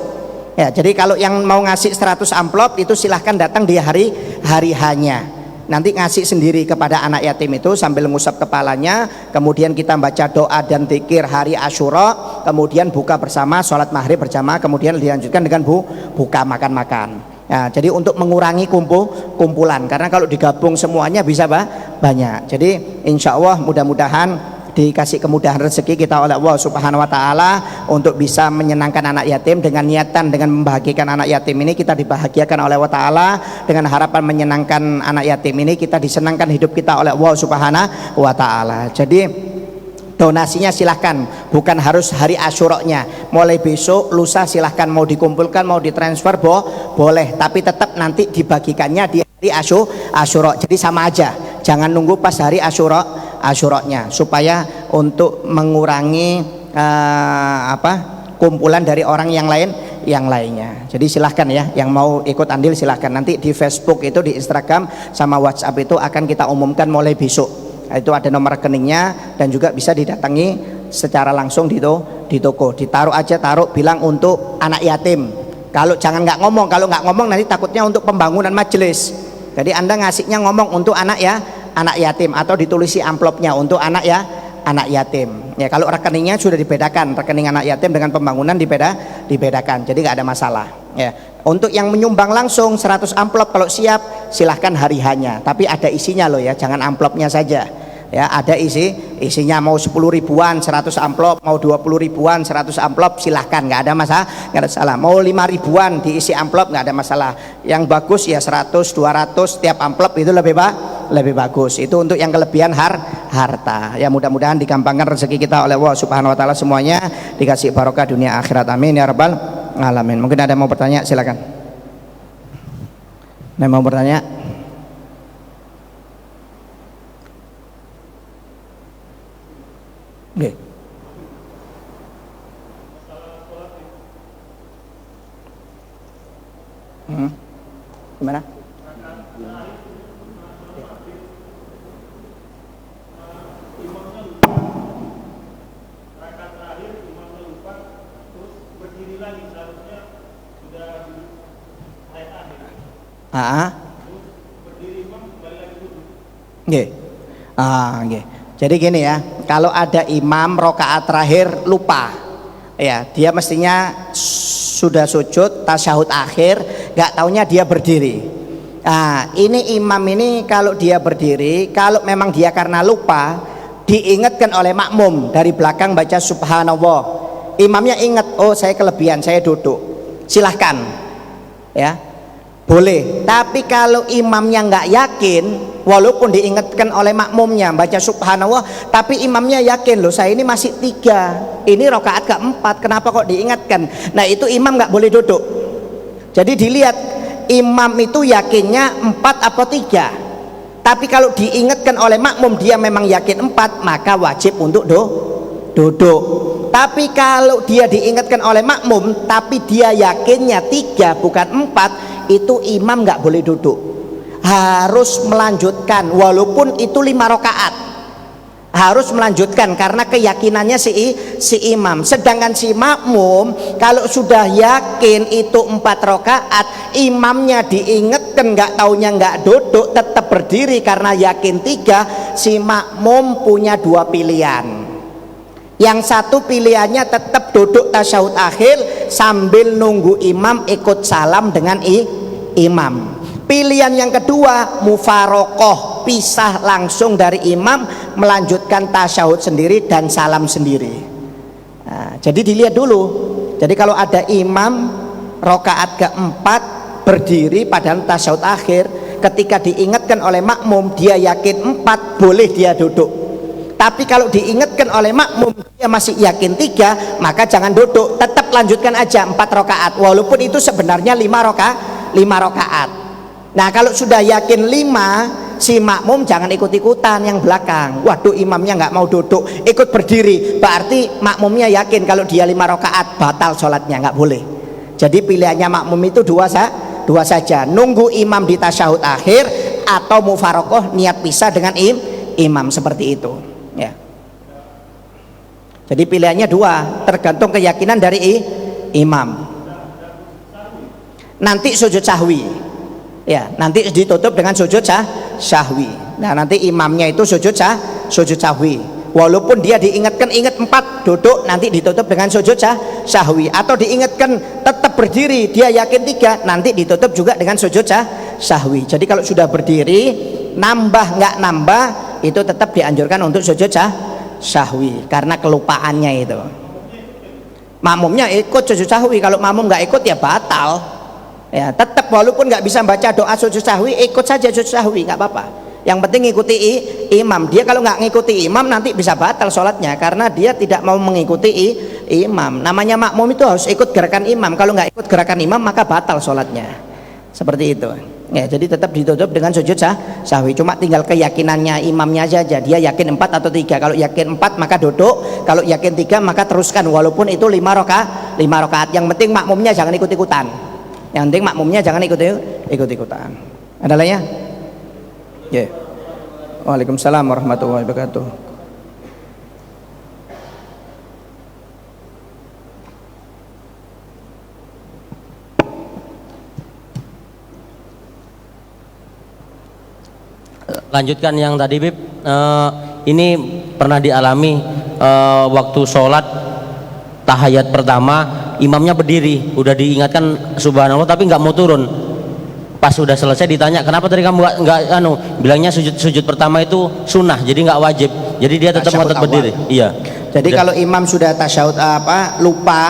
Ya, jadi kalau yang mau ngasih 100 amplop itu silahkan datang di hari H-nya. nanti ngasih sendiri kepada anak yatim itu sambil ngusap kepalanya, kemudian kita baca doa dan zikir hari Asyura, kemudian buka bersama, sholat maghrib berjamaah, kemudian dilanjutkan dengan buka makan-makan. Nah, jadi untuk mengurangi kumpulan, karena kalau digabung semuanya bisa banyak. Jadi insya Allah mudah-mudahan dikasih kemudahan rezeki kita oleh Allah Subhanahu wa taala untuk bisa menyenangkan anak yatim, dengan niatan dengan membahagiakan anak yatim ini kita dibahagiakan oleh Allah taala, dengan harapan menyenangkan anak yatim ini kita disenangkan hidup kita oleh Allah Subhanahu wa taala. Jadi donasinya silahkan, bukan harus hari Asyuranya, mulai besok lusa silahkan, mau dikumpulkan mau ditransfer boleh, tapi tetap nanti dibagikannya di hari Asyura. Jadi sama aja, jangan nunggu pas hari Asyuranya, supaya untuk mengurangi kumpulan dari orang yang lainnya. Jadi silahkan ya, yang mau ikut andil silahkan. Nanti di Facebook itu, di Instagram sama WhatsApp itu akan kita umumkan mulai besok. Itu ada nomor rekeningnya dan juga bisa didatangi secara langsung di toko. Ditaruh aja, bilang untuk anak yatim. Kalau jangan nggak ngomong, kalau nggak ngomong nanti takutnya untuk pembangunan majelis. Jadi Anda ngasihnya ngomong untuk anak yatim, atau ditulisi amplopnya untuk anak yatim. Ya, kalau rekeningnya sudah dibedakan, rekening anak yatim dengan pembangunan dibedakan. Jadi nggak ada masalah. Ya. Untuk yang menyumbang langsung 100 amplop kalau siap silahkan hari hanya, tapi ada isinya loh ya, jangan amplopnya saja. Ya, ada isinya, mau 10 ribuan 100 amplop, mau 20 ribuan 100 amplop silahkan, nggak ada masalah. Mau 5 ribuan diisi amplop nggak ada masalah. Yang bagus ya 100 200 tiap amplop itu lebih bagus. Itu untuk yang kelebihan harta. Ya, mudah-mudahan digampangkan rezeki kita oleh Allah Subhanahu wa taala, semuanya dikasih barokah dunia akhirat, amin ya rabbal alamin. Mungkin ada yang mau bertanya, silakan. Ada yang mau bertanya? Oke. Gimana? Nggih. Jadi gini ya, kalau ada imam rokaat terakhir lupa, ya dia mestinya sudah sujud tasyahud akhir, nggak taunya dia berdiri. Nah, ini imam ini kalau dia berdiri, kalau memang dia karena lupa, diingatkan oleh makmum dari belakang baca subhanallah, imamnya ingat, oh saya kelebihan, saya duduk, silahkan, ya boleh. Tapi kalau imamnya nggak yakin, walaupun diingatkan oleh makmumnya baca subhanallah, tapi imamnya yakin, loh saya ini masih 3, ini rakaat keempat, kenapa kok diingatkan? Nah itu imam nggak boleh duduk. Jadi dilihat imam itu yakinnya 4 atau 3. Tapi kalau diingatkan oleh makmum dia memang yakin 4, maka wajib untuk duduk. Tapi kalau dia diingatkan oleh makmum tapi dia yakinnya 3 bukan 4, itu imam nggak boleh duduk, harus melanjutkan, walaupun itu 5 rakaat harus melanjutkan karena keyakinannya si imam. Sedangkan si makmum kalau sudah yakin itu 4 rakaat, imamnya diingatkan nggak taunya nggak duduk, tetap berdiri karena yakin 3, si makmum punya 2 pilihan. Yang satu pilihannya tetap duduk tasyahud akhir sambil nunggu imam ikut salam dengan imam. Pilihan yang kedua mufarokoh, pisah langsung dari imam, melanjutkan tasyahud sendiri dan salam sendiri. Nah, jadi dilihat dulu. Jadi kalau ada imam rokaat keempat berdiri padahal tasyahud akhir, ketika diingatkan oleh makmum dia yakin 4, boleh dia duduk. Tapi kalau diingatkan oleh makmum dia masih yakin 3, maka jangan duduk, tetap lanjutkan aja 4 rakaat, walaupun itu sebenarnya 5 rakaat. Nah kalau sudah yakin 5, si makmum jangan ikut-ikutan yang belakang. Waduh imamnya nggak mau duduk, ikut berdiri, berarti makmumnya yakin kalau dia 5 rakaat batal sholatnya, nggak boleh. Jadi pilihannya makmum itu dua saja, nunggu imam di tasyahud akhir atau mufarokoh niat pisah dengan imam, seperti itu ya. Jadi pilihannya 2, tergantung keyakinan dari imam. Nanti sujud sahwi Ya, nanti ditutup dengan sujud sahwi. Nah, nanti imamnya itu sujud sahwi. Walaupun dia diingatkan ingat 4 duduk, nanti ditutup dengan sujud sahwi. Atau diingatkan tetap berdiri, dia yakin 3, nanti ditutup juga dengan sujud sahwi. Jadi kalau sudah berdiri, nambah nggak nambah, itu tetap dianjurkan untuk sujud sahwi karena kelupaannya itu. Makmumnya ikut sujud sahwi, kalau makmum nggak ikut ya batal. Ya, tetap walaupun nggak bisa baca doa sujud sahwi, ikut saja sujud sahwi, nggak apa-apa. Yang penting ngikuti imam. Dia kalau nggak ngikuti imam nanti bisa batal sholatnya karena dia tidak mau mengikuti imam. Namanya makmum itu harus ikut gerakan imam. Kalau nggak ikut gerakan imam maka batal sholatnya. Seperti itu. Ya, jadi tetap ditutup dengan sujud sahwi. Cuma tinggal keyakinannya imamnya saja. Dia yakin 4 atau 3. Kalau yakin 4 maka duduk. Kalau yakin 3 maka teruskan. Walaupun itu 5 rakaat. Yang penting makmumnya jangan ikut-ikutan. Yang penting makmumnya jangan ikut-ikutan. Ada lainnya? Ya. Yeah. Waalaikumsalam warahmatullahi wabarakatuh. Lanjutkan yang tadi, Bib. Ini pernah dialami waktu sholat tahiyat pertama, imamnya berdiri, udah diingatkan subhanallah tapi nggak mau turun. Pas sudah selesai ditanya, kenapa tadi kamu nggak bilangnya sujud pertama itu sunnah, jadi nggak wajib. Jadi dia tetap berdiri. Iya. Jadi udah. Kalau imam sudah tasyahud lupa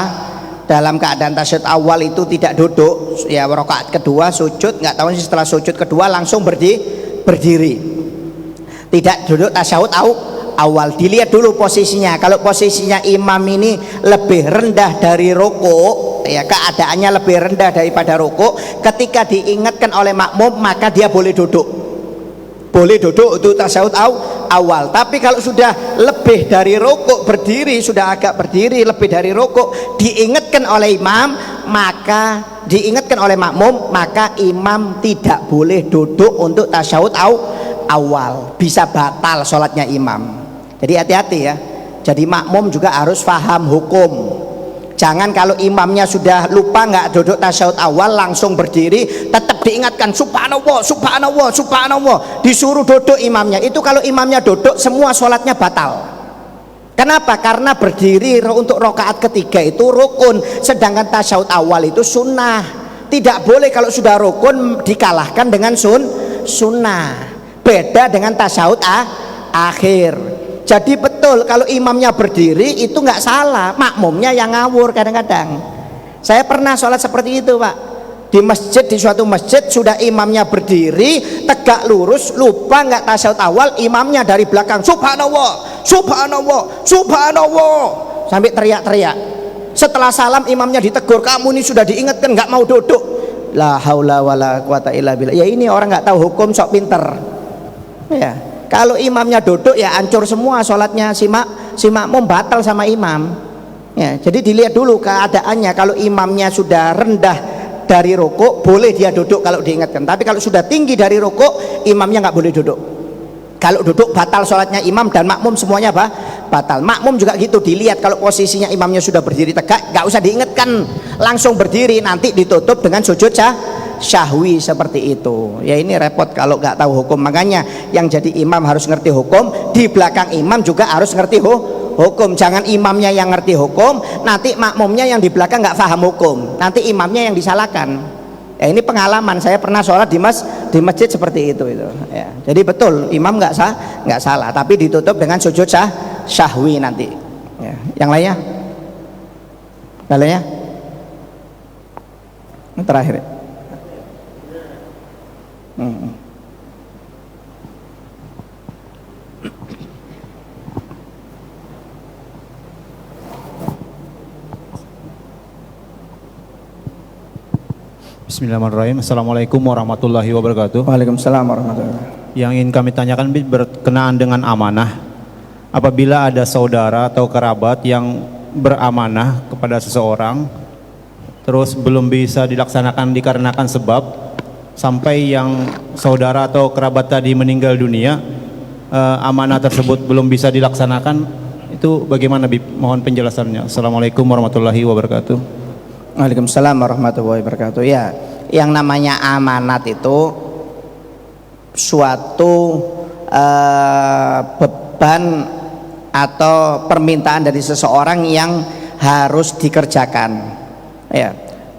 dalam keadaan tasyahud awal itu tidak duduk, ya rakaat kedua sujud, nggak tahu setelah sujud kedua langsung berdiri. Tidak duduk tasyahud awal, dilihat dulu posisinya. Kalau posisinya imam ini lebih rendah dari rukuk, ya keadaannya lebih rendah daripada rukuk, ketika diingatkan oleh makmum maka dia boleh duduk untuk tasyahud awal. Tapi kalau sudah lebih dari rukuk berdiri, sudah agak berdiri lebih dari rukuk, diingatkan oleh makmum, maka imam tidak boleh duduk untuk tasyahud awal, bisa batal sholatnya imam. Jadi hati-hati ya. Jadi makmum juga harus paham hukum. Jangan kalau imamnya sudah lupa nggak duduk tasyahud awal langsung berdiri, tetap diingatkan subhanallah, subhanallah, subhanallah, disuruh duduk imamnya. Itu kalau imamnya duduk semua sholatnya batal. Kenapa? Karena berdiri untuk rakaat ketiga itu rukun, sedangkan tasyahud awal itu sunnah. Tidak boleh kalau sudah rukun dikalahkan dengan sunnah. Beda dengan tasyahud akhir. Jadi betul kalau imamnya berdiri itu nggak salah, makmumnya yang ngawur kadang-kadang. Saya pernah sholat seperti itu, Pak. Di suatu masjid sudah imamnya berdiri tegak lurus, lupa nggak tasyahud awal, imamnya dari belakang subhanallah, subhanallah, subhanallah sampai teriak-teriak. Setelah salam imamnya ditegur, kamu ini sudah diingatkan nggak mau duduk. La haula wala quwata illa billah. Ya ini orang nggak tahu hukum sok pinter. Ya, kalau imamnya duduk ya hancur semua sholatnya, si makmum batal sama imam. Ya, jadi dilihat dulu keadaannya. Kalau imamnya sudah rendah dari rukuk boleh dia duduk kalau diingatkan. Tapi kalau sudah tinggi dari rukuk, imamnya nggak boleh duduk. Kalau duduk batal sholatnya imam dan makmum semuanya batal. Makmum juga gitu, dilihat kalau posisinya imamnya sudah berdiri tegak, nggak usah diingatkan, langsung berdiri, nanti ditutup dengan sujud syahwi seperti itu. Ya ini repot kalau nggak tahu hukum. Makanya yang jadi imam harus ngerti hukum, di belakang imam juga harus ngerti hukum. Jangan imamnya yang ngerti hukum, nanti makmumnya yang di belakang nggak paham hukum, nanti imamnya yang disalahkan. Ya ini pengalaman, saya pernah sholat di masjid seperti itu. Ya. Jadi betul imam nggak salah, tapi ditutup dengan sujud syahwi nanti. Ya. Yang lainnya? Terakhir. Bismillahirrahmanirrahim. Assalamualaikum warahmatullahi wabarakatuh. Waalaikumsalam warahmatullahi wabarakatuh. Yang ingin kami tanyakan berkenaan dengan amanah. Apabila ada saudara atau kerabat yang beramanah kepada seseorang, terus belum bisa dilaksanakan dikarenakan sebab sampai yang saudara atau kerabat tadi meninggal dunia, amanah tersebut belum bisa dilaksanakan, itu bagaimana, Bib? Mohon penjelasannya. Assalamualaikum warahmatullahi wabarakatuh. Waalaikumsalam warahmatullahi wabarakatuh. Ya, yang namanya amanat itu suatu beban atau permintaan dari seseorang yang harus dikerjakan ya.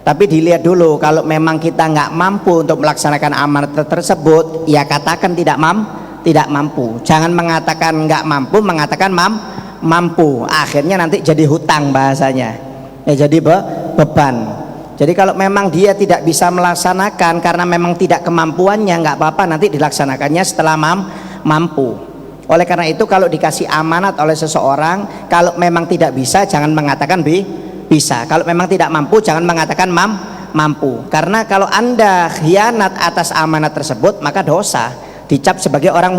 Tapi dilihat dulu, kalau memang kita nggak mampu untuk melaksanakan amanat tersebut, ya katakan tidak mampu. Jangan mengatakan nggak mampu, mengatakan mampu. Akhirnya nanti jadi hutang bahasanya, ya jadi beban. Jadi kalau memang dia tidak bisa melaksanakan karena memang tidak kemampuannya, nggak apa-apa, nanti dilaksanakannya setelah mampu. Oleh karena itu kalau dikasih amanat oleh seseorang, kalau memang tidak bisa jangan mengatakan bisa. Kalau memang tidak mampu jangan mengatakan mampu. Karena kalau Anda khianat atas amanat tersebut, maka dosa, dicap sebagai orang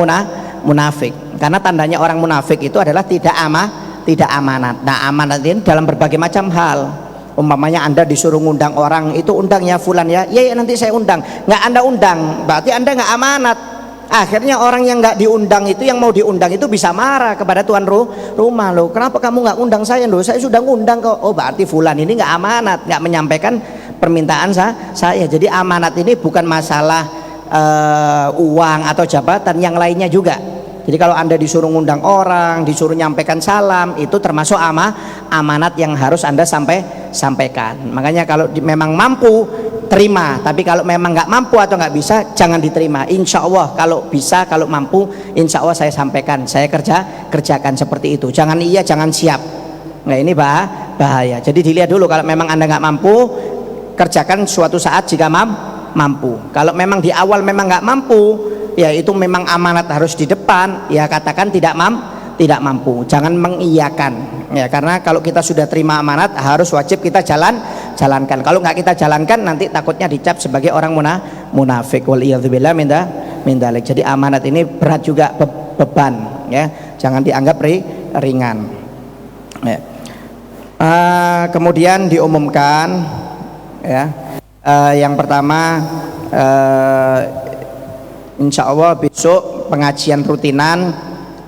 munafik. Karena tandanya orang munafik itu adalah tidak amanat. Nah, amanat ini dalam berbagai macam hal. Umpamanya Anda disuruh ngundang orang, itu undang ya fulan ya, ya nanti saya undang. Nggak Anda undang, berarti Anda nggak amanat. Akhirnya orang yang nggak diundang itu, yang mau diundang itu bisa marah kepada tuan rumah, loh kenapa kamu nggak undang saya, loh saya sudah ngundang kok. Oh berarti fulan ini nggak amanat, nggak menyampaikan permintaan saya. Jadi amanat ini bukan masalah uang atau jabatan, yang lainnya juga. Jadi kalau Anda disuruh ngundang orang, disuruh nyampaikan salam, itu termasuk amanat yang harus Anda sampaikan. Makanya kalau memang mampu, terima. Tapi kalau memang nggak mampu atau nggak bisa, jangan diterima. Insya Allah kalau bisa, kalau mampu, insya Allah saya sampaikan, saya kerjakan seperti itu. Jangan iya, jangan siap. Nah ini bahaya. Jadi dilihat dulu, kalau memang Anda nggak mampu, kerjakan suatu saat jika mampu. Kalau memang di awal memang nggak mampu, ya itu memang amanat harus di depan, ya katakan tidak mampu, jangan mengiyakan ya. Karena kalau kita sudah terima amanat, harus wajib kita jalankan. Kalau nggak kita jalankan, nanti takutnya dicap sebagai orang munafik. Waliyadzubillah min dzalik. Jadi amanat ini berat juga, beban ya, jangan dianggap ringan ya. Kemudian diumumkan ya, yang pertama insya Allah besok pengajian rutinan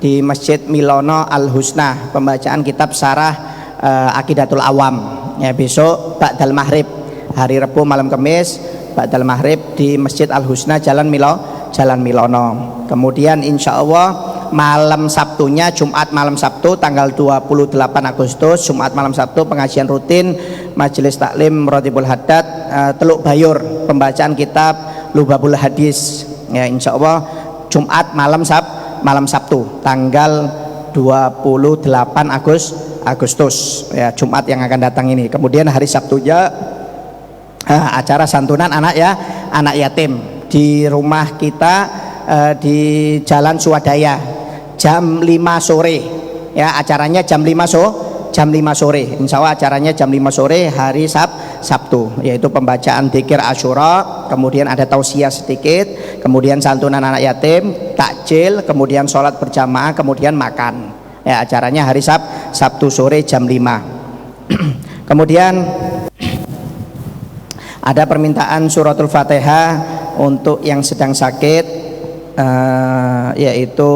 di Masjid Milono Al Husna, pembacaan kitab Syarah Aqidatul Awam ya, besok ba'dal maghrib, hari Rabu malam Kamis ba'dal maghrib di Masjid Al Husna Jalan Milono. Kemudian insya Allah malam Sabtunya, Jumat malam Sabtu tanggal 28 Agustus, Jumat malam Sabtu pengajian rutin Majelis Taklim Rotibul Haddad Teluk Bayur, pembacaan kitab Lubabul Hadis ya, insya Allah Jumat malam Sabtu tanggal 28 Agustus ya, Jumat yang akan datang ini. Kemudian hari Sabtunya acara santunan anak yatim di rumah kita di Jalan Swadaya jam 5 sore ya, acaranya jam 5 sore, insya Allah acaranya jam 5 sore hari Sabtu, yaitu pembacaan dzikir Asyura, kemudian ada tausiah sedikit, kemudian santunan anak yatim, takjil, kemudian sholat berjamaah, kemudian makan ya, acaranya hari Sabtu sore jam 5. Kemudian ada permintaan suratul Fatihah untuk yang sedang sakit, yaitu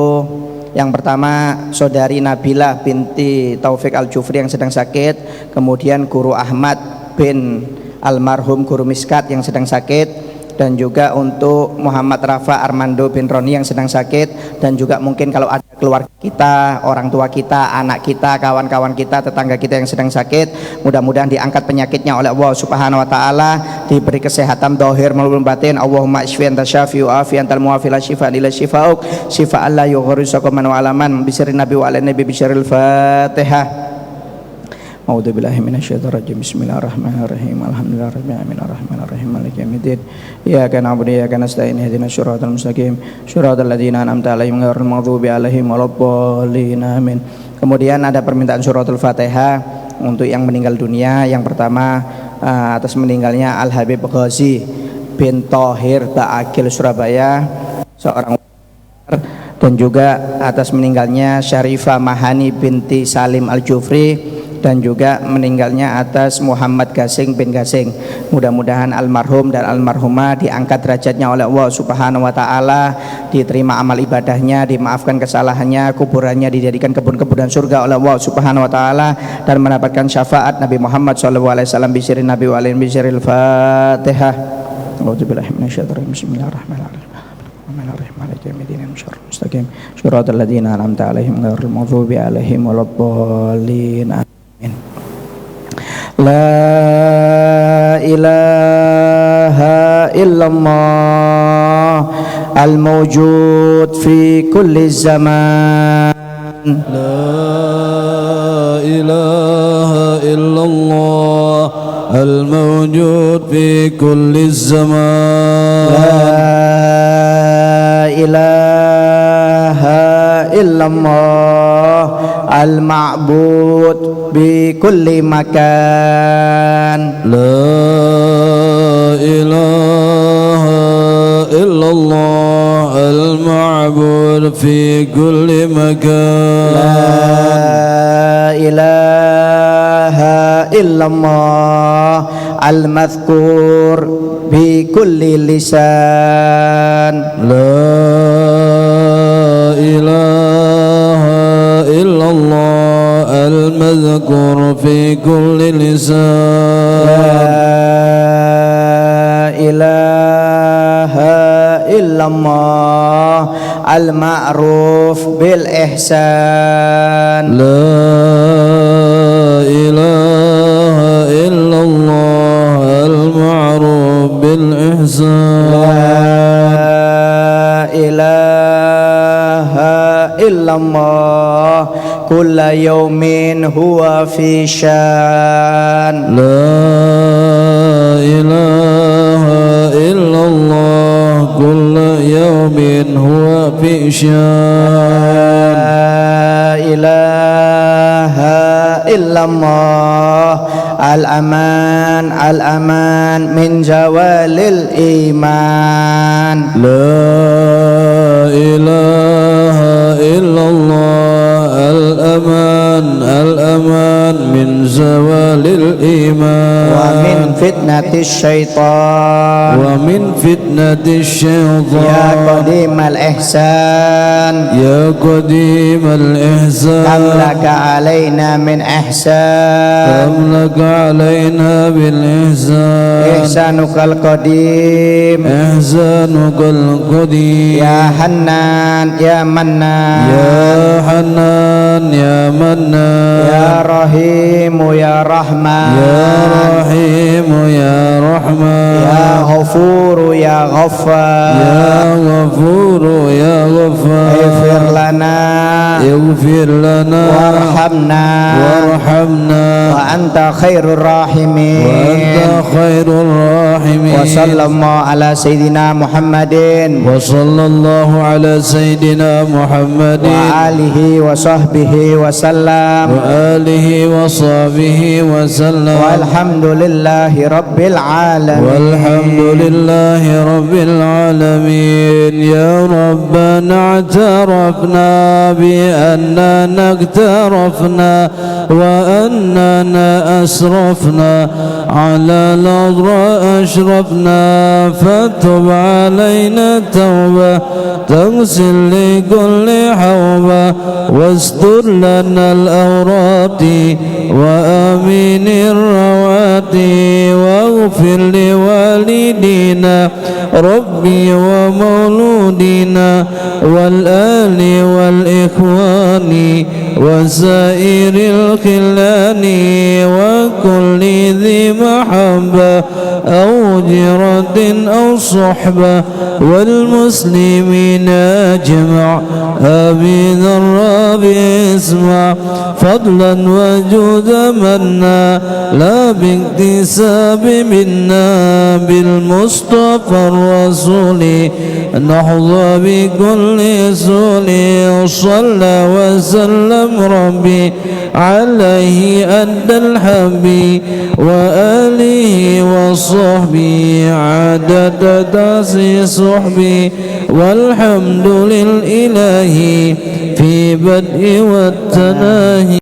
yang pertama saudari Nabila binti Taufik Al-Jufri yang sedang sakit, kemudian Guru Ahmad bin almarhum Guru Miskat yang sedang sakit, dan juga untuk Muhammad Rafa Armando bin Roni yang sedang sakit, dan juga mungkin kalau ada keluarga kita, orang tua kita, anak kita, kawan-kawan kita, tetangga kita yang sedang sakit, mudah-mudahan diangkat penyakitnya oleh Allah Subhanahu wa taala, diberi kesehatan zahir maupun batin. Allahumma ishfi anta syafi wa afi antal muafi la shifa illa shifauk shifaan la yughadiru saqaman wa alaman bi sirri nabi wa ala nabi bi syarril Fatihah. A'udzu billahi minasyaitonir rajim. Bismillahirrahmanirrahim. Alhamdulillahirabbil alamin arrahmanirrahim maliki yaumiddin. Iyyaka na'budu wa iyyaka nasta'in ihdinas siratal mustaqim siratal ladzina an'amta 'alaihim ghairil maghdubi alaihim waladdallin. Amin. Kemudian ada permintaan suratul Fatihah untuk yang meninggal dunia. Yang pertama atas meninggalnya Al Habib Ghazi bin Thohir Ba'akil Surabaya, seorang, dan juga atas meninggalnya Syarifah Mahani binti Salim Al-Jufri, dan juga meninggalnya atas Muhammad Gasing bin Gasing. Mudah-mudahan almarhum dan almarhumah diangkat derajatnya oleh Allah Subhanahu wa taala, diterima amal ibadahnya, dimaafkan kesalahannya, kuburannya dijadikan kebun-kebunan surga oleh Allah Subhanahu wa taala, dan mendapatkan syafaat Nabi Muhammad sallallahu alaihi wasallam bi sirri nabi wa alaihi bi sirril Fatihah. A'udzubillahi minasyaitonir rajim. Bismillahirrahmanirrahim. Bismillahirrahmanirrahim. Maliki yaumiddin. Shiratal shiratal ladzina an'amta 'alaihim ghairil maghdubi 'alaihim waladdallin. Amin. La ilaha illallah al-mawjud fi kulli zaman. La ilaha illallah al-mawjud fi kulli zaman. La ilaha illallah al-ma'bud bi kulli makan. La ilaha illallah al-ma'bud fi kulli makan. La ilaha illallah al-madhkur bi kulli lisan. La ilaha illallah al-madhkur fi kulli lisan. La ilaha illallah al-ma'ruf bil ihsan. La ilaha illallah al-ma'ruf bil ihsan. La ilaha illallah kulla yawmin huwa fi syan. La ilaha illallah kulla yawmin huwa fi syan. La ilaha illallah al-aman al-aman min zawalil iman. La ilaha illallah al-aman al-aman min zawalil iman. Wa min fitnatis syaitan. Wa min fitnatis syaitan. Ya qadimal ihsan. Ya qadimal ihsan. Kam laka alaina min ihsan. Kam laka alaina bil ihsan. Ihsanukal qadim. Ihsanukal qadim. Ya Hannan ya Mannan. Ya Hannan ya Mannan. Ya Rahimu ya Rahman. Ya Rahimu ya Rahman. Ya Ghafuru ya Ghaffar. Ya Ghafuru ya Ghaffar. Ighfir lana. Ighfir lana. Warhamna. Warhamna. Wa anta khairur rahimin. Wa anta khairur rahimin. Wa sallallahu ala sayyidina Muhammadin. Wa sallallahu ala sayyidina Muhammadin. Wa alihi wa sahbihi wa sallam. Wa alihi wa sahbihi wa sallam. Walhamdulillahi rabbil alamin. Walhamdulillahi rabbil alamin. Ya Rabbana i'tarafna bi annana اقترفنا وأننا أسرفنا على الأضراء أشرفنا فتب علينا توبة تغسل لكل حوبة واستر لنا الأورات وآمين الرواتي واغفر لوالدينا ربي ومولودنا والآل والإخوان وسائر الخلان وكل ذي محبة أو جرة أو صحبة والمسلمين أجمع آمين الرب اسمع فضلا وجود منا لا باكتساب منا بالمصطفى الرسول نحظى بكل سول صلى وسلم ربي عليه أدى الحبي وآله وصحبه عدد تاسي صحبي والحمد للإله في بدء والتناهي.